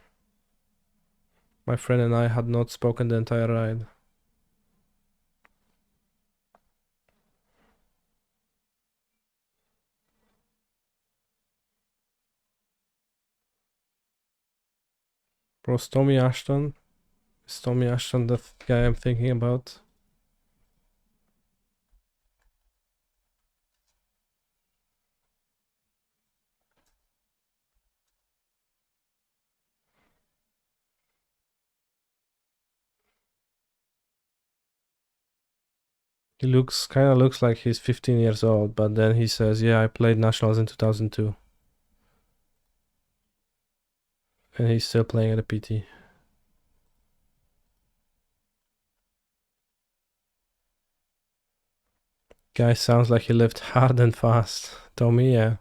Speaker 1: My friend and I had not spoken the entire ride. Bro, Tommy Ashton? Is Tommy Ashton the guy I'm thinking about? He kinda looks like he's 15 years old, but then he says, yeah, I played Nationals in 2002. And he's still playing at a PT. Guy sounds like he lived hard and fast. Tommy, yeah.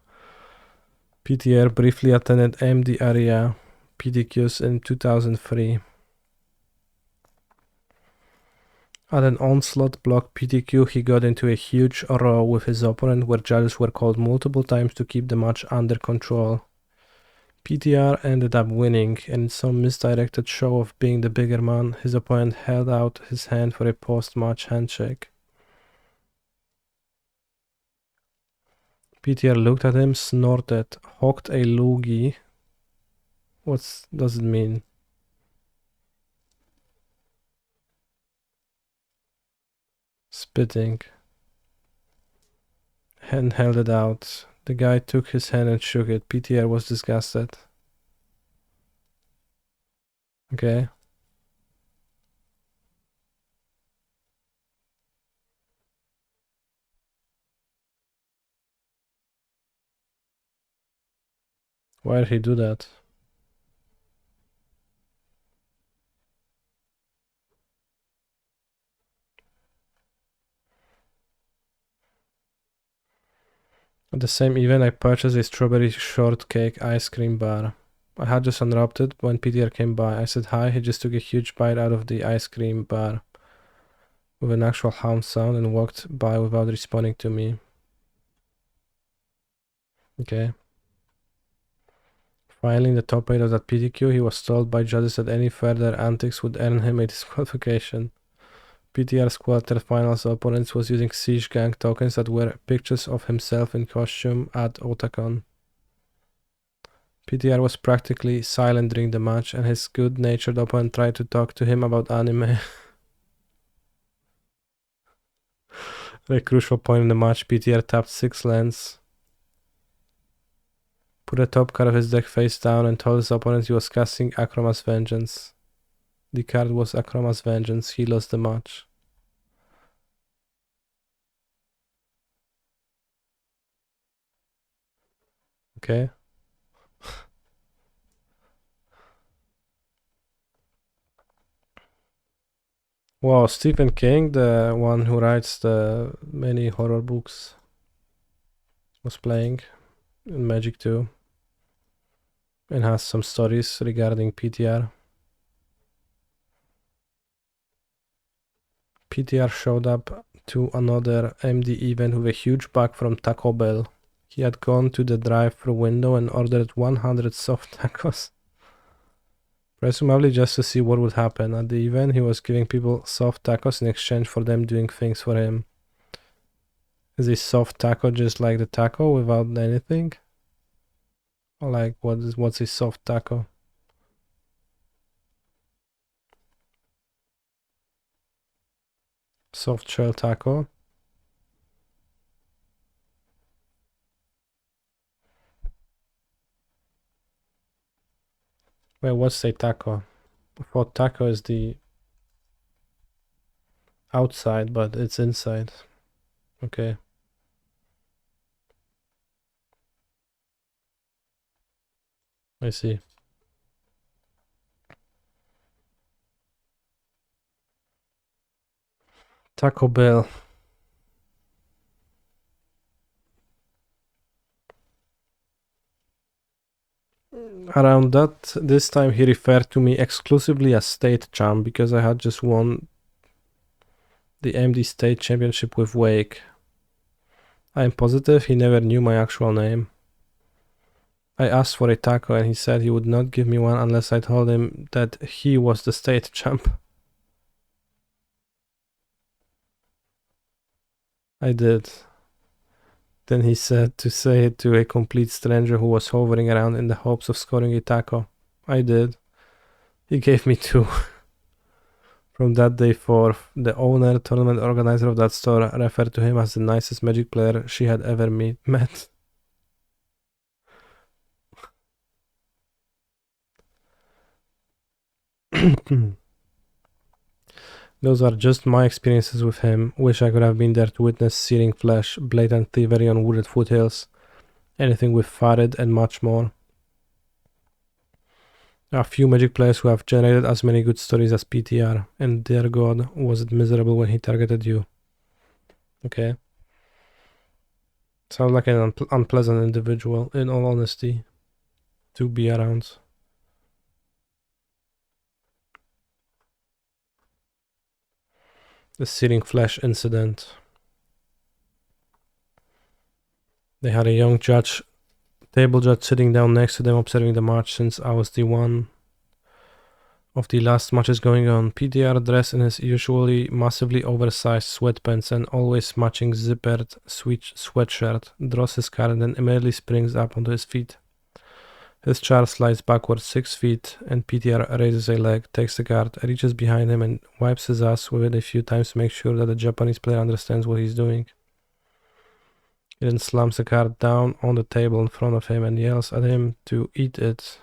Speaker 1: PTR briefly attended MD area PDQs in 2003. At an onslaught block PTQ, he got into a huge row with his opponent where judges were called multiple times to keep the match under control. PTR ended up winning, and in some misdirected show of being the bigger man, his opponent held out his hand for a post-match handshake. PTR looked at him, snorted, hawked a loogie. What does it mean? Spitting. And held it out. The guy took his hand and shook it. PTR was disgusted. Okay. Why did he do that? At the same event, I purchased a strawberry shortcake ice cream bar. I had just unwrapped it when PTR came by. I said hi, he just took a huge bite out of the ice cream bar with an actual hum sound and walked by without responding to me. Okay. Finally, in the top 8 of that PTQ, he was told by judges that any further antics would earn him a disqualification. PTR's quarterfinals opponents was using Siege Gang tokens that were pictures of himself in costume at Otakon. PTR was practically silent during the match, and his good-natured opponent tried to talk to him about anime. At a crucial point in the match, PTR tapped 6 lands, put the top card of his deck face down, and told his opponent he was casting Akroma's Vengeance. The card was Akroma's Vengeance. He lost the match. Okay. Wow, Stephen King, the one who writes the many horror books, was playing in Magic 2 and has some stories regarding PTR. PTR showed up to another MD event with a huge bag from Taco Bell. He had gone to the drive-thru window and ordered 100 soft tacos. Presumably just to see what would happen. At the event, he was giving people soft tacos in exchange for them doing things for him. Is a soft taco just like the taco without anything? Or like what's a soft taco? Soft shell taco? Wait, what's a taco? I thought taco is the outside, but it's inside. Okay. I see. Taco Bell. Around this time he referred to me exclusively as state champ because I had just won the MD state championship with Wake. I am positive he never knew my actual name. I asked for a taco and he said he would not give me one unless I told him that he was the state champ. I did. Then he said to say it to a complete stranger who was hovering around in the hopes of scoring a taco. I did. He gave me two. From that day forth, the owner, tournament organizer of that store, referred to him as the nicest Magic player she had ever met. Those are just my experiences with him. Wish I could have been there to witness searing flesh, blatant thievery on wooded foothills, anything with Farid, and much more. There are few Magic players who have generated as many good stories as PTR, and dear God, was it miserable when he targeted you. Okay. Sounds like an unpleasant individual, in all honesty, to be around. The searing flesh incident. They had a young table judge sitting down next to them observing the match since I was the one of the last matches going on. PTR dressed in his usually massively oversized sweatpants and always matching zippered sweatshirt, draws his card and then immediately springs up onto his feet. His chair slides backwards 6 feet and PTR raises a leg, takes the card, reaches behind him and wipes his ass with it a few times to make sure that the Japanese player understands what he's doing. He then slams the card down on the table in front of him and yells at him to eat it.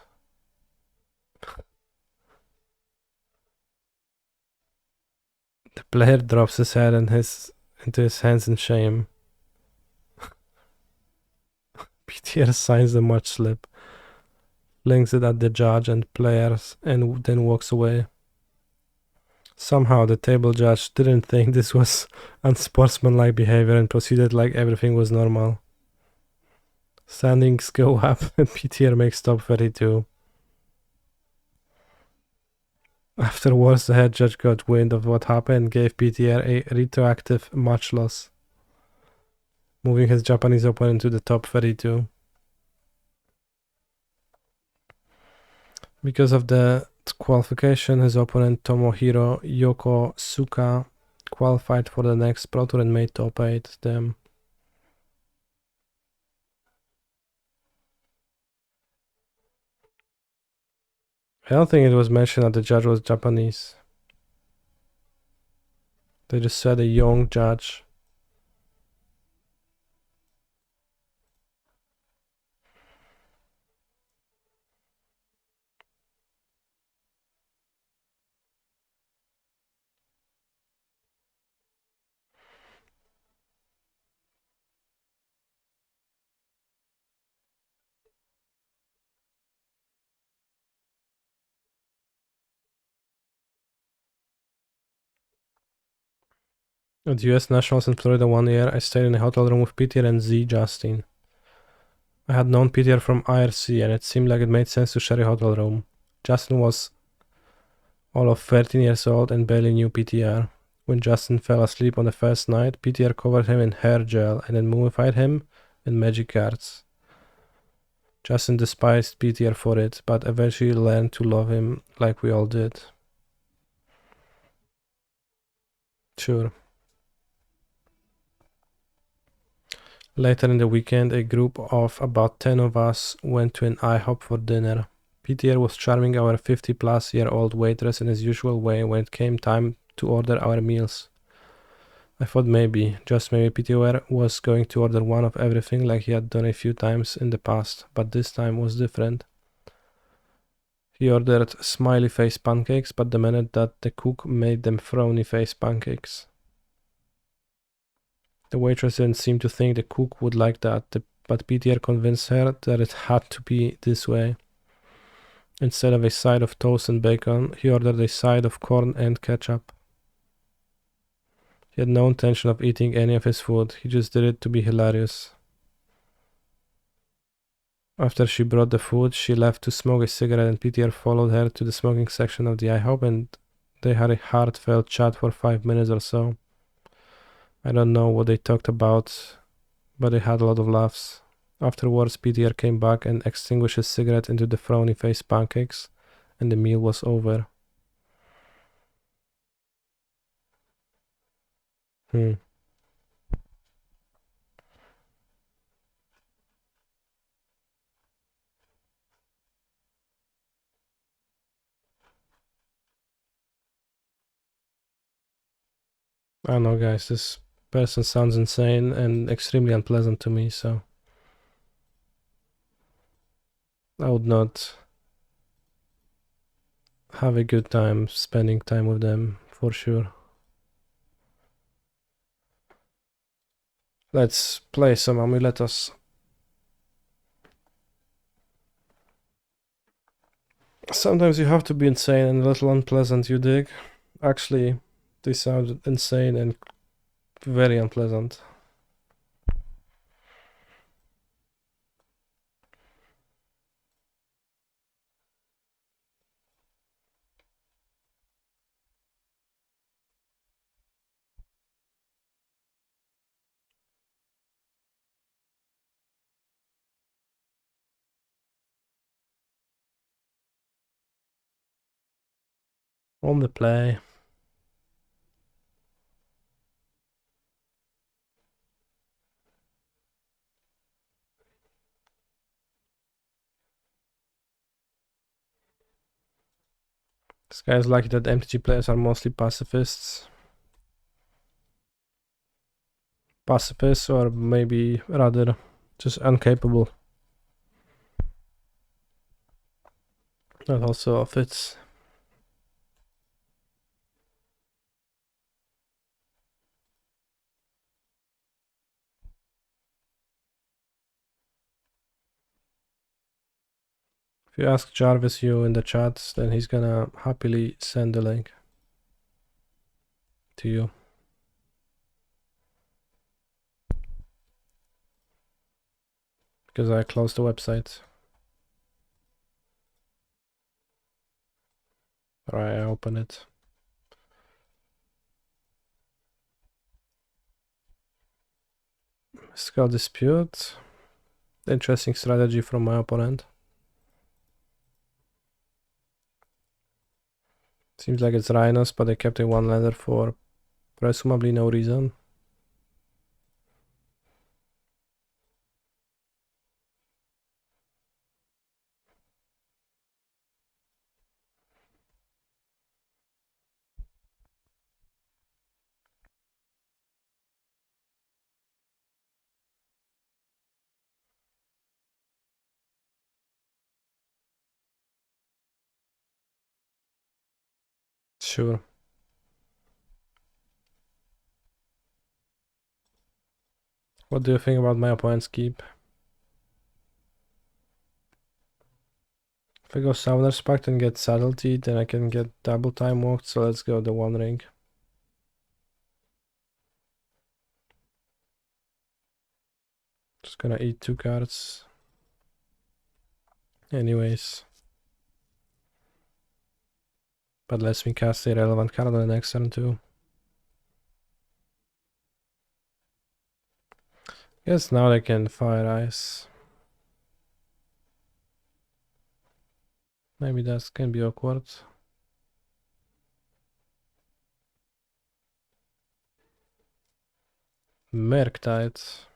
Speaker 1: The player drops his head into his hands in shame. PTR signs the match slip, flings it at the judge and players, and then walks away. Somehow the table judge didn't think this was unsportsmanlike behavior and proceeded like everything was normal. Standings go up and PTR makes top 32. Afterwards, the head judge got wind of what happened and gave PTR a retroactive match loss, moving his Japanese opponent to the top 32. Because of the qualification, his opponent Tomohiro Yokosuka qualified for the next Pro Tour and made top 8. Damn. I don't think it was mentioned that the judge was Japanese. They just said a young judge. At US Nationals in Florida one year, I stayed in a hotel room with Peter and Z Justin. I had known Peter from IRC and it seemed like it made sense to share a hotel room. Justin was all of 13 years old and barely knew PTR. When Justin fell asleep on the first night, PTR covered him in hair gel and then mummified him in magic cards. Justin despised PTR for it, but eventually learned to love him like we all did. Sure. Later in the weekend, a group of about 10 of us went to an IHOP for dinner. PTR was charming our 50-plus-year-old waitress in his usual way when it came time to order our meals. I thought maybe, just maybe, PTR was going to order one of everything like he had done a few times in the past, but this time was different. He ordered smiley face pancakes, but demanded that the cook made them frowny face pancakes. The waitress didn't seem to think the cook would like that, but PTR convinced her that it had to be this way. Instead of a side of toast and bacon, he ordered a side of corn and ketchup. He had no intention of eating any of his food, he just did it to be hilarious. After she brought the food, she left to smoke a cigarette and PTR followed her to the smoking section of the IHOP and they had a heartfelt chat for 5 minutes or so. I don't know what they talked about, but they had a lot of laughs. Afterwards, PTR came back and extinguished his cigarette into the frowny face pancakes, and the meal was over. I don't know, guys, this person sounds insane and extremely unpleasant to me, so I would not have a good time spending time with them, for sure. Let's play some Amuletos. Sometimes you have to be insane and a little unpleasant, you dig? Actually, they sound insane and very unpleasant. On the play. This guy's lucky that MTG players are mostly pacifists. Pacifists, or maybe rather just incapable. That also fits. If you ask Jarvis you in the chat, then he's gonna happily send the link to you. Because I closed the website. Alright, I open it. Skull dispute. Interesting strategy from my opponent. Seems like it's Rhinos, but they kept a one-lander for presumably no reason. Sure. What do you think about my opponent's keep? If I go Summoner's Pact and get Saddle Teeth, then I can get double time walked, so let's go the One Ring. Just gonna eat 2 cards. Anyways. But lets me cast a relevant card on the next turn too. Guess now I can fire ice. Maybe that can be awkward. Merktide.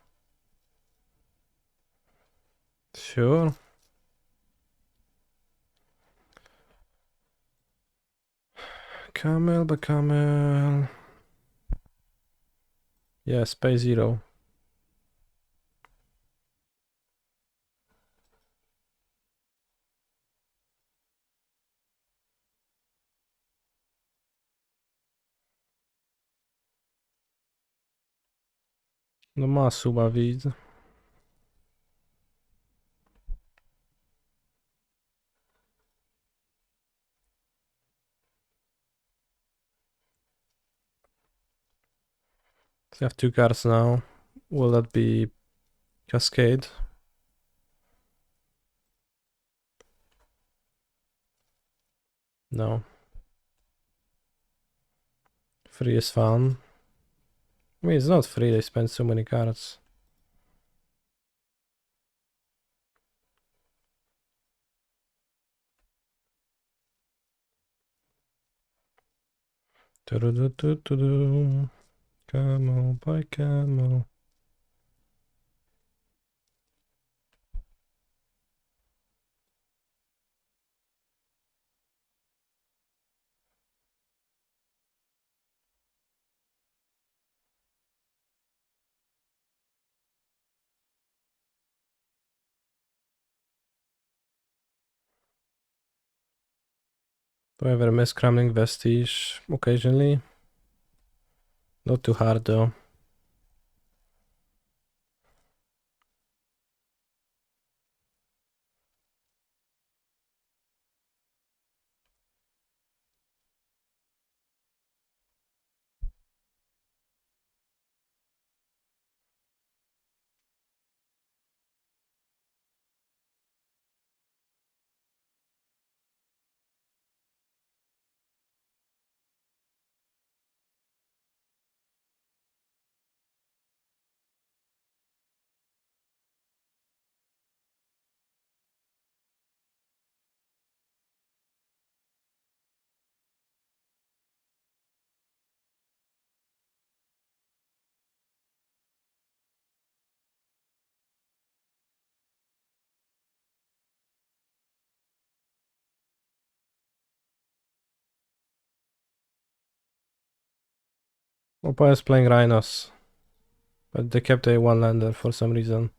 Speaker 1: Sure. Camel, but camel. Yeah, space 0. No má suba víc. So I have 2 cards now. Will that be Cascade? No. Free is fun. I mean, it's not free, they spend so many cards. Camel by camel. Do I ever miss Crumbling Vestige? Occasionally. Not too hard though. Oppa is playing Rhinos. But they kept a 1-lander for some reason.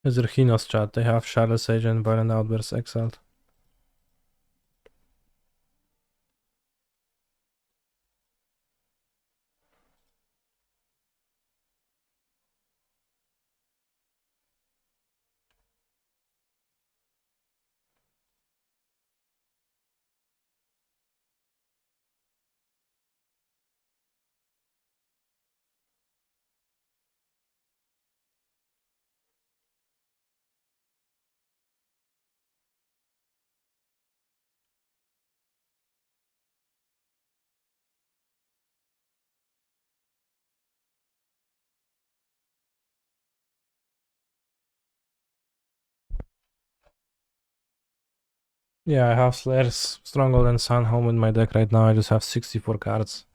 Speaker 1: Is Rhinos chat? They have Shadow Sage and Violent Outburst exiled. Yeah, I have Slayer's Stronghold and Sunhome in my deck right now. I just have 64 cards.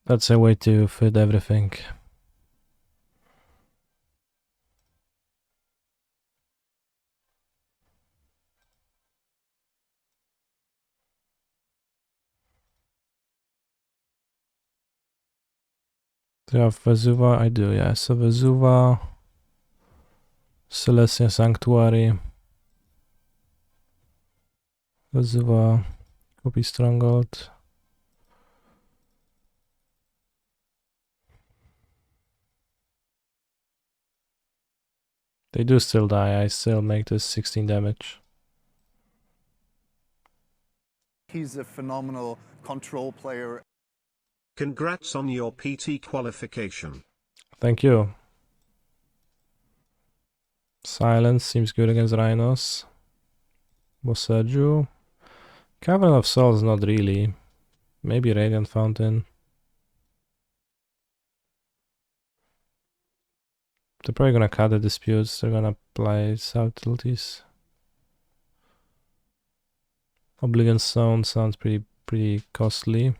Speaker 1: That's a way to fit everything. Do you have Vesuva? I do, yeah. So Vesuva, Celestial Sanctuary, Vesuva, copy Stronghold. They do still die. I still make this 16 damage.
Speaker 2: He's a phenomenal control player.
Speaker 3: Congrats on your PT qualification.
Speaker 1: Thank you. Silence seems good against Rhinos. Boseju. Cavern of Souls, not really. Maybe Radiant Fountain. They're probably gonna cut the disputes. They're gonna play subtleties. Oblivion Stone sounds pretty costly.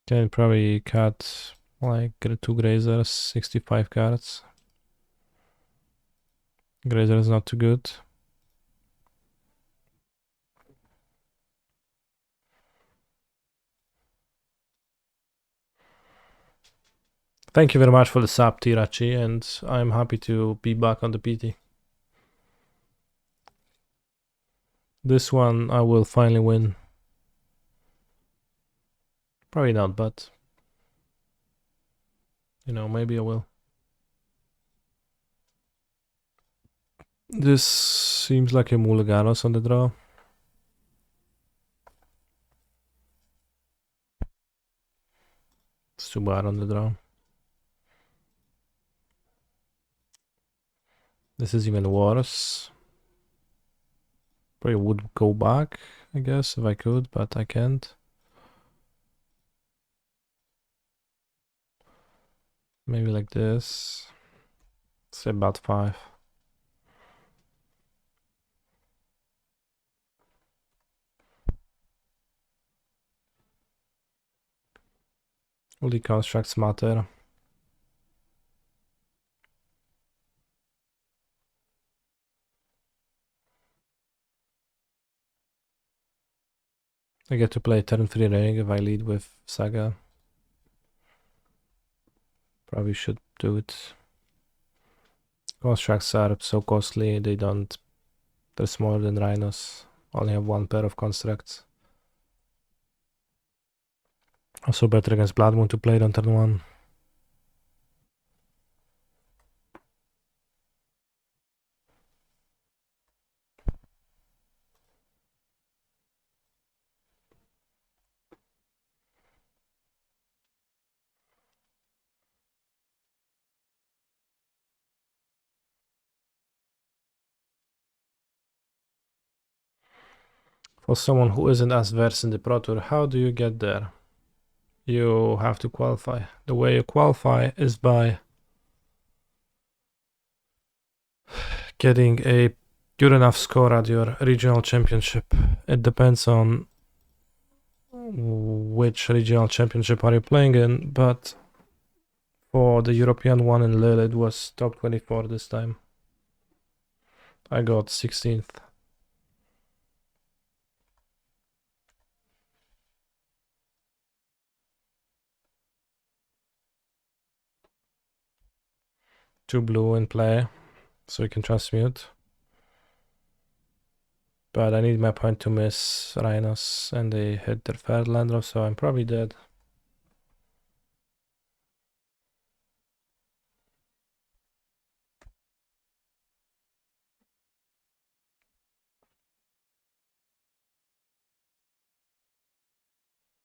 Speaker 1: Can probably cut like 2 Grazers, 65 cards. Grazer is not too good. Thank you very much for the sub, Tirachi, and I'm happy to be back on the PT. This one I will finally win. Probably not, but you know, maybe I will. This seems like a Mulliganos on the draw. It's too bad on the draw. This is even worse. Probably would go back, I guess, if I could, but I can't. Maybe like this. Say about 5. Only constructs matter. I get to play turn 3 ring if I lead with Saga. Probably should do it. Constructs are so costly, they're smaller than Rhinos. Only have 1 pair of constructs. Also better against Blood Moon to play it on turn 1. For someone who isn't as versed in the Pro Tour, how do you get there? You have to qualify. The way you qualify is by getting a good enough score at your regional championship. It depends on which regional championship are you playing in, but for the European one in Lille, it was top 24 this time. I got 16th. Two blue in play, so you can transmute. But I need my point to miss Rhinos, and they hit their third land drop, so I'm probably dead.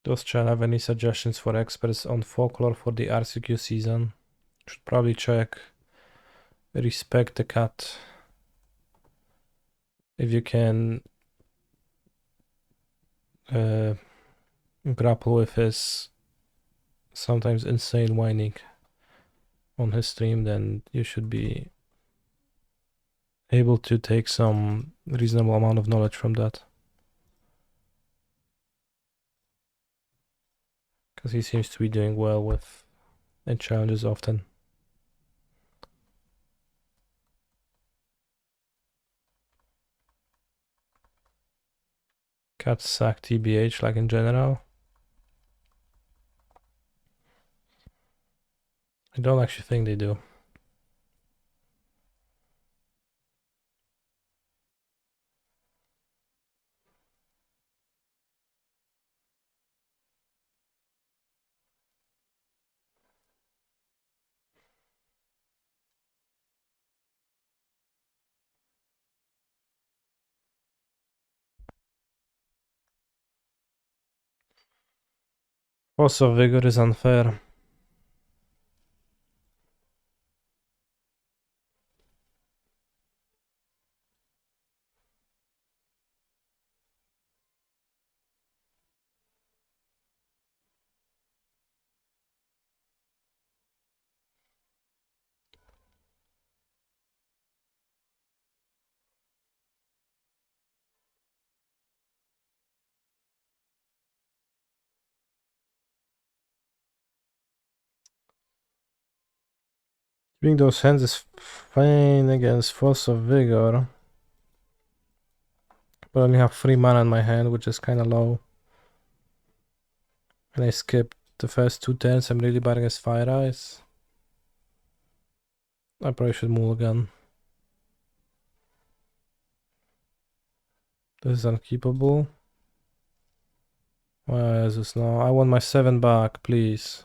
Speaker 1: Does Chan have any suggestions for experts on folklore for the RCQ season? Should probably check Respect the Cat. If you can grapple with his sometimes insane whining on his stream, then you should be able to take some reasonable amount of knowledge from that. Because he seems to be doing well with in challenges often. Cats sack TBH like in general. I don't actually think they do. Also, vigor is unfair. Keeping those hands is fine against force of vigor. But I only have 3 mana in my hand, which is kind of low. And I skipped the first 2 turns. I'm really bad against Fire Eyes. I probably should mulligan. This is unkeepable. Why is this now? I want my 7 back, please.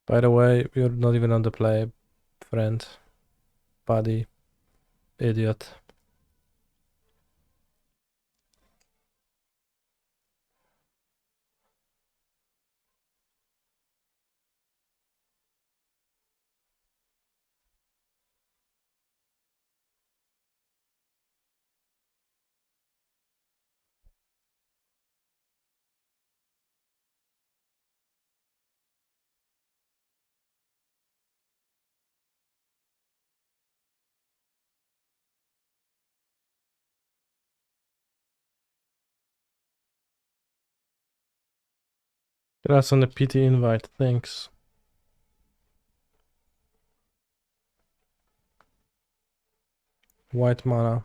Speaker 1: By the way, you're not even on the play, friend. Buddy. Idiot. Congrats on the PT invite, thanks. White mana.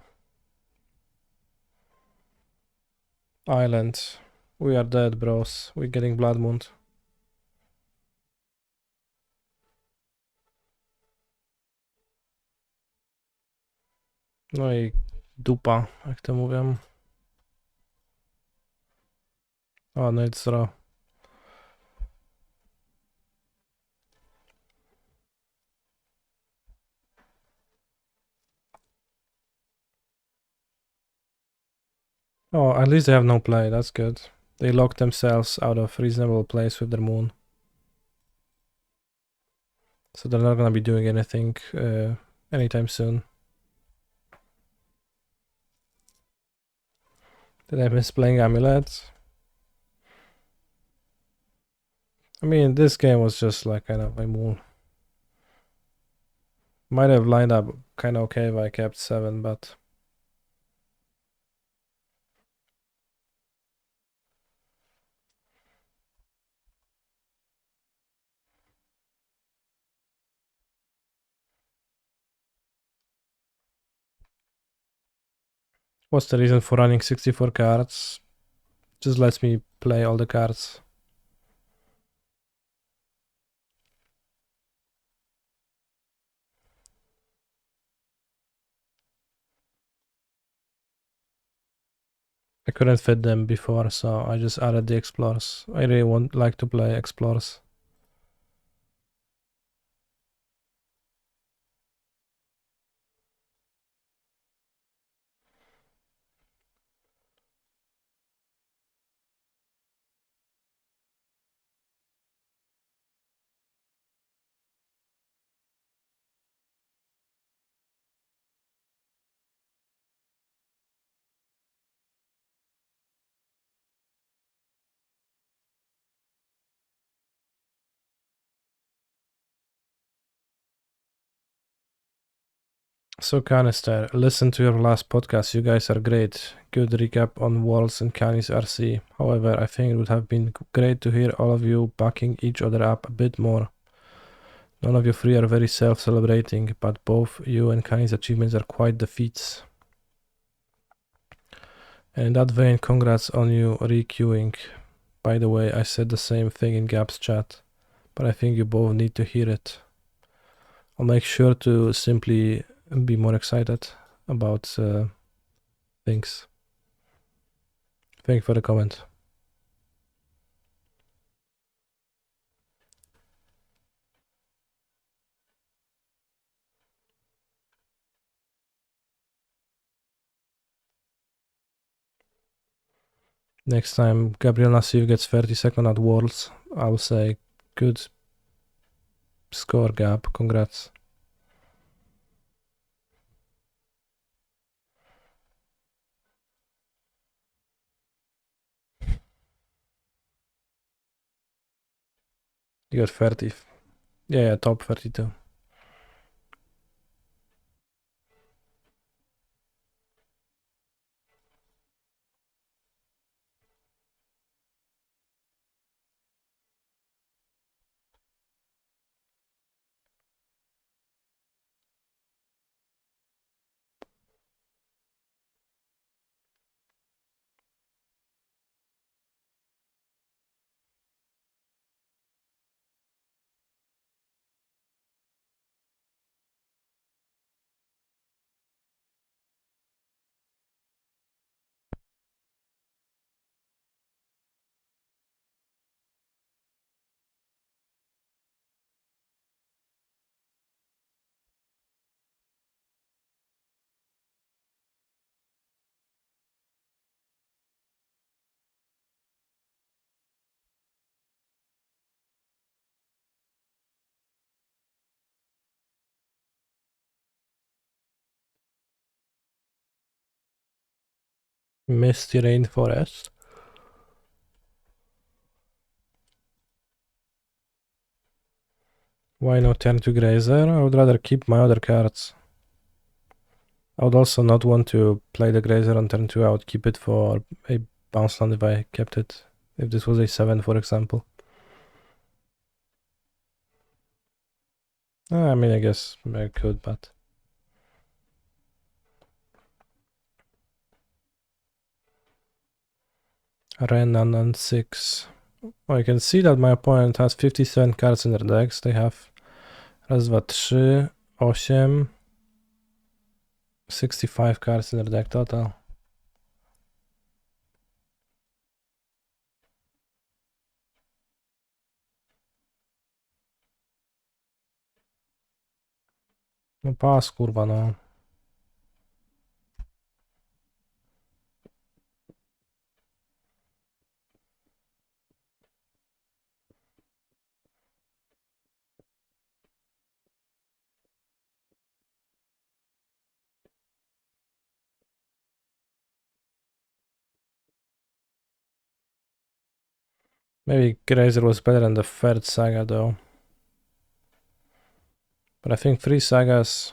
Speaker 1: Island. We are dead, bros. We're getting Blood Moon. No i dupa, jak to mówią. O, no it's draw. Oh, at least they have no play, that's good. They locked themselves out of reasonable place with their moon. So they're not gonna be doing anything anytime soon. Did I miss playing Amulet? I mean, this game was just like kind of my moon. Might have lined up kind of okay if I kept 7, but... What's the reason for running 64 cards? Just lets me play all the cards. I couldn't fit them before, so I just added the explorers. I really like to play explorers. So Canister, listen to your last podcast. You guys are great. Good recap on Walls and Canis RC. However, I think it would have been great to hear all of you backing each other up a bit more. None of you three are very self-celebrating, but both you and Canis' achievements are quite the feats. And in that vein, congrats on you re-queuing. By the way, I said the same thing in Gap's chat, but I think you both need to hear it. I'll make sure to simply be more excited about things. Thank you for the comment. Next time Gabriel Nassif gets 30-second at Worlds, I'll say good score, Gab. Congrats. You got 30. Yeah, top 32. Misty Rainforest. Why not turn to Grazer? I would rather keep my other cards. I would also not want to play the Grazer on turn 2. I would keep it for a bounce land if I kept it. If this was a 7, for example. I mean, I guess I could, but... Renan and 6. Oh, you can see that my opponent has 57 cards in their decks. They have raz, dwa, trzy, 8, 65 cards in their deck total. No pas, kurwa, no. Maybe Grazer was better than the third saga, though. But I think 3 sagas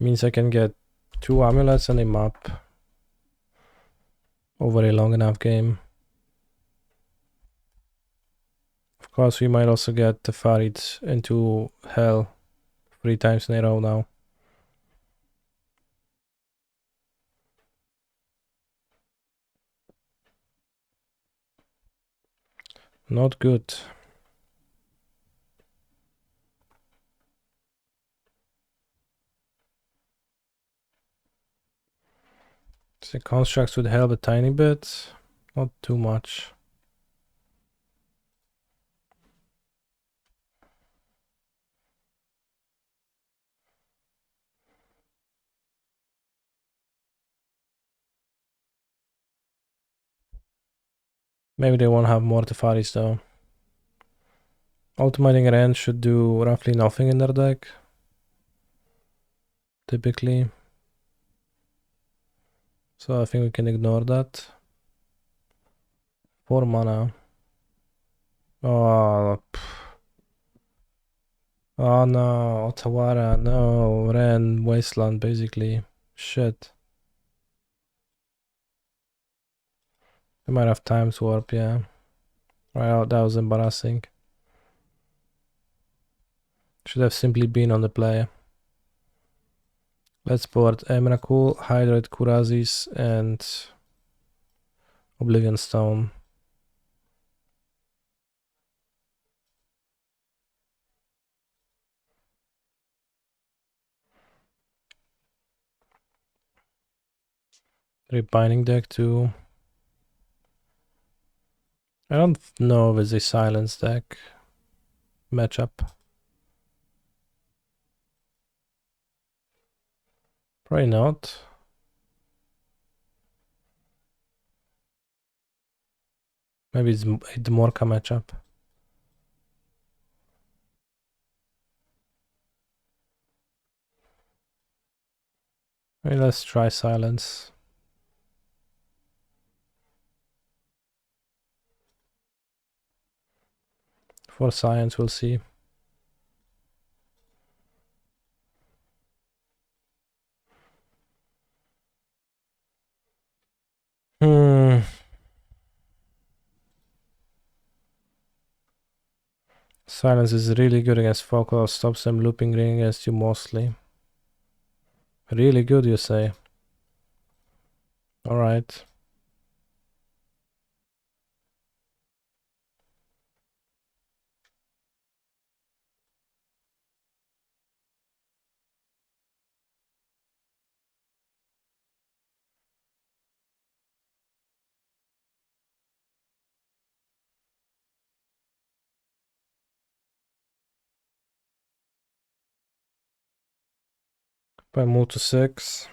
Speaker 1: means I can get 2 amulets and a map over a long enough game. Of course, we might also get the Farid into hell 3 times in a row now. Not good. The constructs would help a tiny bit, not too much. Maybe they won't have more Tefaris though. Ultimating Rend should do roughly nothing in their deck. Typically. So I think we can ignore that. 4 mana. Oh, Oh no, Otawara, no, Ren, Wasteland, basically. Shit. I might have Times Warp, yeah. Right, oh, that was embarrassing. Should have simply been on the play. Let's board Emrakul, Hydrate Kurazis, and Oblivion Stone. Binding deck too. I don't know if it's a silence deck matchup. Probably not. Maybe it's the Morka matchup. Maybe let's try silence. For science, we'll see. Silence is really good against Focal, stops them looping ring against you mostly. Really good, you say? Alright. If I move to 6.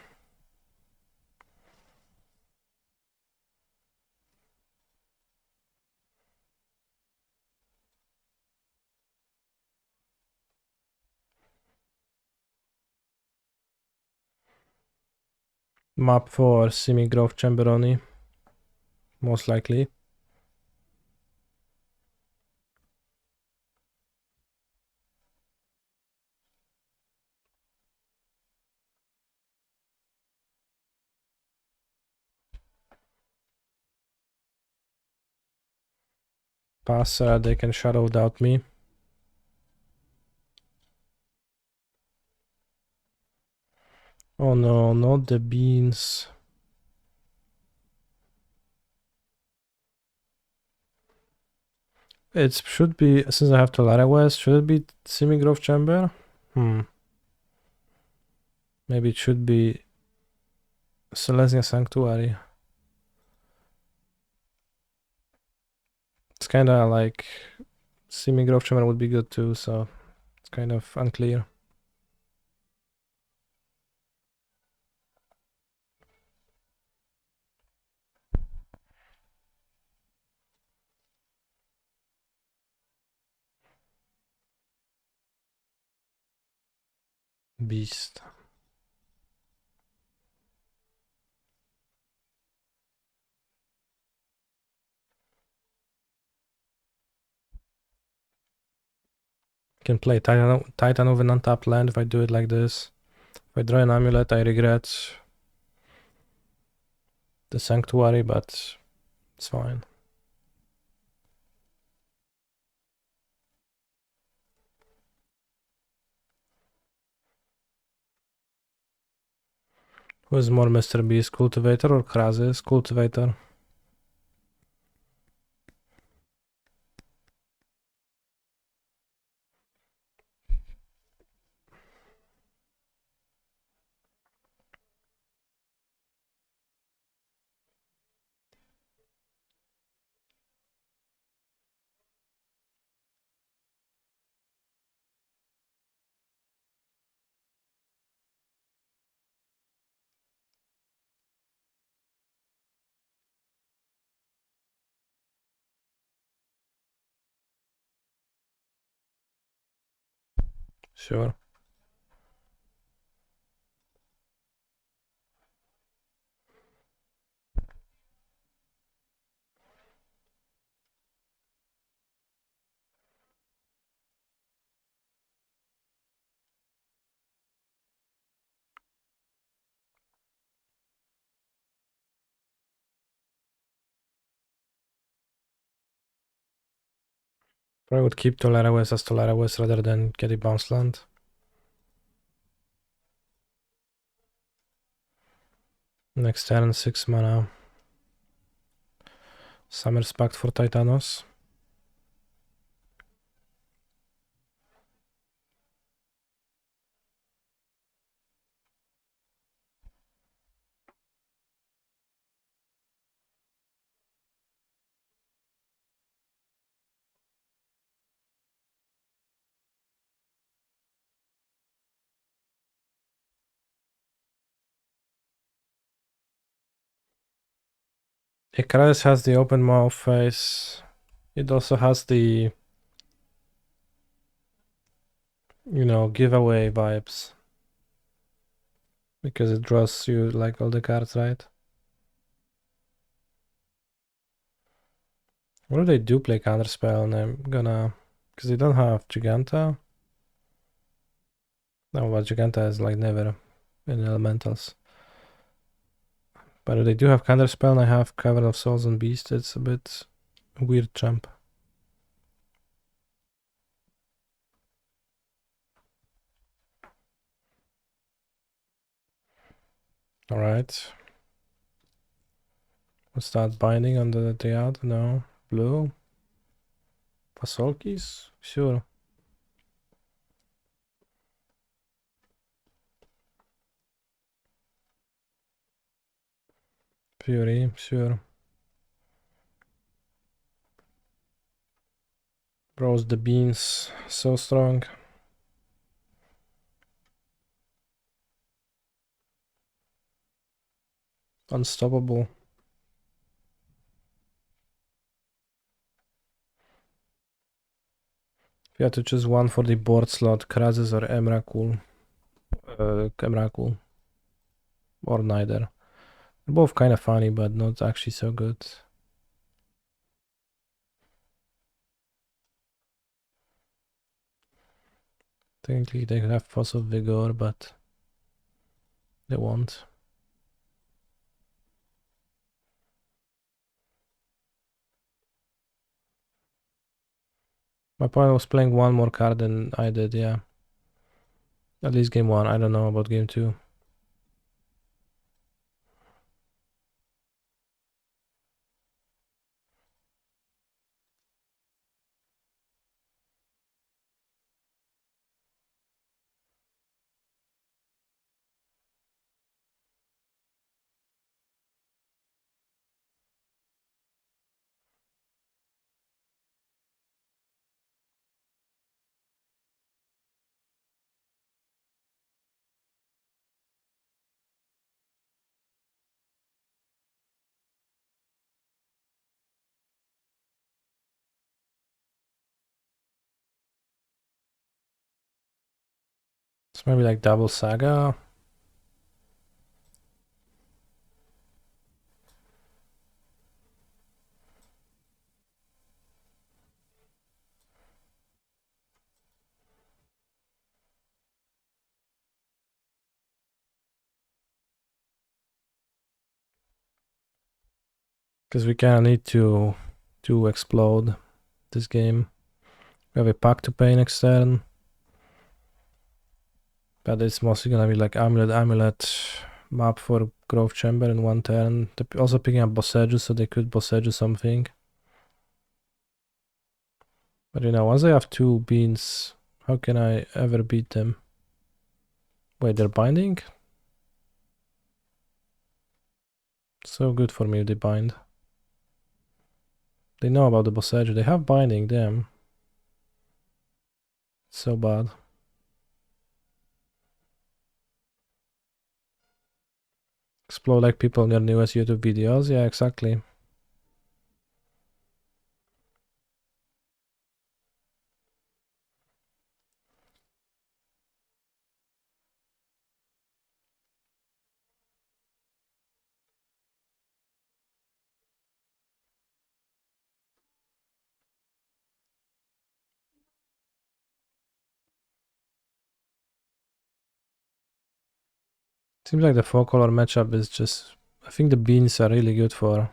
Speaker 1: Map for Semi-Grove Chamberoni. Most likely. Pass, they can shadow without me. Oh no, not the beans. It should be, since I have Tolaria West, should it be Semi-Grove Chamber? Maybe it should be Selesnya Sanctuary. It's kinda like Semi-Grove Chamber would be good too, so it's kind of unclear. Beast. Can play Titan of an untapped land if I do it like this. If I draw an Amulet, I regret the Sanctuary, but it's fine. Who is more Mr. Beast, Cultivator or Krasis? Cultivator. Sure. Probably would keep Tolerowes as Tolerowes rather than get a bounce land. Next turn, 6 mana. Summer's Pact for Titanos. Icarus has the open mouth face. It also has the, you know, giveaway vibes. Because it draws you like all the cards, right? What if they do play Counterspell and I'm gonna... Because they don't have Giganta. No, but Giganta is like never in Elementals. But if they do have Counterspell and I have Cavern of Souls and Beast, it's a bit weird jump. Alright. What's that? Binding on the Triad? No. Blue? Pasolkis? Sure. Fury? Sure. Bros the beans. So strong. Unstoppable. If you had to choose one for the board slot, Krazes or Emrakul? Emrakul. Or neither. They're both kind of funny, but not actually so good. Technically they have Fossil Vigor, but they won't. My opponent was playing one more card than I did, yeah. At least game 1, I don't know about game 2. It's maybe like double Saga. Because we kinda need to explode this game. We have a pack to pay next turn. But it's mostly gonna be like Amulet map for Growth Chamber in 1 turn. They're also picking up Boseju, so they could Boseju something. But you know, once I have 2 beans, how can I ever beat them? Wait, they're binding? So good for me if they bind. They know about the Boseju. They have binding, damn. So bad. Explode like people in their newest YouTube videos. Yeah, exactly. Seems like the 4-color matchup is just... I think the beans are really good for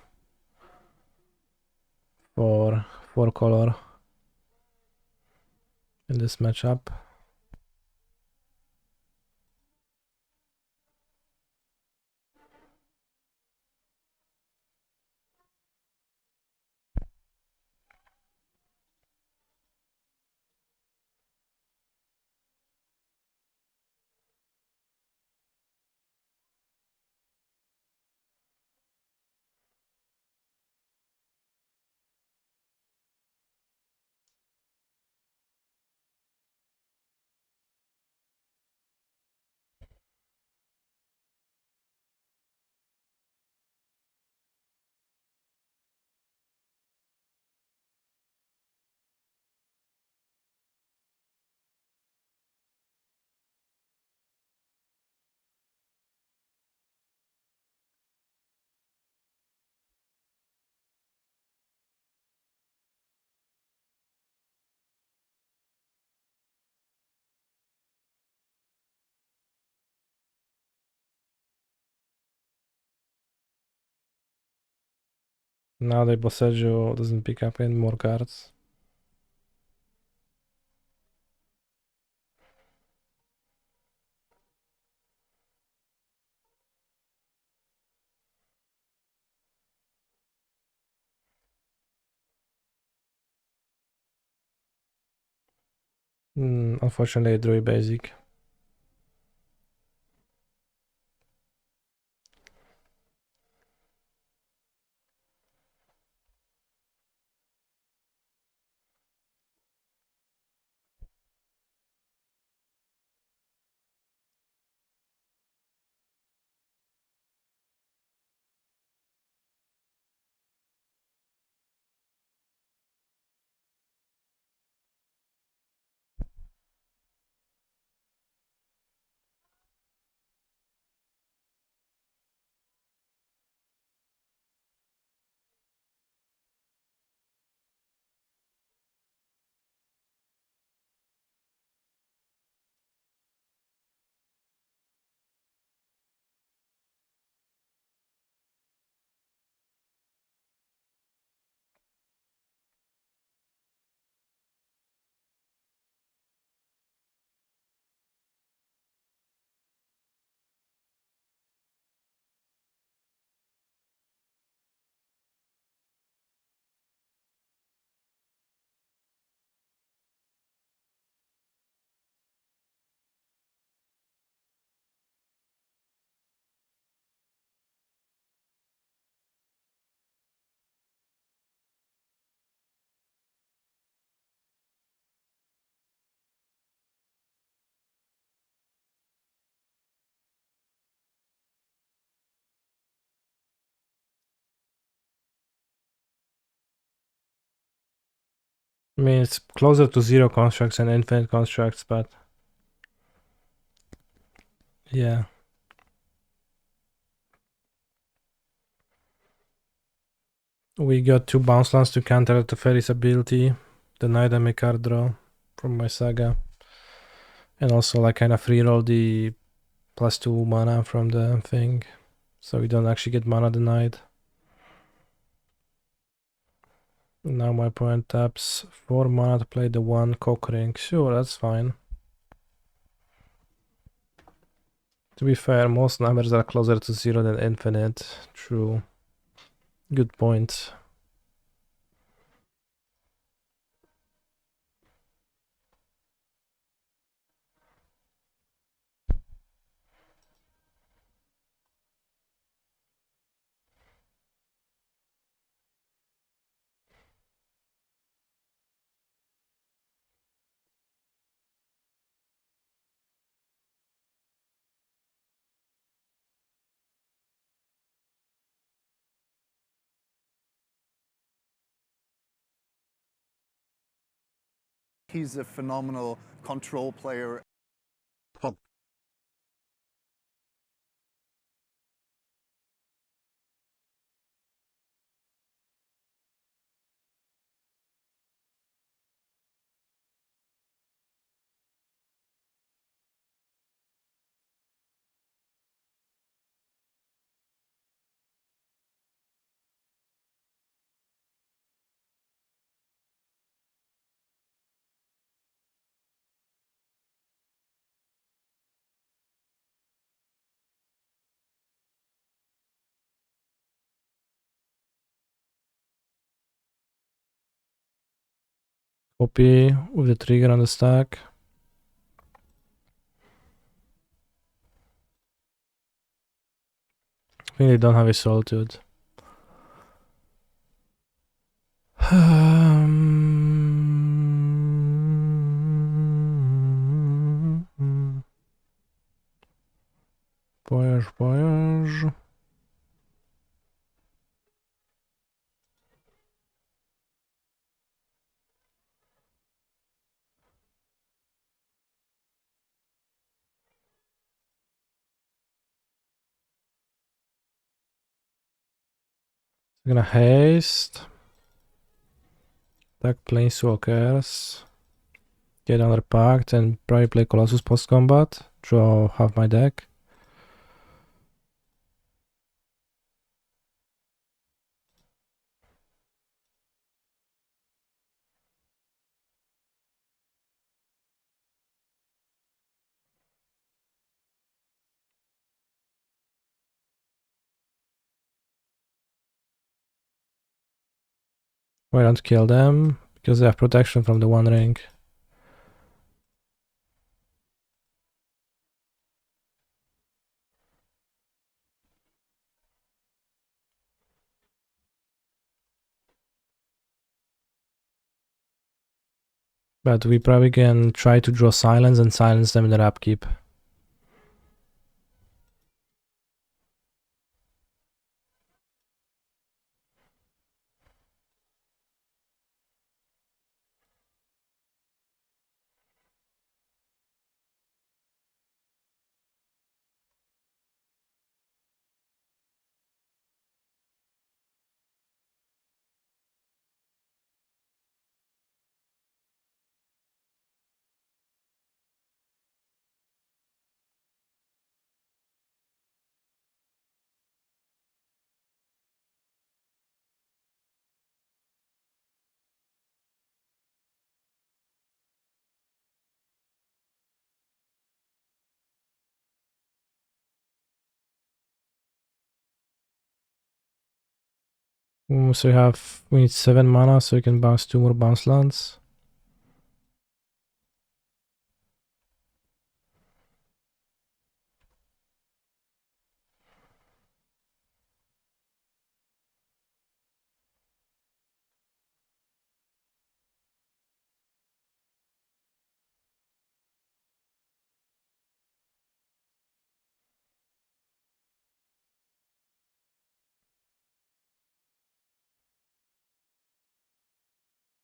Speaker 1: 4-color. this matchup. Now the Bosejo doesn't pick up any more cards. Unfortunately, I drew a basic. I mean, it's closer to 0 constructs and infinite constructs, but yeah. We got 2 bounce lands to counter the Fairy's ability, the Night card draw from my saga, and also like kind of reroll the +2 mana from the thing, so we don't actually get mana denied. Now my opponent taps 4 mana to play the 1 cock ring. Sure, that's fine. To be fair, most numbers are closer to 0 than infinite. True. Good point.
Speaker 2: He's a phenomenal control player.
Speaker 1: Poppy with the trigger on the stack. I think they don't have a solitude. Voyage. I'm gonna haste. Attack Planeswalkers. Get another pact and probably play Colossus post combat. Draw half my deck. Why don't kill them? Because they have protection from the One Ring. But we probably can try to draw silence and silence them in their upkeep. So we need 7 mana so we can bounce 2 more bounce lands.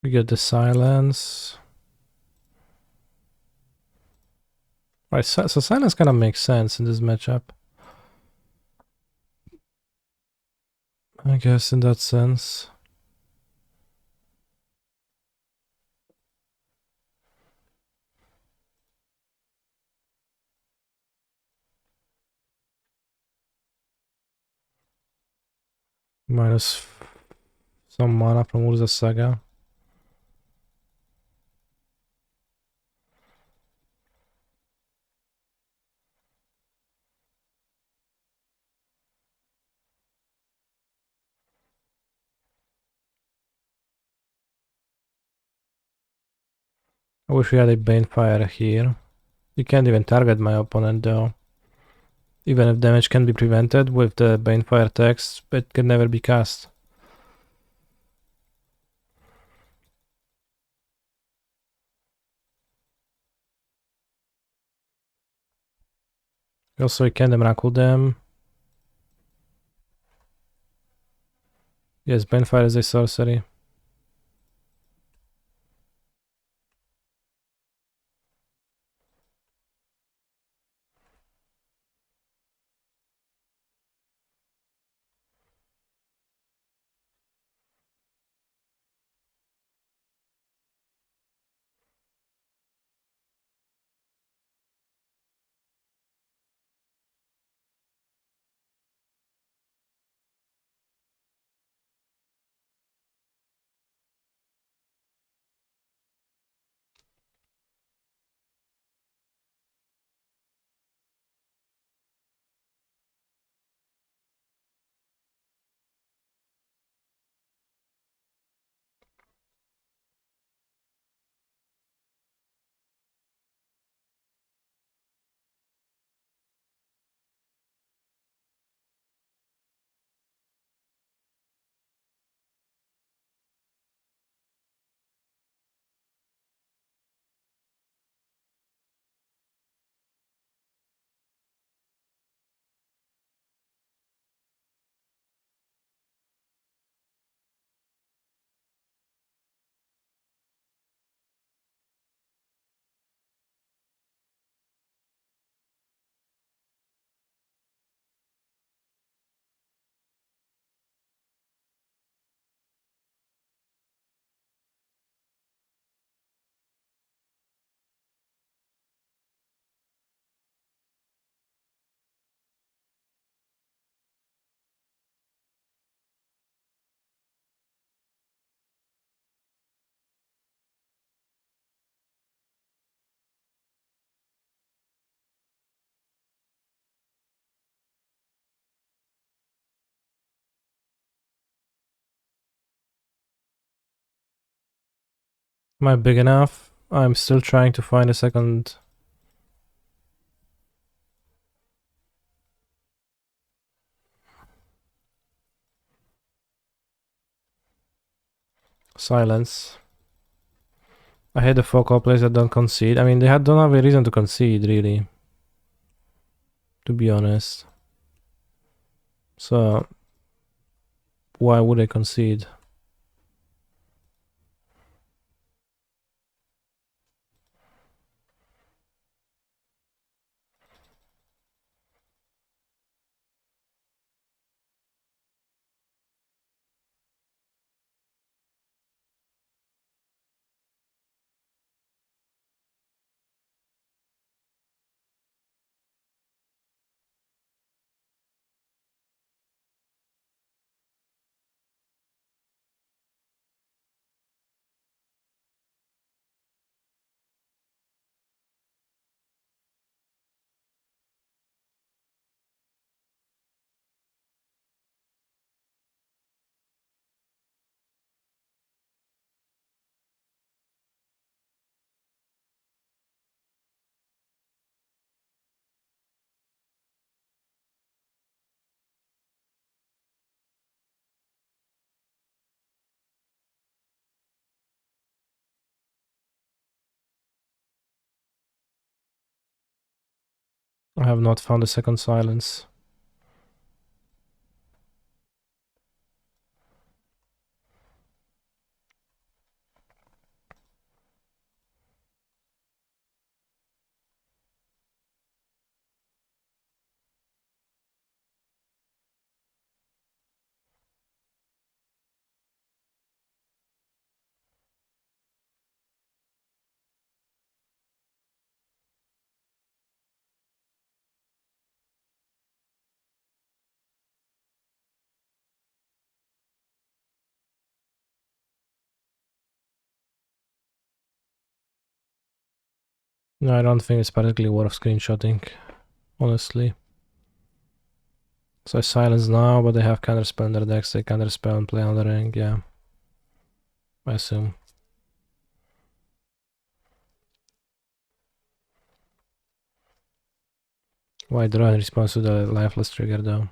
Speaker 1: We get the silence. Right, so silence kind of makes sense in this matchup. I guess in that sense. Minus some mana from Urza Saga. I wish we had a Banefire here. You can't even target my opponent though. Even if damage can be prevented with the Banefire text, it can never be cast. Also, I can Miracle them. Yes, Banefire is a sorcery. Am I big enough? I'm still trying to find a second. Silence. I hate the focal plays that don't concede. I mean, they don't have a reason to concede, really. To be honest. So, why would they concede? I have not found a second silence. No, I don't think it's particularly worth screenshotting, honestly. So I silence now, but they have counterspell in their decks. They counterspell and play on the ring, yeah. I assume. Why draw in response to the lifeless trigger though?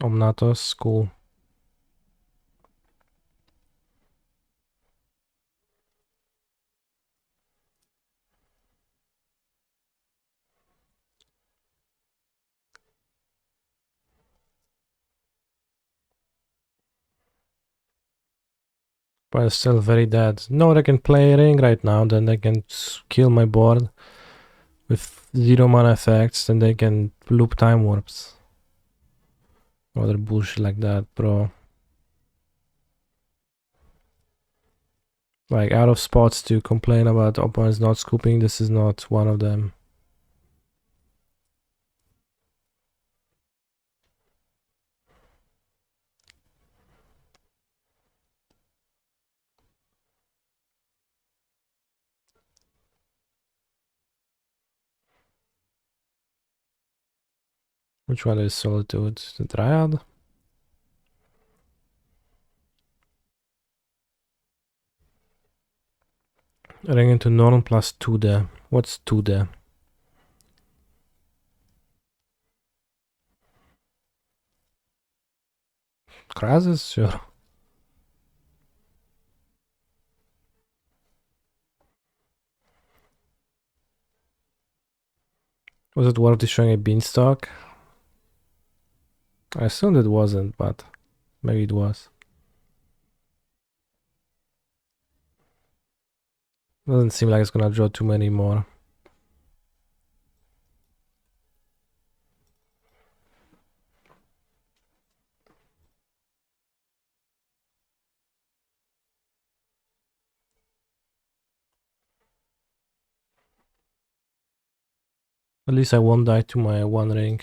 Speaker 1: Omnatos, cool. But it's still very dead. No, they can play ring right now, then they can kill my board with 0 mana effects, then they can loop time warps. Other bullshit like that, bro. Like, out of spots to complain about opponents not scooping, this is not one of them. Which one is Solitude? The Dryad? Ring into Norn plus 2 there. What's 2 there? Krasis? Sure. Was it worth destroying a beanstalk? I assumed it wasn't, but maybe it was. Doesn't seem like it's gonna draw too many more. At least I won't die to my one ring.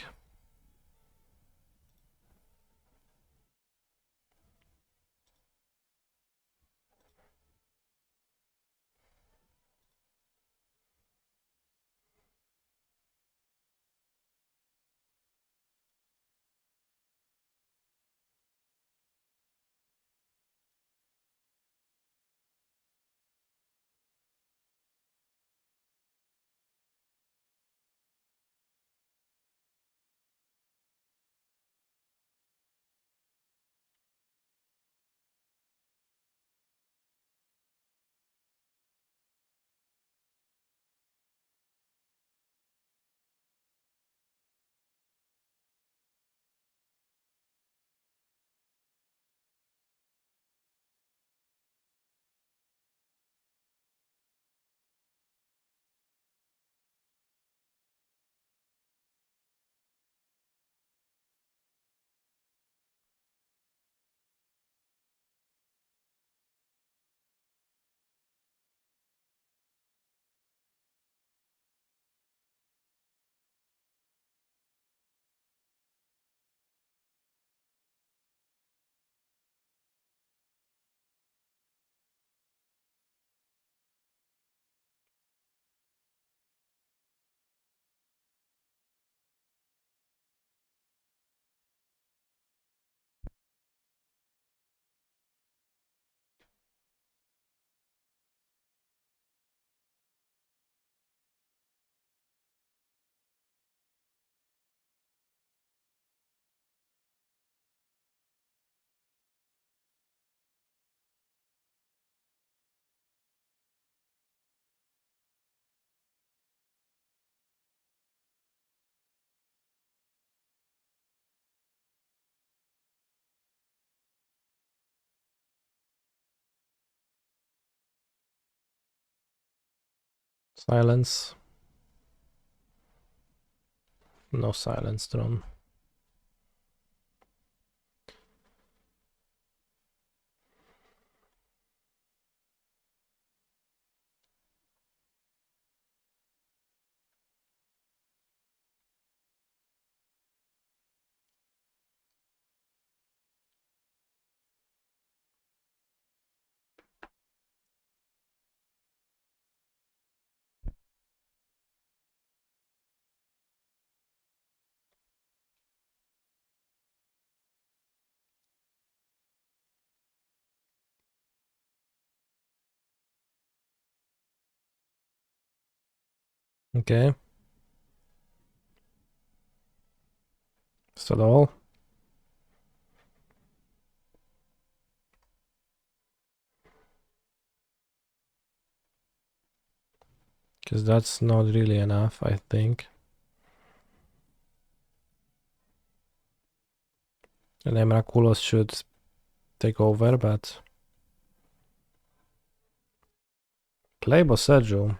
Speaker 1: Silence. No silence drawn. Okay. Is that all? Because that's not really enough, I think. And Emrakulos should take over, but... Play Boseju.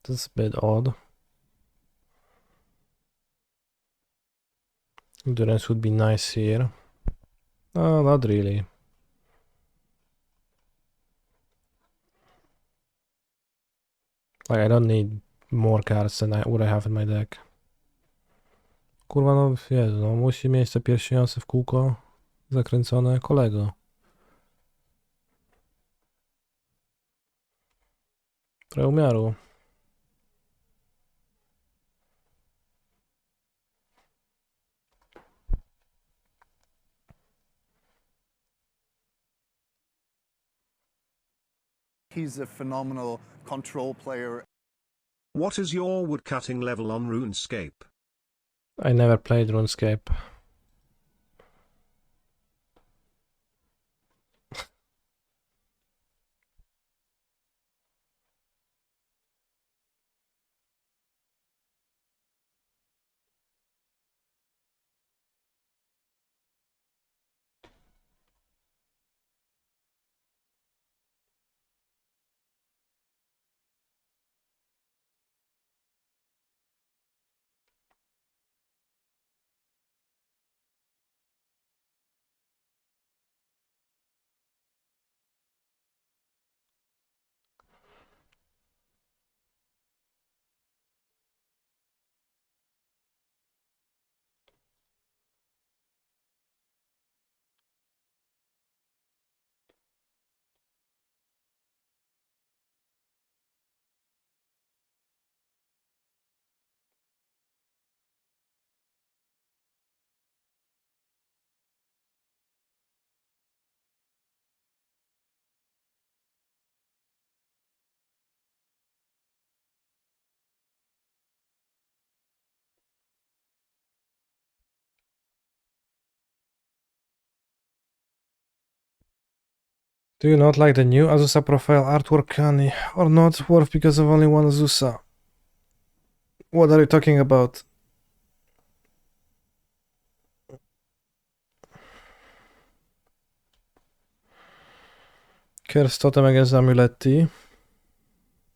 Speaker 1: That's a bit odd. Endurance would be nice here. Oh, not really. Like, I don't need more cards than what I have in my deck. Kurwa, no Jezu, no musi mieć te pierścieniące w kółko zakręcone kolego. Trochę umiaru.
Speaker 2: He's a phenomenal control player.
Speaker 3: What is your woodcutting level on RuneScape?
Speaker 1: I never played RuneScape. Do you not like the new Azusa profile artwork, Kani? Or not worth because of only one Azusa? What are you talking about? Curse Totem against Amulet.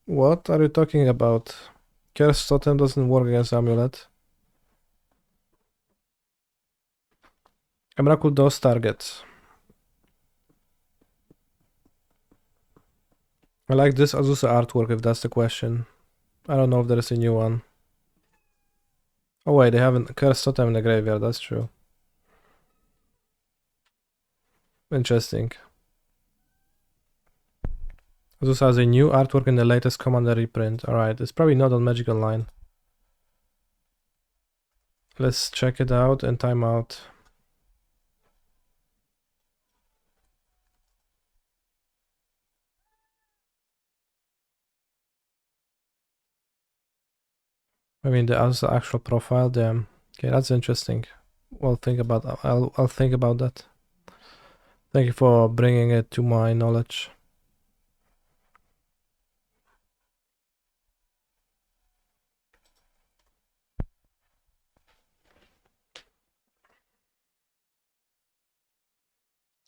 Speaker 1: What are you talking about? Curse Totem doesn't work against Amulet. Emrakul does target. I like this Azusa artwork if that's the question. I don't know if there is a new one. Oh wait, they have a Curse Totem in the graveyard, that's true. Interesting. Azusa has a new artwork in the latest Commander reprint. Alright, it's probably not on Magic Online. Let's check it out and time out. I mean, the actual profile, damn. Okay, that's interesting. I'll think about that. Thank you for bringing it to my knowledge.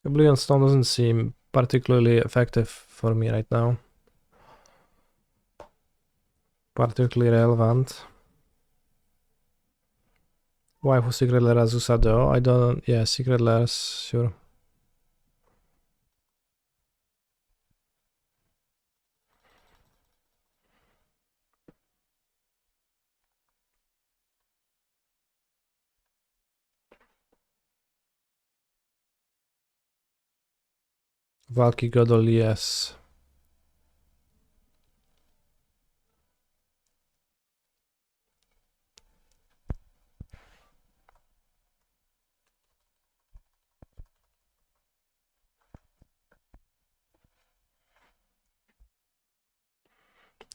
Speaker 1: The blue and stone doesn't seem particularly effective for me right now. Particularly relevant. Why for Secret Lair Azusa though? I don't... Yeah, Secret Lairs, sure. Valky Godol, yes.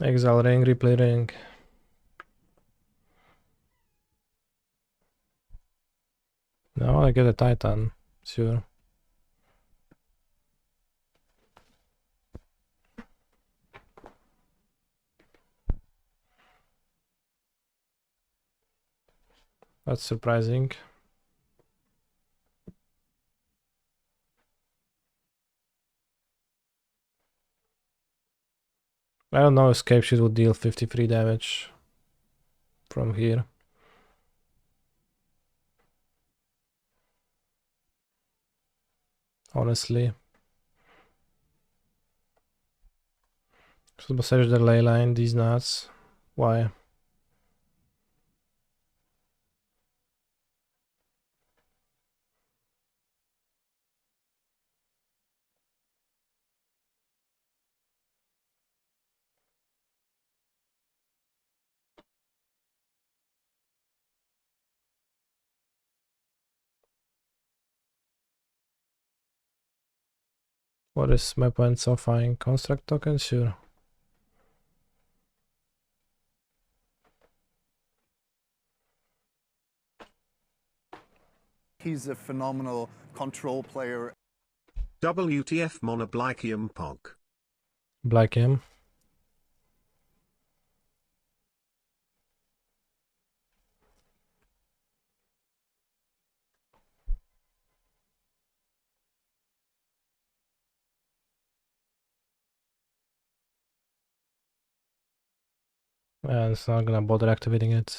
Speaker 1: Exile ring, replay ring. No, I get a Titan, sure. That's surprising. I don't know if Escape Shield would deal 53 damage from here. Honestly. Should massage the ley line, these nuts. Why? What is my point so fine? Construct token? Sure.
Speaker 2: He's a phenomenal control player.
Speaker 3: WTF Monoblichium Pog.
Speaker 1: Black him. And it's not gonna bother activating it.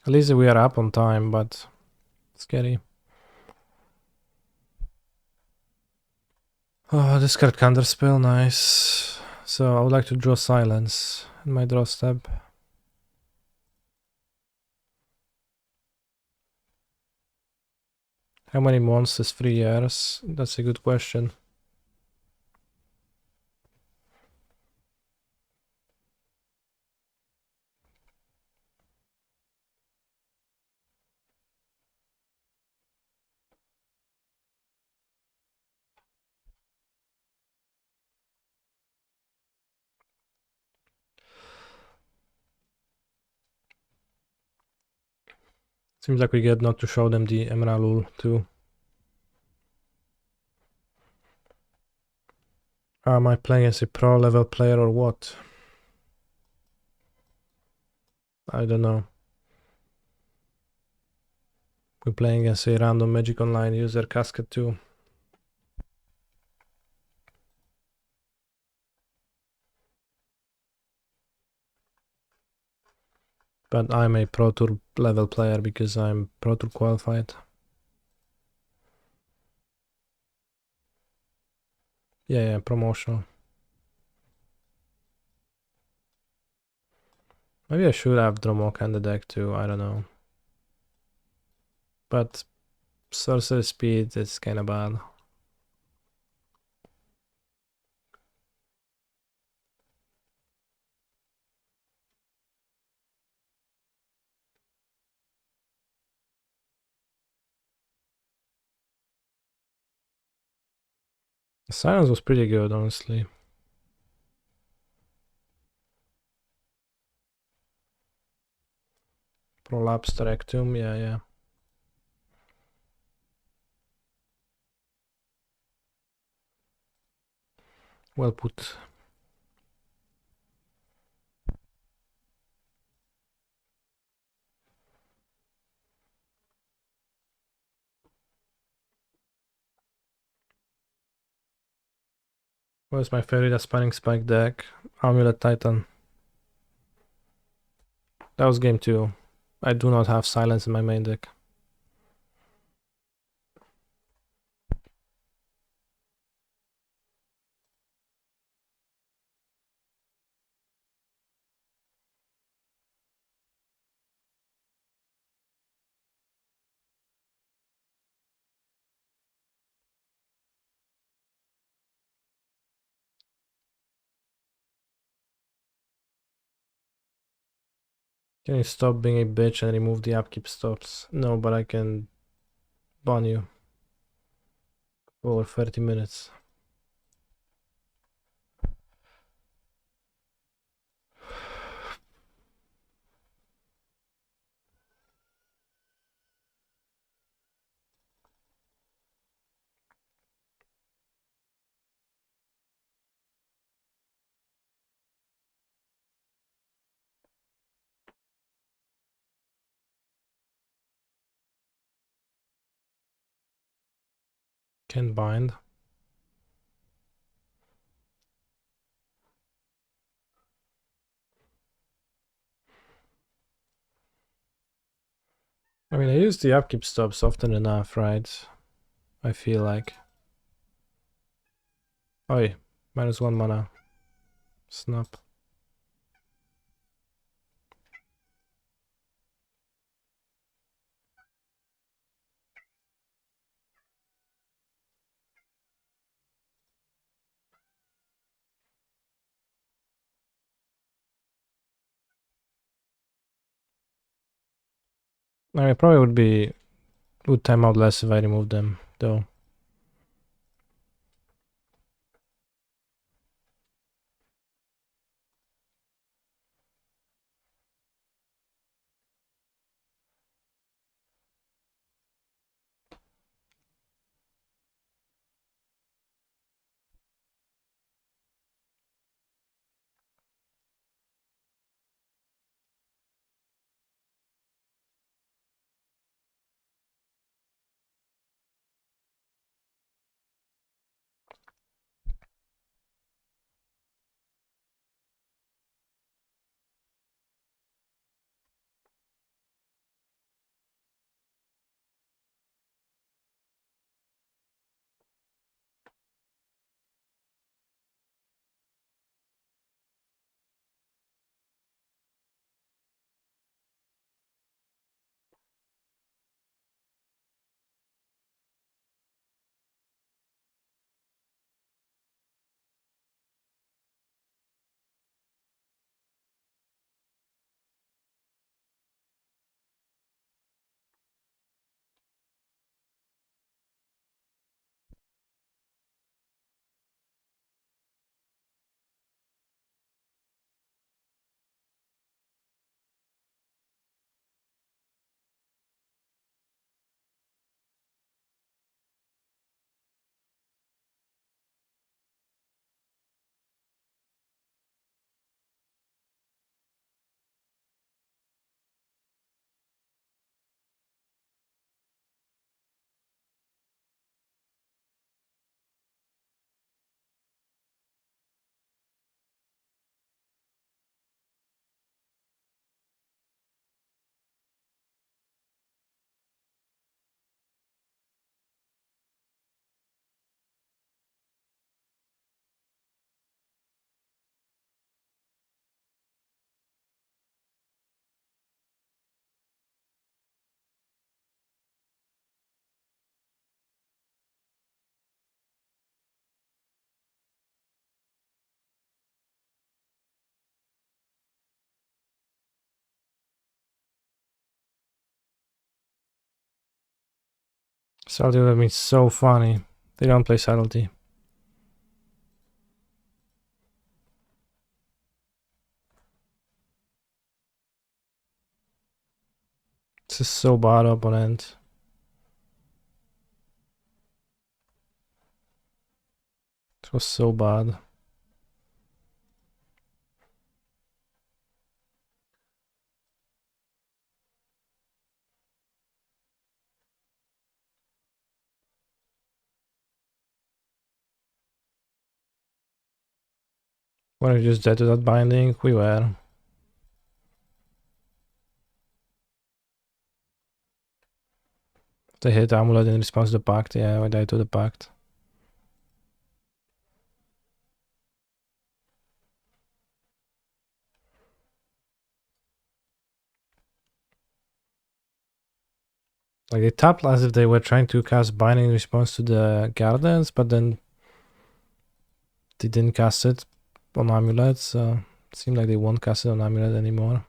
Speaker 1: At least we are up on time, but scary. Oh, this card counterspell, nice. So I would like to draw silence in my draw step. How many monsters? 3 years? That's a good question. Seems like we get not to show them the Emerald too. Am I playing as a pro level player or what? I don't know. We're playing as a random Magic Online user, Casket 2. But I'm a Pro Tour level player because I'm Pro Tour qualified. Yeah, promotional. Maybe I should have Dromok in the deck too, I don't know. But sorcery speed is kinda bad. The silence was pretty good, honestly. Prolapse Rectum, yeah. Well put. What's my favorite Spanning Spike deck? Amulet Titan. That was game 2. I do not have silence in my main deck. Can you stop being a bitch and remove the upkeep stops? No, but I can ban you for 30 minutes. Can bind. I mean, I use the upkeep stops often enough, right? I feel like. Oi, -1 mana. Snap. I mean, probably would time out less if I removed them, though. Subtlety would have been so funny. They don't play subtlety. This is so bad, opponent. It was so bad. Were we just dead to that binding? We were. They hit Amulet in response to the pact. Yeah, we died to the pact. Like, they tapped as if they were trying to cast binding in response to the Gardens, but then they didn't cast it on Amulet, so it seemed like they won't cast it on Amulet anymore.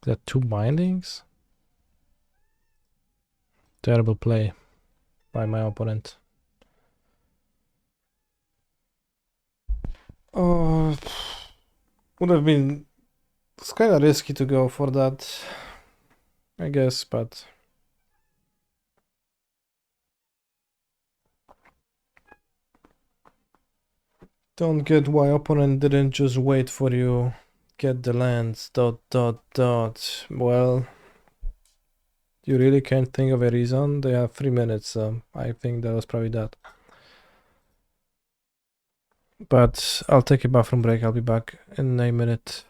Speaker 1: There are 2 bindings? Terrible play by my opponent. Oh, would have been... It's kind of risky to go for that, I guess, but... Don't get why opponent didn't just wait for you. Get the lands, dot, dot, dot. Well... You really can't think of a reason? They have 3 minutes, so I think that was probably that. But I'll take a bathroom break. I'll be back in a minute.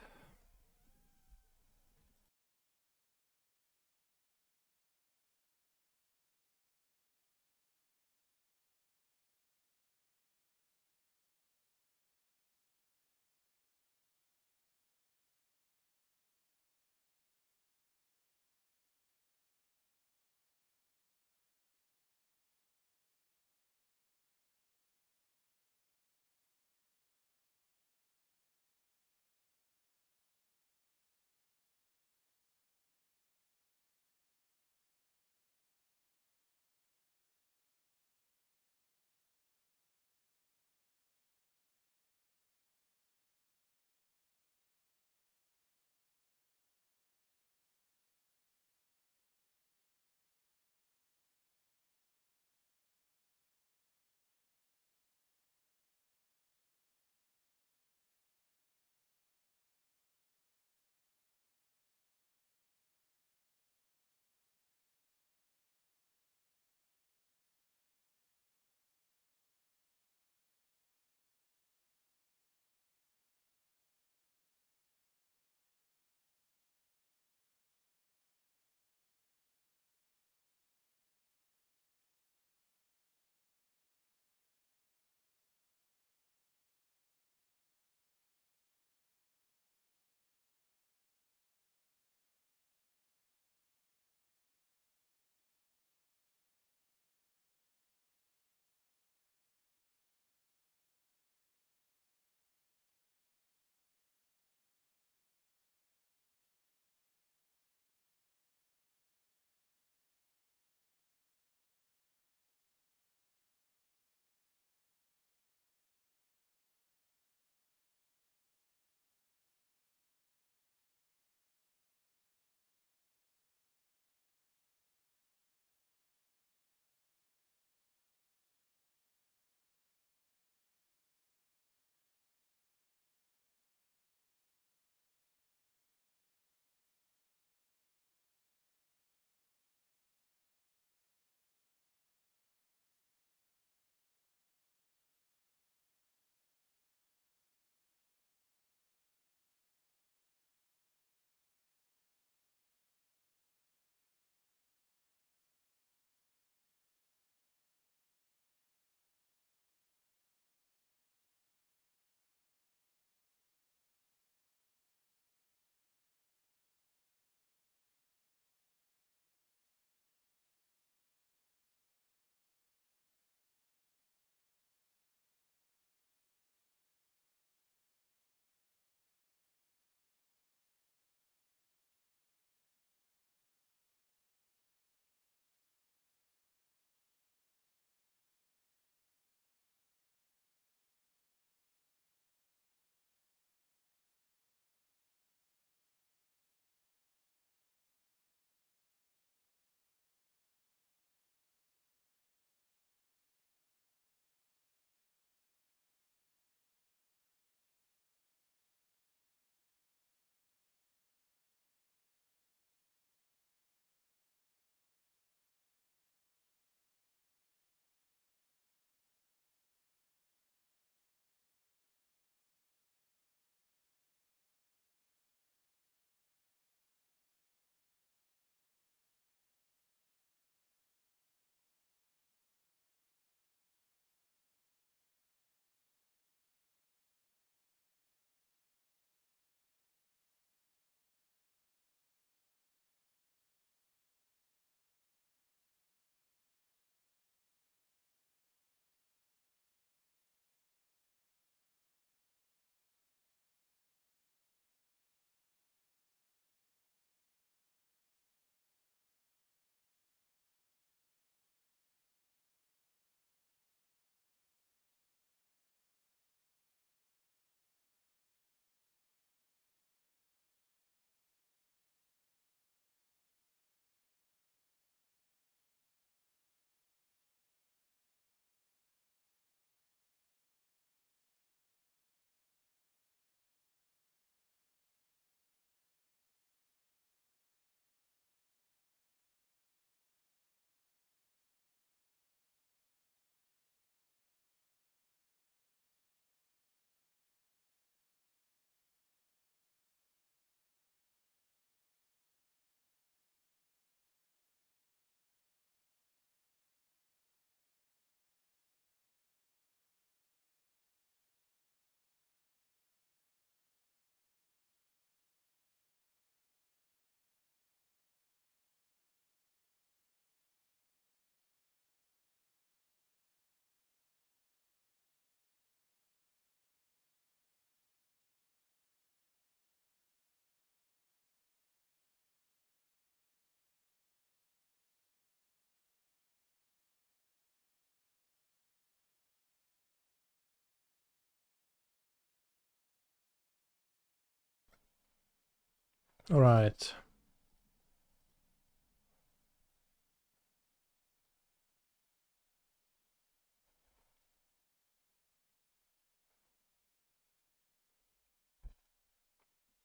Speaker 1: Alright.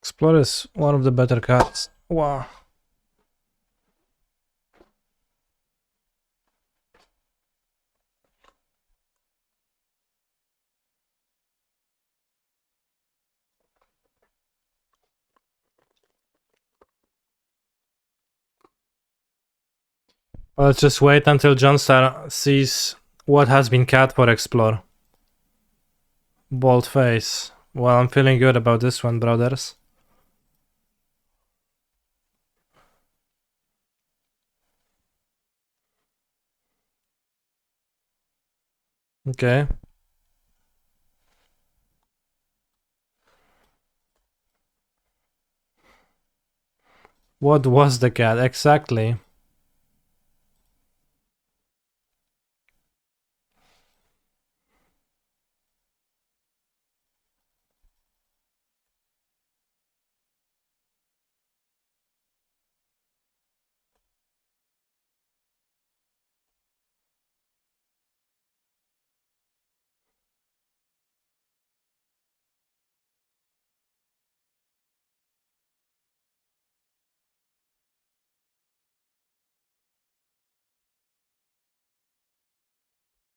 Speaker 1: Explore is one of the better cards. Wow. Let's just wait until Johnstar sees what has been cut for Explore. Bold face. Well, I'm feeling good about this one, brothers. Okay. What was the cat exactly?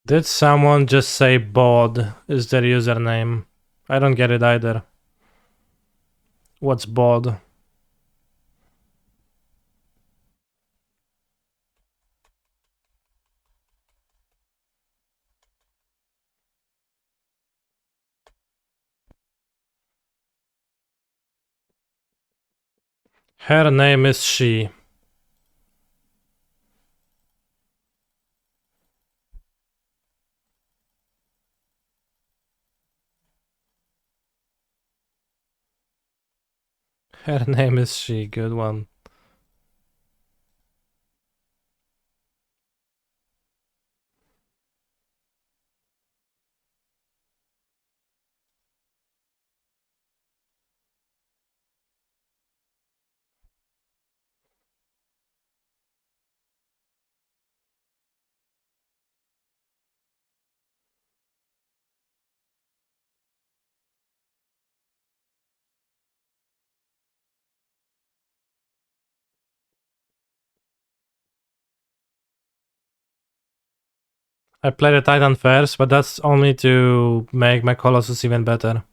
Speaker 1: Did someone just say bod is their username? I don't get it either. What's bod? Her name is she. Her name is she. Good one. I played a Titan first, but that's only to make my Colossus even better.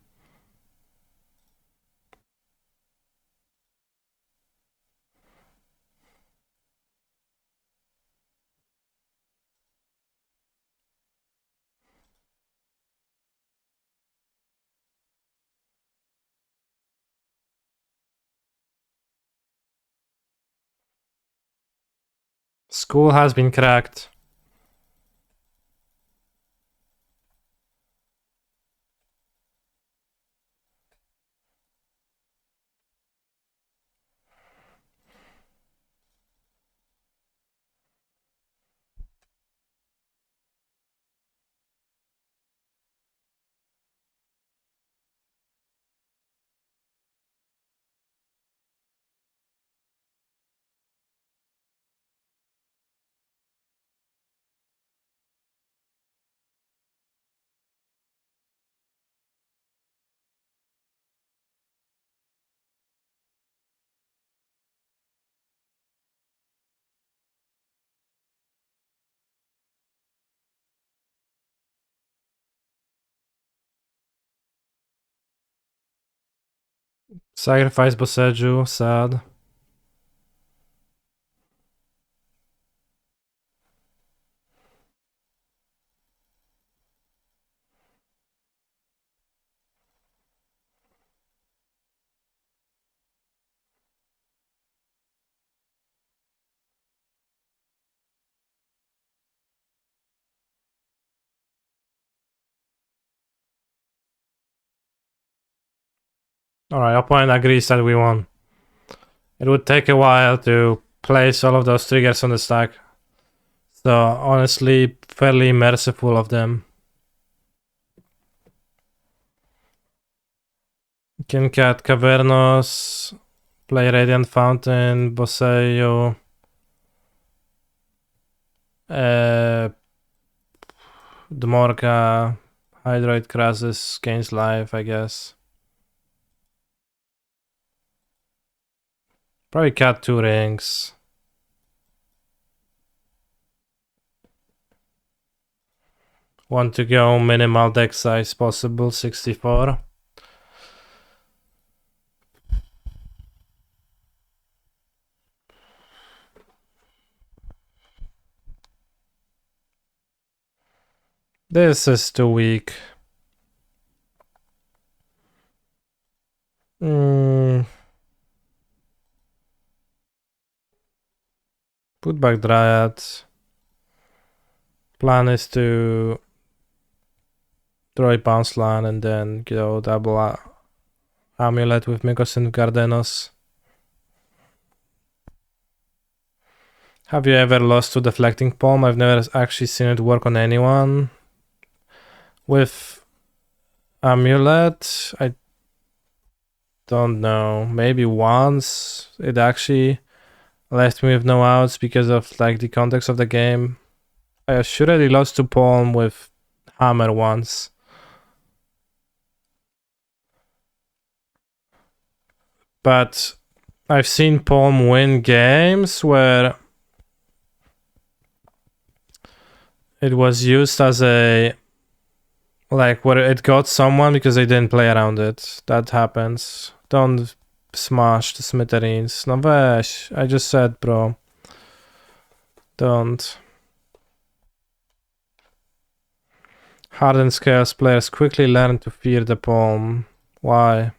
Speaker 1: School has been cracked. Sacrifice Boseju, sad. Alright, opponent agrees that we won. It would take a while to place all of those triggers on the stack. So honestly, fairly merciful of them. Can cut Cavernos, Play Radiant Fountain, Boseo. Dmorka, Hydroid Krasis, gains life, I guess. Probably cut 2 rings. Want to go minimal deck size possible, 64. This is too weak. Put back Dryad. Plan is to Troy Bounce Land and then go double Amulet with Migos and Gardenos. Have you ever lost to Deflecting Palm? I've never actually seen it work on anyone. With Amulet, I don't know. Maybe once it actually left me with no outs because of like the context of the game. I assuredly lost to Palm with Hammer once. But I've seen Palm win games where it was used as a like where it got someone because they didn't play around it. That happens. Don't smash the smithereens. No weź. I just said, bro. Don't. Hardened Scales players quickly learn to fear the palm. Why?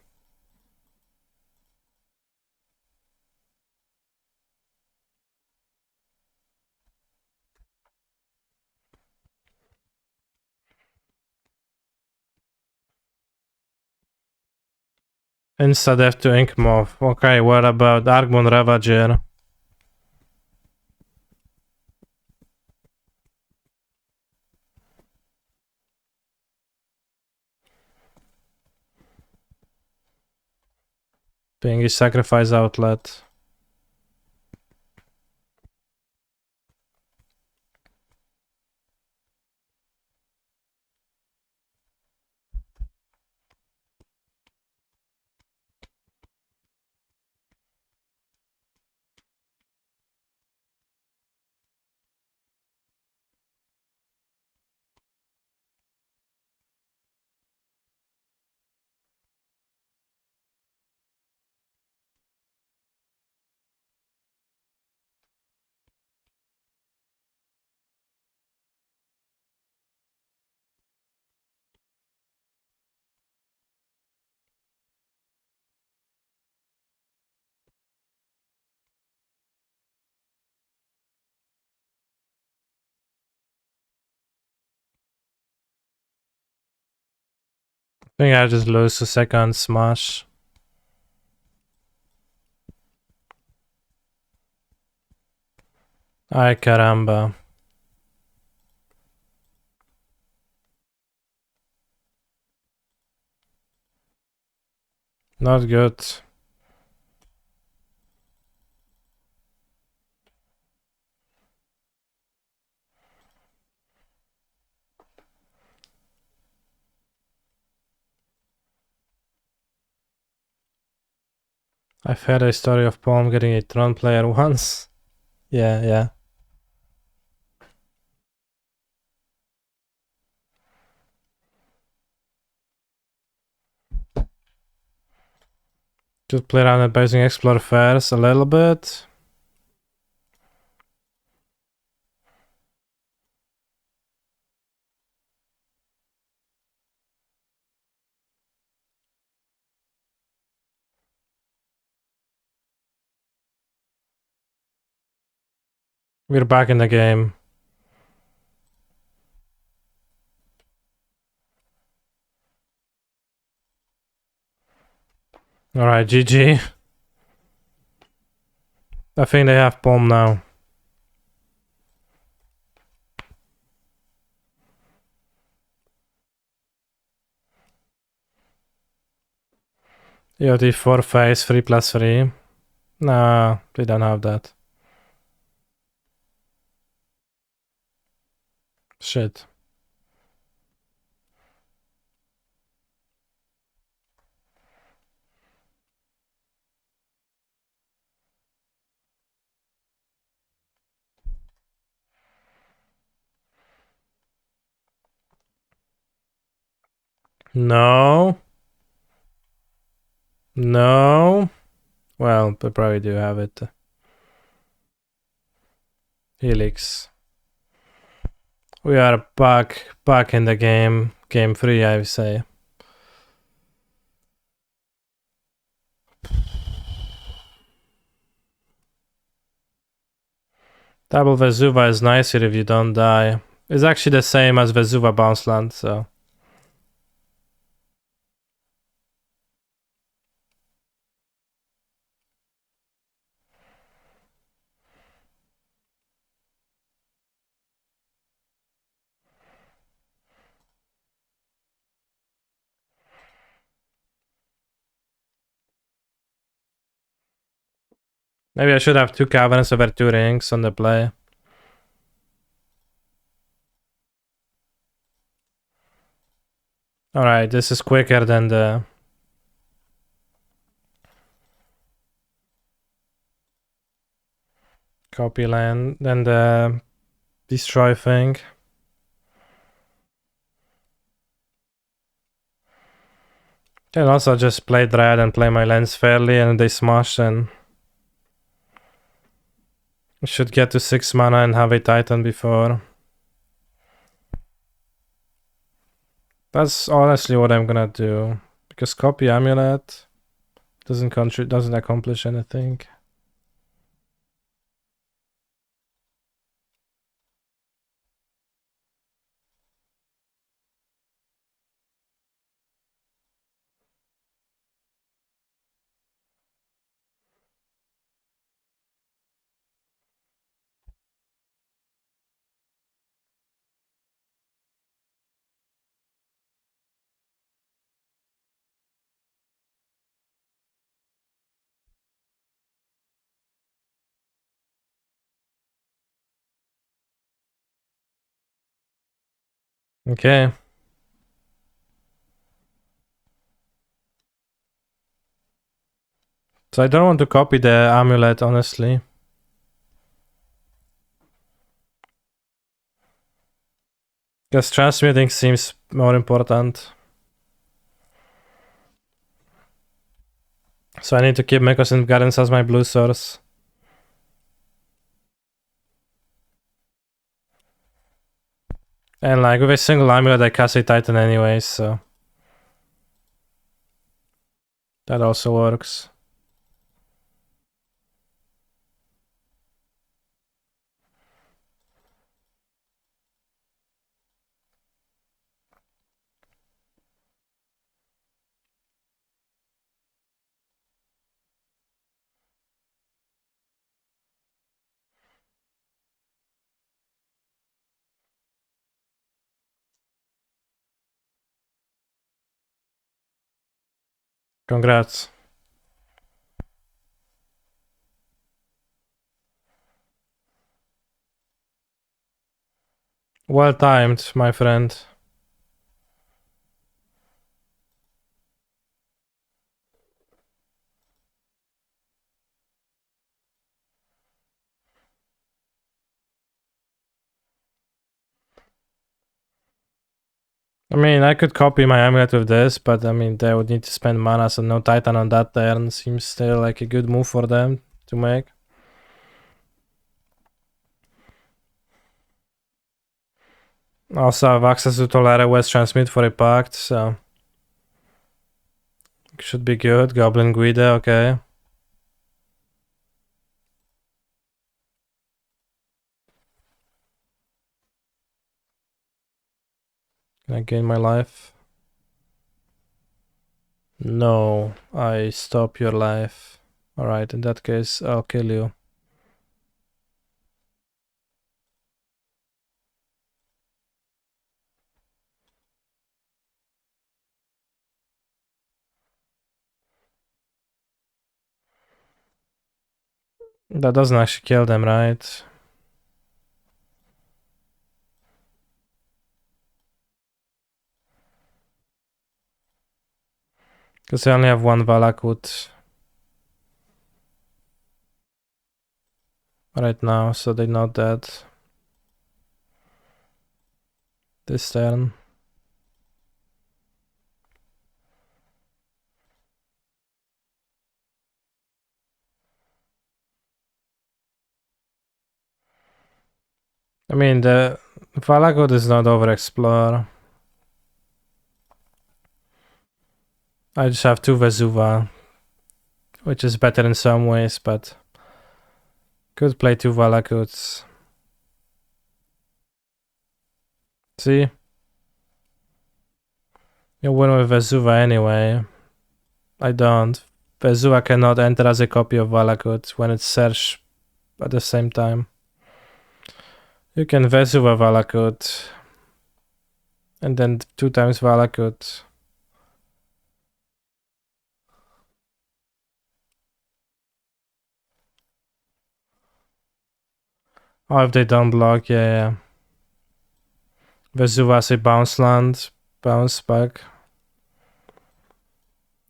Speaker 1: Insta-death to Inkmoth. Okay, what about Argmon Ravager? Being sacrifice outlet. I think I just lose the second smash. Ay caramba. Not good. I've heard a story of Palm getting a Tron player once. Yeah. Just play around at basing Explore first a little bit. We're back in the game. Alright, GG. I think they have Palm now. EOD 4 phase 3+3. Nah, they don't have that. Shit. No. No. Well, they probably do have it. Helix. We are back in the game. Game 3, I would say. Double Vesuva is nicer if you don't die. It's actually the same as Vesuva Bounce Land, so... Maybe I should have 2 Caverns over 2 Rings on the play. Alright, this is quicker than the... Copy land, than the... Destroy thing. Can also just play Dread and play my lands fairly, and they smash, and... I should get to 6 mana and have a Titan before. That's honestly what I'm gonna do. Because copy Amulet doesn't accomplish anything. Okay. So I don't want to copy the Amulet, honestly. Because transmuting seems more important. So I need to keep Magnificent Gardens as my blue source. And like with a single Amulet I cast a Titan anyways, so... That also works. Congrats. Well timed, my friend. I mean, I could copy my Amulet with this, but I mean, they would need to spend mana, so no Titan on that turn seems still like a good move for them to make. Also have access to Tolera West Transmit for a Pact, so... Should be good. Goblin Guide, okay. Can I gain my life? No, I stop your life. Alright, in that case, I'll kill you. That doesn't actually kill them, right? Because I only have one Valakut right now, so they're not dead. This turn. I mean, the Valakut is not overexplore. I just have two Vesuva, which is better in some ways, but could play two Valakuts. See? You win with Vesuva anyway. I don't. Vesuva cannot enter as a copy of Valakut when it's searched at the same time. You can Vesuva Valakut and then 2 times Valakut. Oh, if they don't block, yeah. Vesuva as a bounce land, bounce back.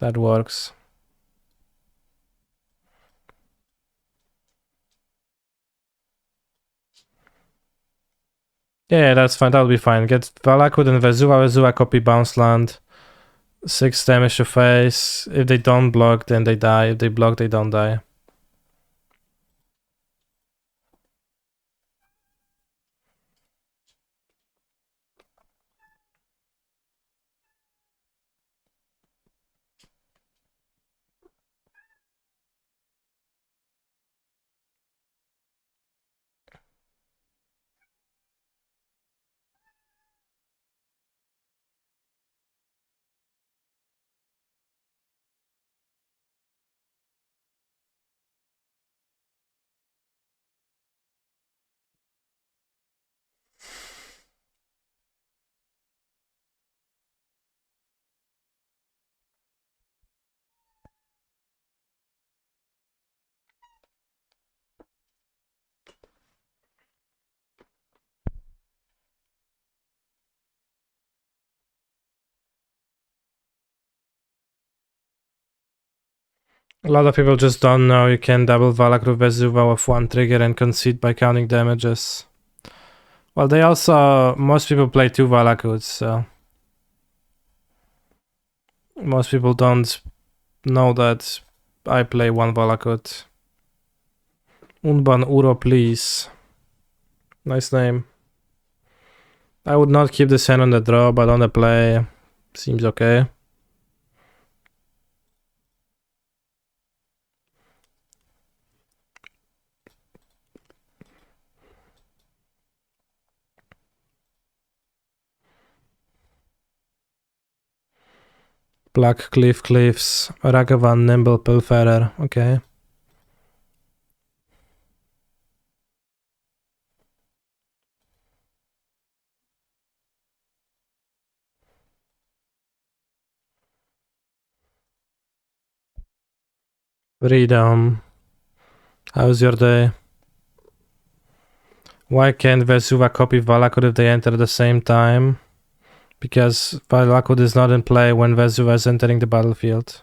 Speaker 1: That works. Yeah, that's fine. That'll be fine. Get Valakut and Vesuva copy bounce land. 6 damage to face. If they don't block, then they die. If they block, they don't die. A lot of people just don't know you can double Valakut Vesuva with 1 trigger and concede by counting damages. Well, they also... most people play 2 Valakuts, so... most people don't know that I play 1 Valakut. Unban Uro, please. Nice name. I would not keep this hand on the draw, but on the play... seems okay. Black Cliffs, Ragavan, Nimble, Pilferer, okay. Freedom. How's your day? Why can't Vesuva copy Valakut if they enter at the same time? Because Valakut is not in play when Vesuva is entering the battlefield.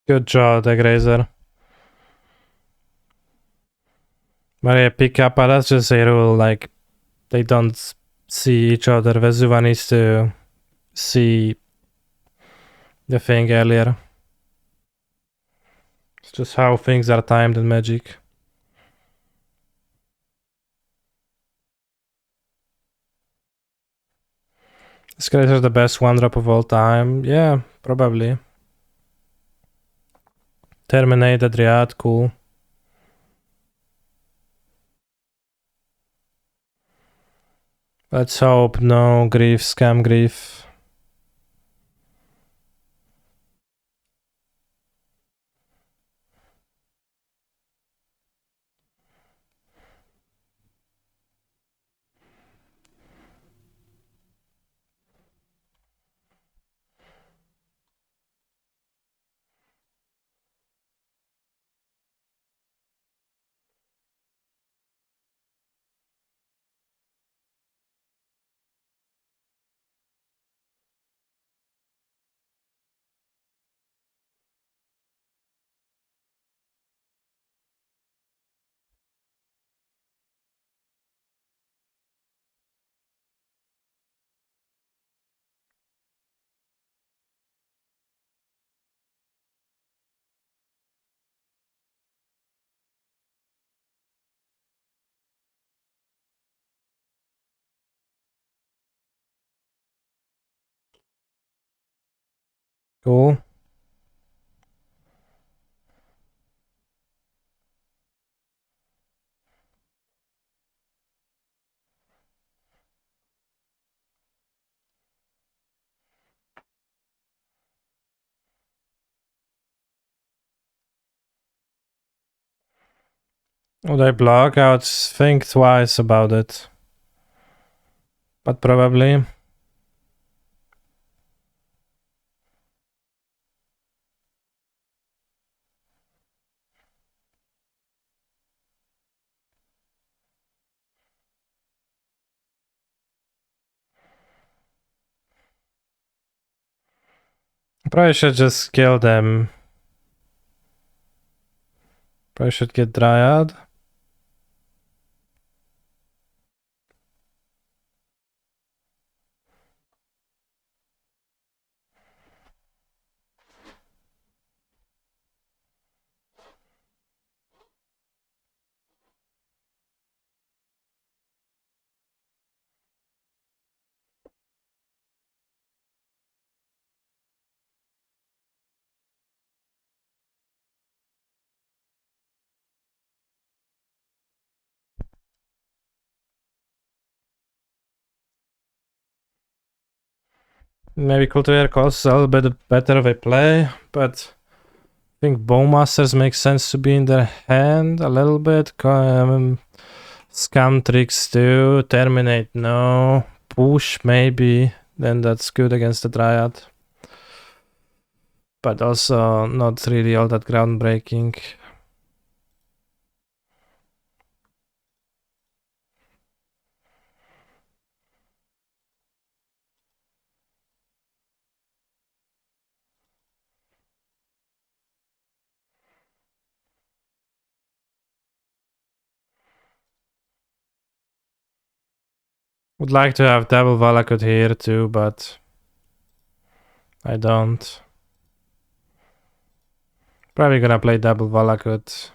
Speaker 1: Good job, the Grazer. Maria, pick up, but that's just a rule, like, they don't see each other. Vesuva needs to see the thing earlier. It's just how things are timed in Magic. This Grazer is the best 1-drop of all time. Yeah, probably. Terminate the Dryad, cool. Let's hope no grief, scam grief. Cool. Would I block? I would think twice about it. But probably. Probably should just kill them. Probably should get Dryad. Maybe Cultivator Colossus is a little bit better of a play, but I think Bowmasters make sense to be in their hand a little bit. Scam Tricks too. Terminate, no. Push, maybe. Then that's good against the Dryad. But also not really all that groundbreaking. Would like to have double Valakut here too, but I don't. Probably gonna play double Valakut.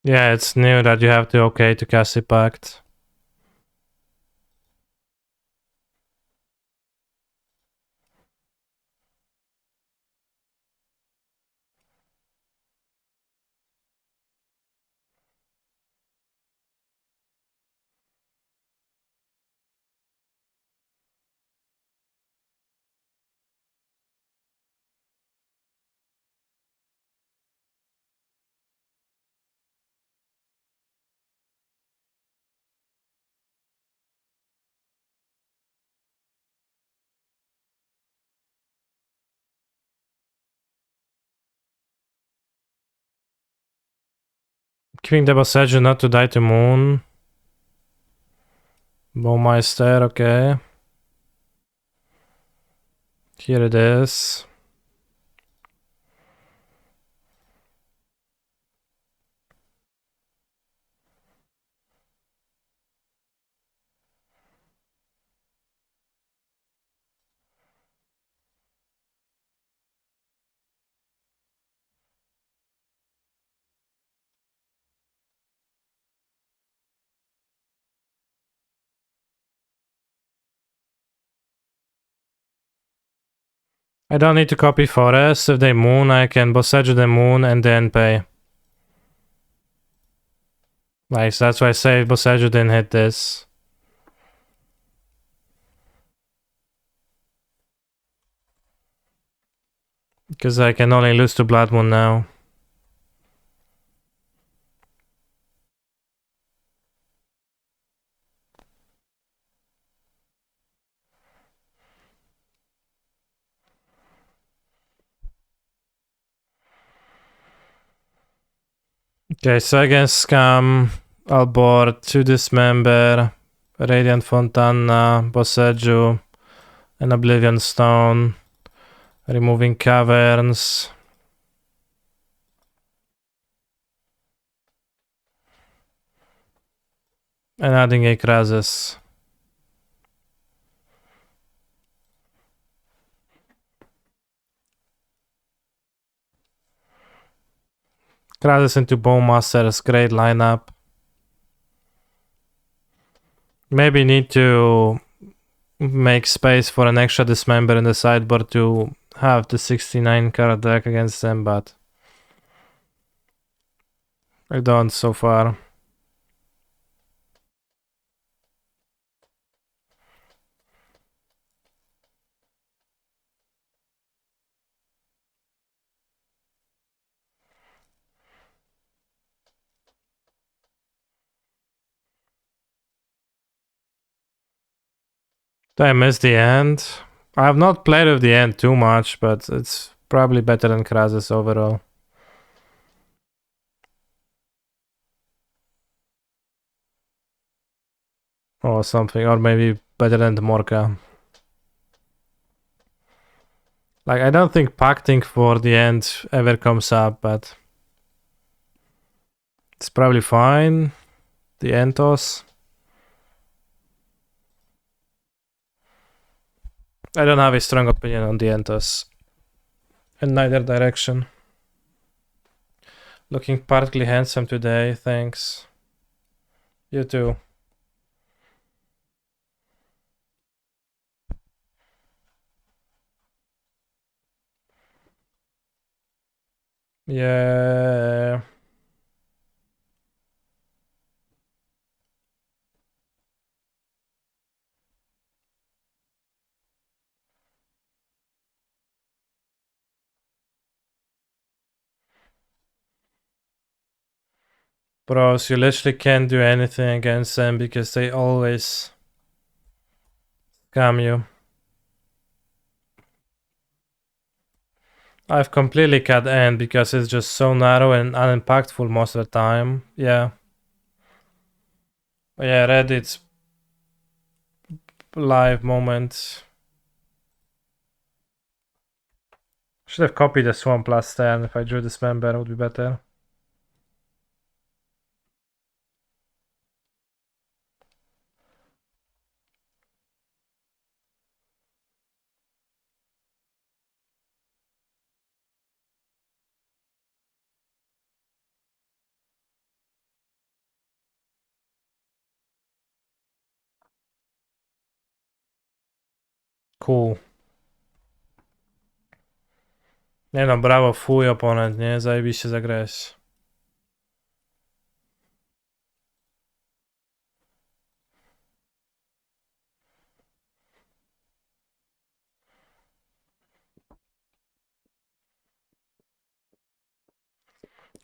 Speaker 1: Yeah, it's new that you have to okay to cast a pact. Keeping the Bossage not to die to Moon. Bowmeister, okay. Here it is. I don't need to copy Forest. If they moon, I can Boseju the moon and then pay. Nice, that's why I say Boseju didn't hit this. Because I can only lose to Blood Moon now. Okay, so against Scam, I'll board to Dismember, Radiant Fontana, Boseju, and Oblivion Stone, removing Caverns. And adding a Krasis. Krasis into Bone Masters, great lineup. Maybe need to make space for an extra Dismember in the sideboard to have the 69 card deck against them, but I don't so far. Did I miss the end? I have not played with the end too much, but it's probably better than Krasis overall. Or something, or maybe better than the Morka. Like, I don't think pacting for the end ever comes up, but it's probably fine. The Entos. I don't have a strong opinion on the Entos. In neither direction. Looking partly handsome today, thanks. You too. Yeah. Bros, you literally can't do anything against them because they always scam you. I've completely cut end because it's just so narrow and unimpactful most of the time. Yeah. Yeah, Reddit's live moment. Should have copied the Swamp last turn. If I drew Dismember, it would be better. Cool. Nie no, brawo, fuj oponent, nie? Zajebiście zagrałeś.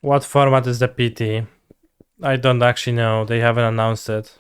Speaker 1: What format is the PT? I don't actually know. They haven't announced it.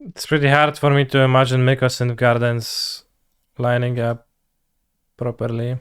Speaker 1: It's pretty hard for me to imagine Mikos and Gardens lining up properly.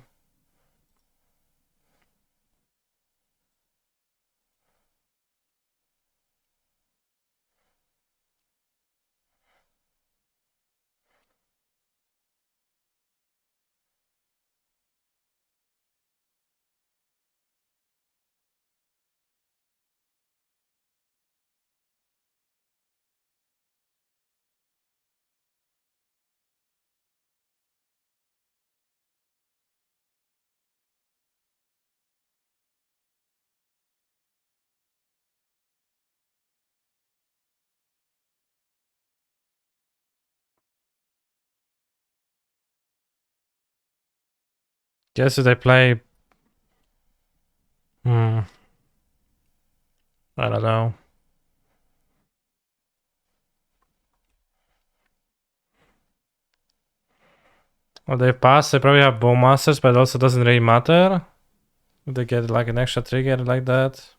Speaker 1: Guess if they play... I don't know. Well, they pass, they probably have Bowmasters, but it also doesn't really matter. If they get like an extra trigger like that.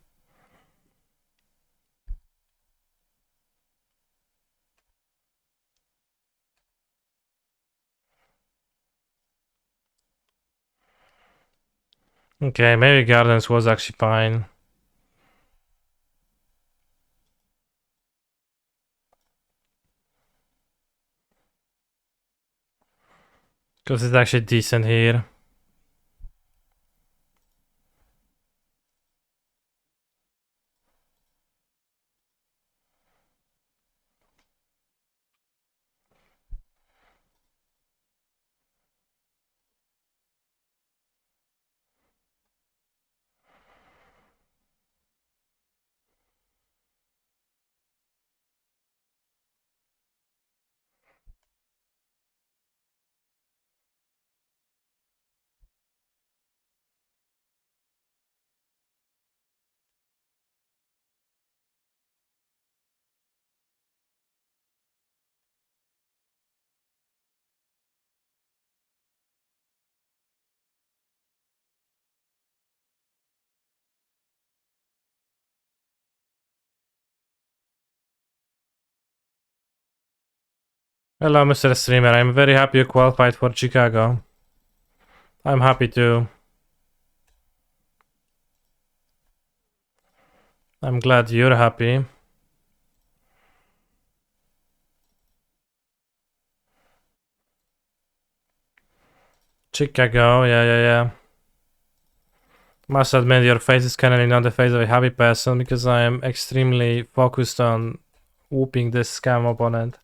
Speaker 1: Okay, maybe Gardens was actually fine. Because it's actually decent here. Hello, Mr. Streamer. I'm very happy you qualified for Chicago. I'm happy too. I'm glad you're happy. Chicago, yeah. Must admit, your face is currently not the face of a happy person because I am extremely focused on whooping this scam opponent.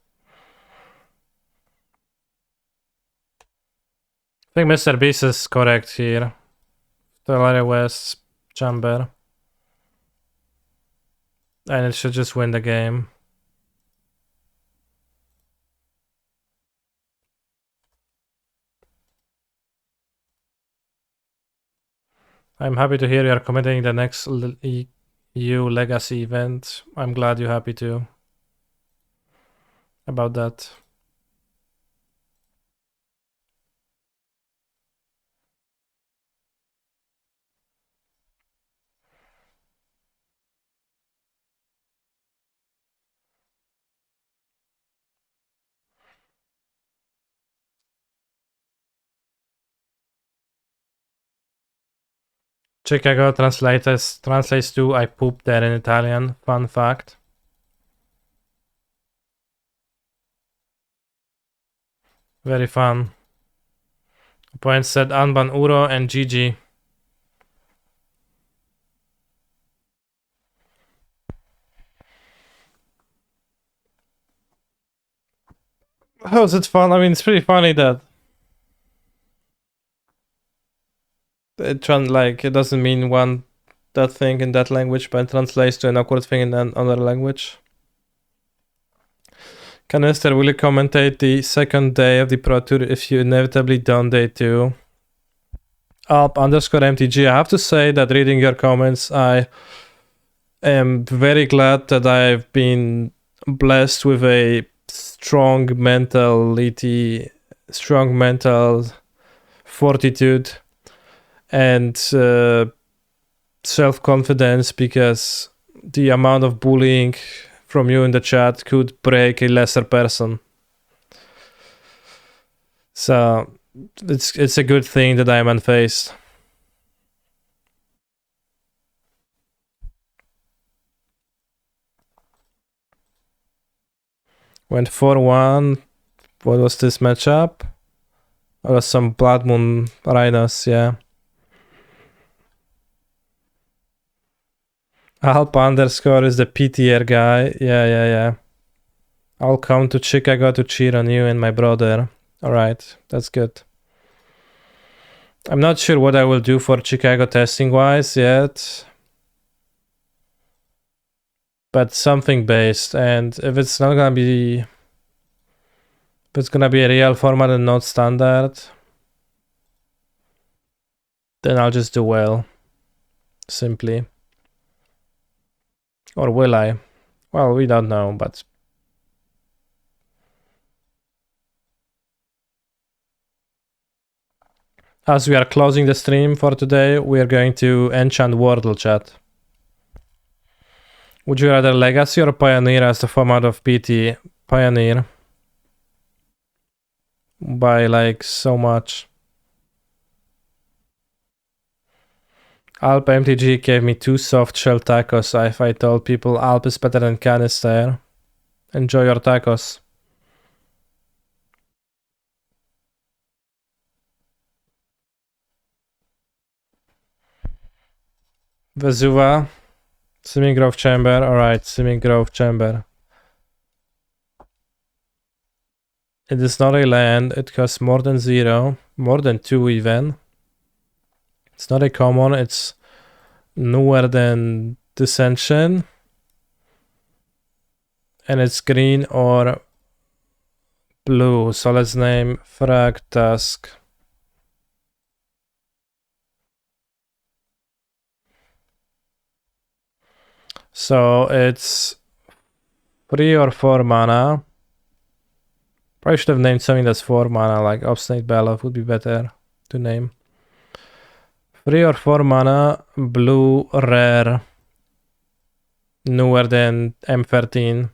Speaker 1: I think Mr. Beast is correct here. Tulare West chamber. And it should just win the game. I'm happy to hear you are committing the next EU Legacy event. I'm glad you're happy too about that. Chicago translates to I pooped there in Italian. Fun fact. Very fun. Point said Anban Uro and GG. How is it fun? I mean, it's pretty funny that it doesn't mean that thing in that language, but it translates to an awkward thing in another language. Canister, will you commentate the second day of the Pro Tour if you inevitably don't day 2? Up_MTG. I have to say that reading your comments, I am very glad that I've been blessed with a strong mental fortitude and self-confidence, because the amount of bullying from you in the chat could break a lesser person. So it's a good thing that I'm unfazed. Went 4-1. What was this matchup? It was some Blood Moon Rhinos, yeah. Alp underscore is the PTR guy. Yeah. I'll come to Chicago to cheer on you and my brother. Alright, that's good. I'm not sure what I will do for Chicago testing wise yet. But something based, and if it's not gonna be... If it's gonna be a real format and not standard, then I'll just do well. Simply. Or will I? Well, we don't know, but... As we are closing the stream for today, we are going to enchant Wordle chat. Would you rather Legacy or Pioneer as the format of PT? Pioneer. By like so much. Alp MTG gave me 2 soft shell tacos. If I told people Alp is better than Canister. Enjoy your tacos. Vesuva. Swimming Grove Chamber. Alright, Swimming Grove Chamber. It is not a land. It costs more than 0. More than 2 even. It's not a common. It's newer than Dissension. And it's green or blue. So let's name Frag Tusk. So it's 3 or 4 mana. Probably should have named something that's 4 mana, like Obstinate Bellow would be better to name. 3 or 4 mana, blue, rare. Newer than M13.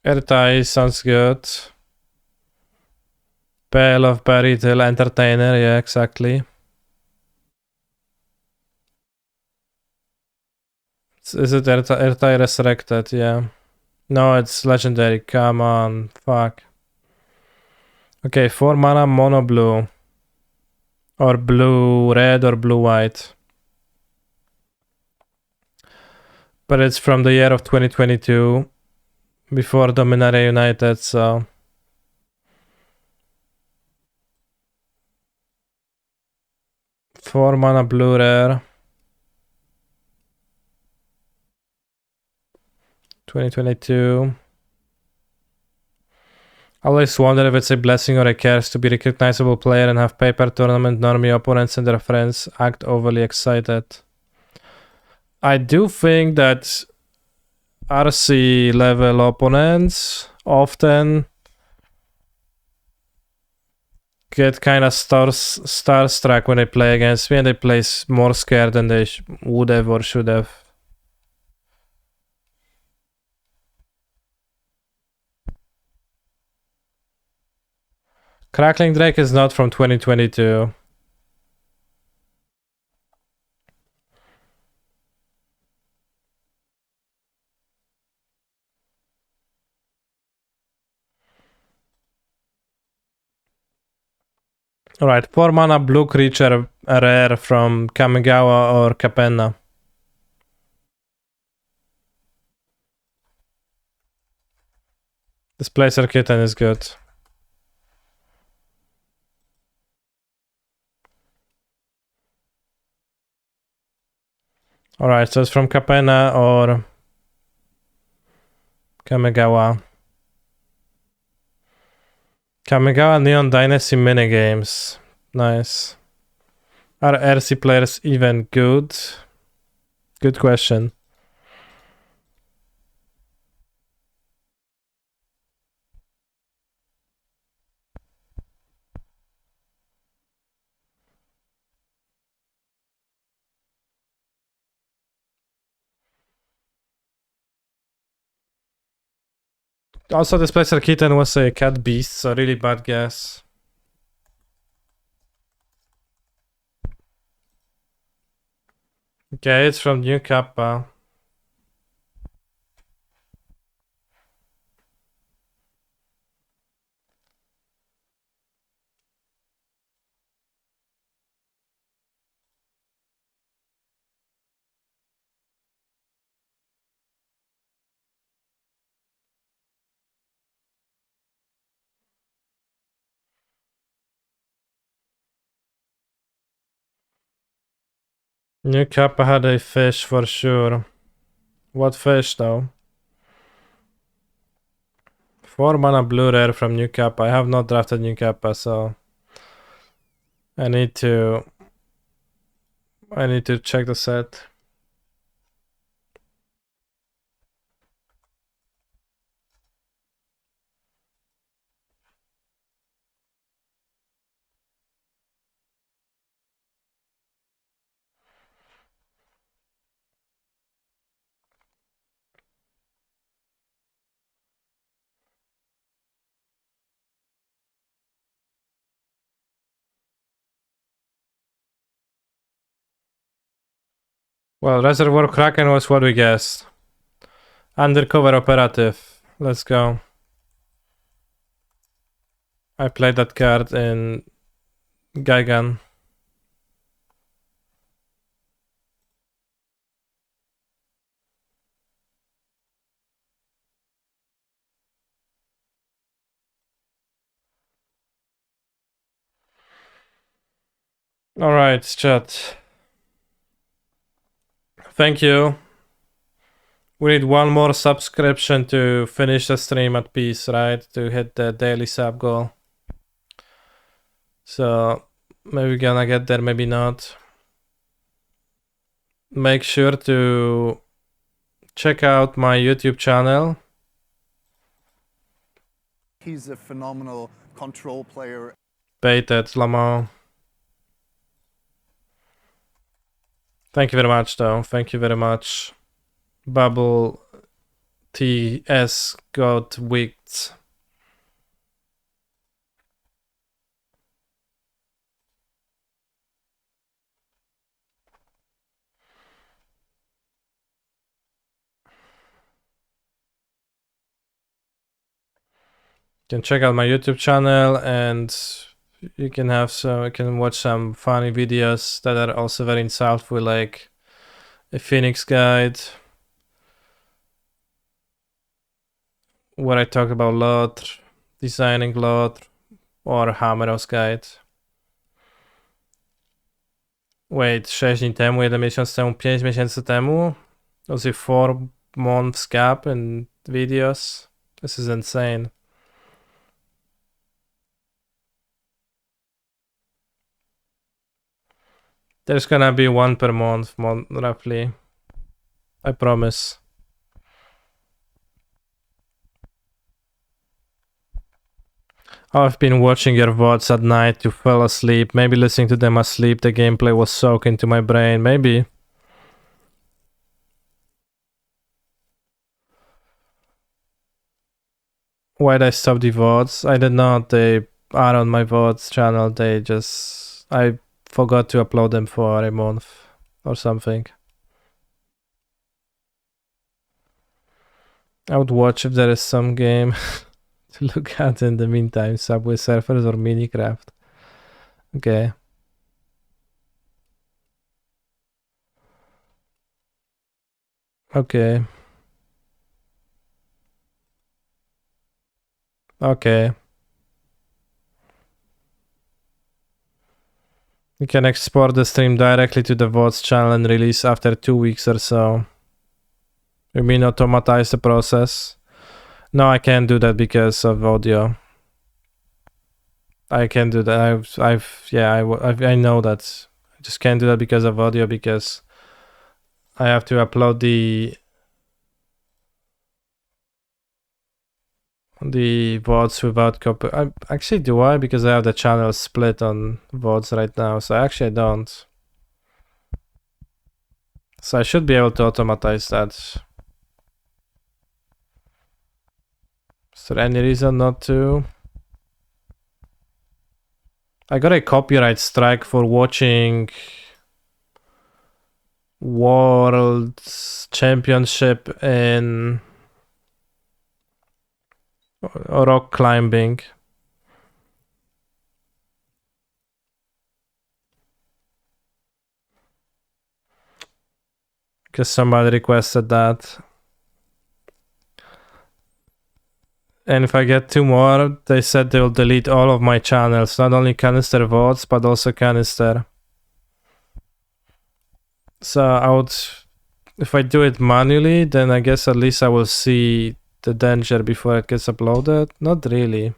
Speaker 1: Ertai sounds good. Bale of Buried Hill Entertainer, yeah, exactly. Is it Ertai Resurrected? Yeah. No, it's legendary. Come on, fuck. Okay, 4 mana, mono blue. Or blue red or blue white. But it's from the year of 2022. Before Dominaria United, so... 4 mana blue rare. 2022. I always wonder if it's a blessing or a curse to be a recognizable player and have paper tournament normie opponents and their friends act overly excited. I do think that RC level opponents often get kind of starstruck when they play against me, and they play more scared than they would have or should have. Crackling Drake is not from 2022. Alright, 4 mana blue creature rare from Kamigawa or Capenna. Displacer Kitten is good. Alright, so it's from Capenna or Kamigawa. Kamigawa Neon Dynasty minigames. Nice. Are RC players even good? Good question. Also, Displacer Kitten was a cat beast, so really bad guess. Okay, it's from New Kappa. New Kappa had a fish for sure. What fish though? 4 mana blue rare from New Kappa. I have not drafted New Kappa, so I need to check the set. Well, Reservoir Kraken was what we guessed. Undercover operative. Let's go. I played that card in Gaigan. Alright, chat. Thank you. We need one more subscription to finish the stream at peace, right? To hit the daily sub goal. So maybe we're gonna get there, maybe not. Make sure to check out my YouTube channel.
Speaker 2: He's a phenomenal control player.
Speaker 1: Baited Lamar. Thank you very much, though. Thank you very much. Bubble TS got wicked. You can check out my YouTube channel and you can watch some funny videos that are also very insightful, like a Phoenix guide where I talk about Lotr, designing Lotr, or Hammeros guide. Wait, 6 dni temu, 1 miesiąc temu, 5 miesięcy temu? Was it 4 months gap in videos? This is insane. There's gonna be 1 per month, roughly. I promise. I've been watching your VODs at night to fall asleep. Maybe listening to them asleep, the gameplay was soaked into my brain. Maybe. Why'd I stop the VODs? I did not. They are on my VODs channel. I forgot to upload them for a month or something. I would watch if there is some game to look at in the meantime. Subway Surfers or Minecraft. Okay. Okay. Okay. You can export the stream directly to the VODs channel and release after 2 weeks or so. You mean automatize the process? No, I can't do that because of audio. I can do that. I know that. I just can't do that because of audio, because I have to upload the VODs without copy. Actually, do I? Because I have the channel split on VODs right now, so actually I don't. So I should be able to automatize that. Is there any reason not to? I got a copyright strike for watching World Championship in rock climbing. Because somebody requested that. And if I get 2 more, they said they'll delete all of my channels, not only Canister VODs, but also Canister. So I would, if I do it manually, then I guess at least I will see the danger before it gets uploaded. Not really.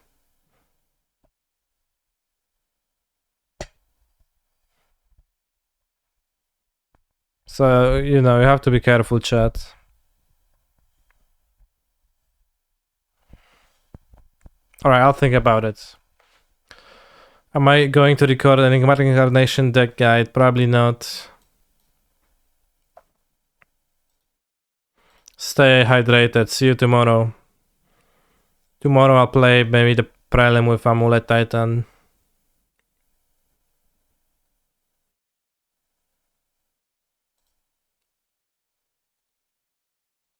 Speaker 1: So, you know, you have to be careful, chat. Alright, I'll think about it. Am I going to record an Enigmatic Incarnation deck guide? Probably not. Stay hydrated. See you tomorrow. Tomorrow I'll play maybe the Prelim with Amulet Titan.